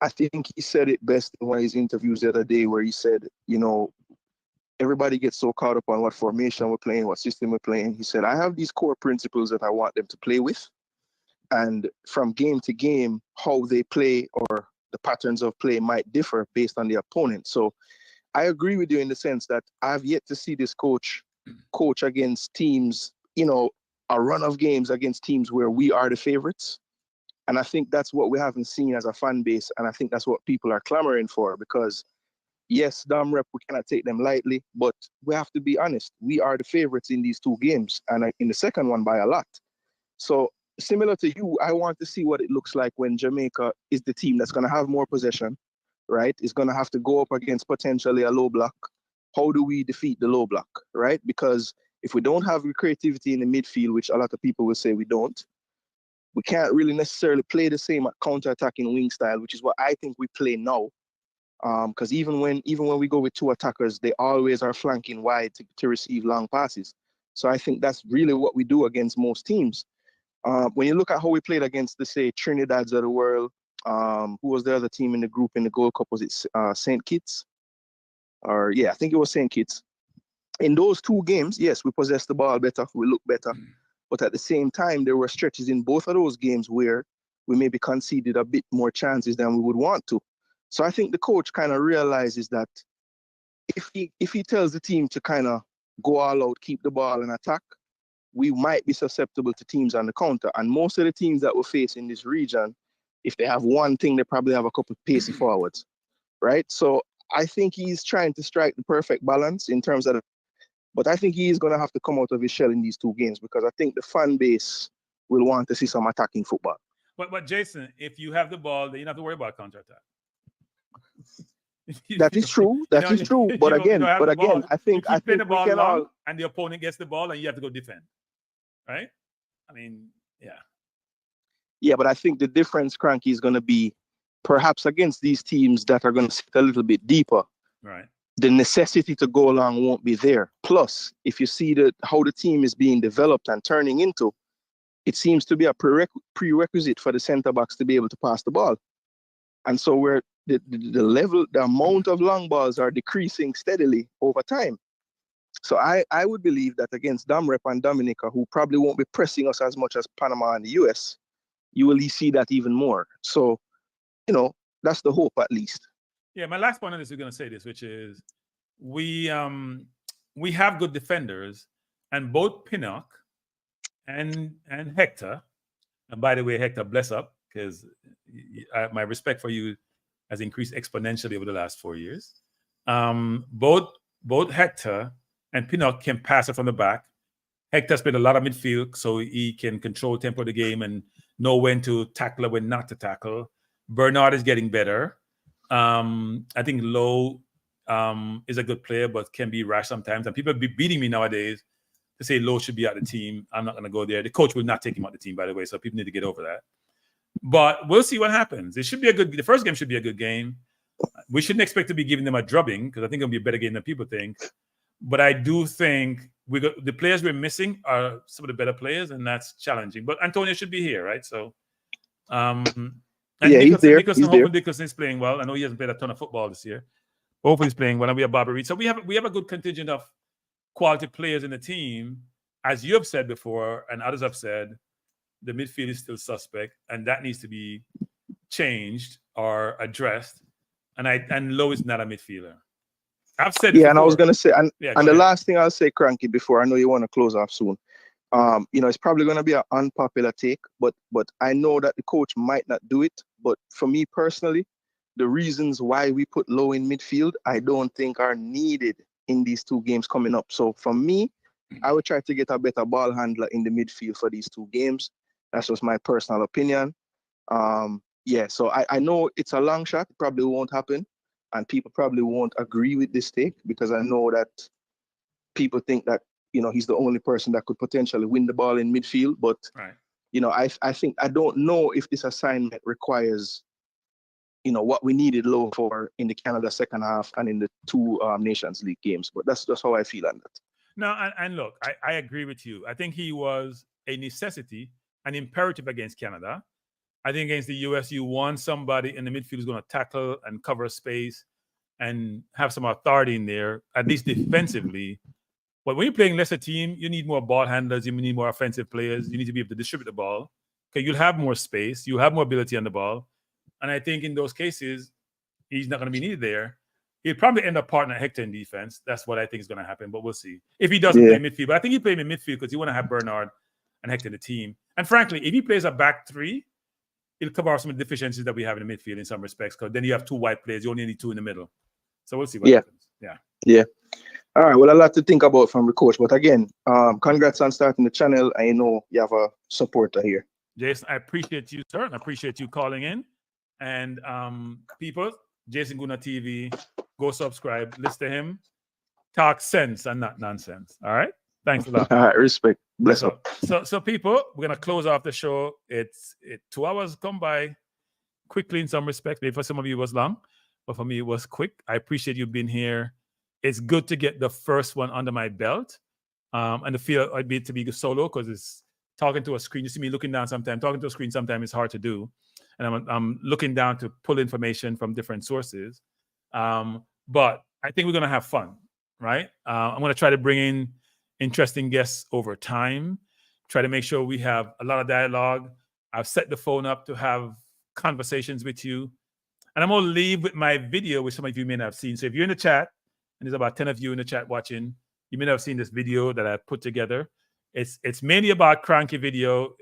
I think he said it best in one of his interviews the other day where he said, everybody gets so caught up on what formation we're playing, what system we're playing. He said, I have these core principles that I want them to play with. And from game to game, how they play or the patterns of play might differ based on the opponent. So I agree with you in the sense that I've yet to see this coach against teams, a run of games against teams where we are the favorites. And I think that's what we haven't seen as a fan base. And I think that's what people are clamoring for because, yes, Dom Rep, we cannot take them lightly, but we have to be honest. We are the favorites in these two games and in the second one by a lot. So similar to you, I want to see what it looks like when Jamaica is the team that's going to have more possession, right? It's going to have to go up against potentially a low block. How do we defeat the low block, right? Because if we don't have creativity in the midfield, which a lot of people will say we don't, we can't really necessarily play the same counter-attacking wing style, which is what I think we play now. Because even when we go with two attackers, they always are flanking wide to receive long passes. So I think that's really what we do against most teams. When you look at how we played against, say, Trinidad's of the world, who was the other team in the group in the Gold Cup? Was it St. Kitts? I think it was St. Kitts. in those 2 games, yes, we possessed the ball better, we looked better. But at the same time, there were stretches in both of those games where we maybe conceded a bit more chances than we would want to. So I think the coach kind of realizes that if he tells the team to kind of go all out, keep the ball and attack, we might be susceptible to teams on the counter. And most of the teams that we face in this region, if they have one thing, they probably have a couple of pacey forwards, right? So I think he's trying to strike the perfect balance in terms of but I think he is going to have to come out of his shell in these 2 games because I think the fan base will want to see some attacking football. But Jason, if you have the ball, then you don't have to worry about counterattack. That is true. That is true. But again, I think play the ball long and the opponent gets the ball and you have to go defend. Right? I mean, yeah. Yeah, but I think the difference, Kranky, is going to be perhaps against these teams that are going to sit a little bit deeper. Right. The necessity to go along won't be there. Plus, if you see how the team is being developed and turning into, it seems to be a prerequisite for the center backs to be able to pass the ball. And so where the amount of long balls are decreasing steadily over time. So I would believe that against Damrep and Dominica, who probably won't be pressing us as much as Panama and the US, you will see that even more. So, that's the hope at least. Yeah, my last point on this is going to say this, which is we have good defenders, and both Pinnock and Hector, and by the way, Hector, bless up, because my respect for you has increased exponentially over the last 4 years. Both Hector and Pinnock can pass it from the back. Hector's played a lot of midfield, so he can control tempo of the game and know when to tackle and when not to tackle. Bernard is getting better. I think Lowe is a good player, but can be rash sometimes. And people be beating me nowadays to say Lowe should be out of the team. I'm not going to go there. The coach will not take him out of the team, by the way, so people need to get over that. But we'll see what happens. The first game should be a good game. We shouldn't expect to be giving them a drubbing because I think it'll be a better game than people think. But I do think the players we're missing are some of the better players, and that's challenging. But Antonio should be here, right? So, he's there. Hopefully Nicholson is playing well. I know he hasn't played a ton of football this year. Hopefully he's playing well, and we have Bobby Reed. So we have a good contingent of quality players in the team. As you have said before, and others have said, the midfield is still suspect, and that needs to be changed or addressed. And Lowe is not a midfielder. I've said and I was going to say, the last thing I'll say, Kranky, before I know you want to close off soon. It's probably going to be an unpopular take, but I know that the coach might not do it. But for me personally, the reasons why we put Lowe in midfield, I don't think are needed in these 2 games coming up. So for me, I would try to get a better ball handler in the midfield for these 2 games. That's just my personal opinion. So I know it's a long shot. It probably won't happen. And people probably won't agree with this take because I know that people think that, he's the only person that could potentially win the ball in midfield. But, right. I don't know if this assignment requires, what we needed Lowe for in the Canada second half and in the 2 Nations League games. But that's just how I feel on that. No, and look, I agree with you. I think he was a necessity, an imperative against Canada. I think against the US, you want somebody in the midfield who's going to tackle and cover space and have some authority in there, at least defensively. But when you're playing lesser team, you need more ball handlers, you need more offensive players, you need to be able to distribute the ball. Okay, you'll have more space, you have more ability on the ball. And I think in those cases, he's not going to be needed there. He'll probably end up partnering Hector in defense. That's what I think is going to happen, but we'll see. If he doesn't play midfield, but I think he play him in midfield because you want to have Bernard and Hector in the team. And frankly, if he plays a back 3, it'll cover some of the deficiencies that we have in the midfield in some respects, because then you have 2 wide players. You only need 2 in the middle. So we'll see what happens. Yeah. All right. Well, a lot to think about from the coach. But again, congrats on starting the channel. I know you have a supporter here. Jason, I appreciate you, sir. And I appreciate you calling in. And people, Jason Guna TV, go subscribe. Listen to him. Talk sense and not nonsense. All right? Thanks a lot. All right. Respect. Bless up. So people, we're going to close off the show. 2 hours come by quickly in some respects. Maybe for some of you it was long, but for me it was quick. I appreciate you being here. It's good to get the first one under my belt, and to feel I'd be to be solo because it's talking to a screen. You see me looking down sometimes. Talking to a screen sometimes is hard to do, and I'm looking down to pull information from different sources. But I think we're going to have fun, right? I'm going to try to bring in interesting guests over time, try to make sure we have a lot of dialogue. I've set the phone up to have conversations with you. And I'm going to leave with my video, which some of you may not have seen. So if you're in the chat, and there's about 10 of you in the chat watching, you may not have seen this video that I put together. It's mainly about Kranky video.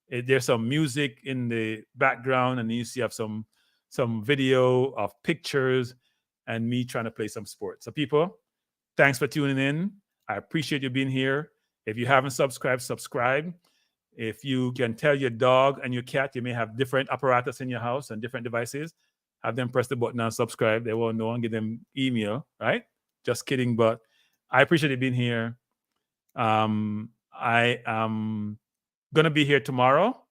There's some music in the background, and you see have some video of pictures and me trying to play some sports. So people, thanks for tuning in. I appreciate you being here. If you haven't subscribed, subscribe. If you can tell your dog and your cat, you may have different apparatus in your house and different devices, have them press the button and subscribe. They won't know, and give them email, right? Just kidding, but I appreciate you being here. I am going to be here tomorrow,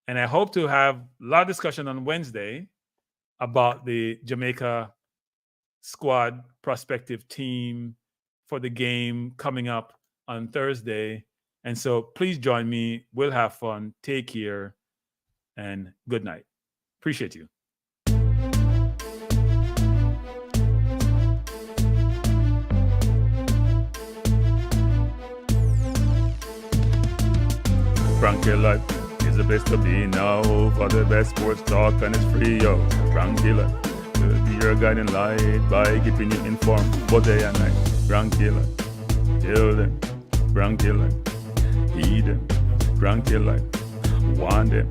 and I hope to have a lot of discussion on Wednesday about the Jamaica squad prospective team for the game coming up on Thursday. And so please join me. We'll have fun. Take care and good night. Appreciate you. Kranky Live is the place to be now for the best sports talk, and it's free, yo. Kranky Live will be your guiding light by keeping you informed both day and night. Kranky Live, till then. Kranky Live. Heed them, Kranky Live, want them,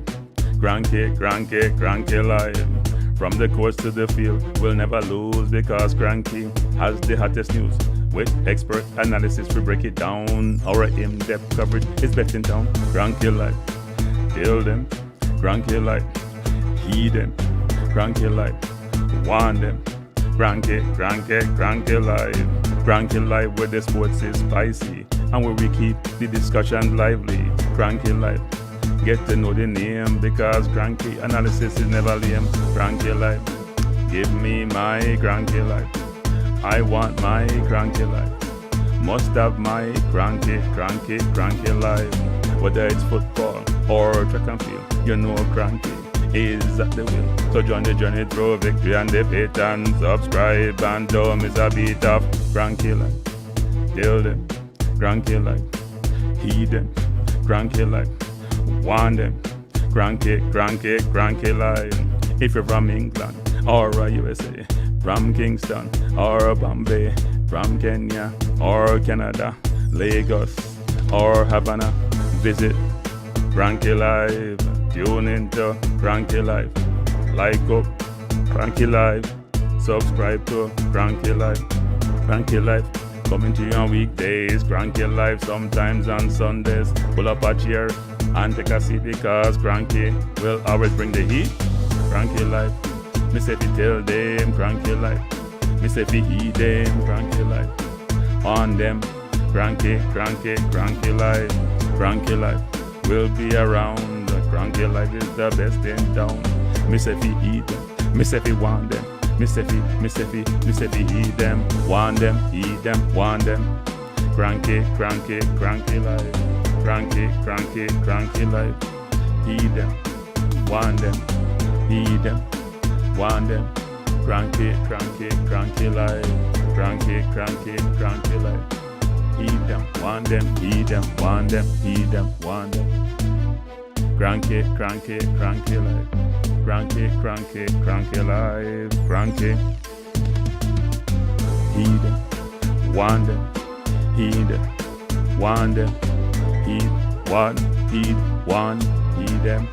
Kranky Live. From the courts to the field, we'll never lose because Kranky has the hottest news. With expert analysis, we break it down. Our in-depth coverage is best in town. Kranky Live, tell them, Kranky Live, heed them, Kranky Live, want them, Kranky Live. Kranky Live, where the sports is spicy and where we keep the discussion lively. Kranky Live, get to know the name because Kranky analysis is never lame. Kranky Live, give me my Kranky Live. I want my Kranky Live. Must have my Kranky Live. Whether it's football or track and field, you know Kranky is at the wheel. So join the journey through victory and defeat, and subscribe and don't miss a beat of Kranky Live. Tell them, Kranky Live, heed them, Kranky Live, want them, Kranky Live. If you're from England or USA, from Kingston or Bombay, from Kenya or Canada, Lagos or Havana, visit Kranky Live. Tune into Kranky Live. Like up Kranky Live. Subscribe to Kranky Live. Kranky Live coming to you on weekdays. Kranky Live sometimes on Sundays. Pull up a chair and take a seat because Kranky will always bring the heat. Kranky Live. Me say fi tell them Kranky Live. Me say fi heed them Kranky Live. On them Kranky Live. Kranky Live will be around. Kranky Live is the best in town. Me say fi heed them. Me say fi want them. Me say fi heed them. Want them, heed them, want them. Kranky Live. Kranky Live. Heed them. Want them. Heed them. Want them. Kranky Live. Kranky Live. Heed them. Want them. Heed them. Want them. Heed them. Want them. Kranky Live. Kranky Live. Kranky. Heed them. Want them. Heed them. Want them. Heed. Want. Heed. Want. Heed them.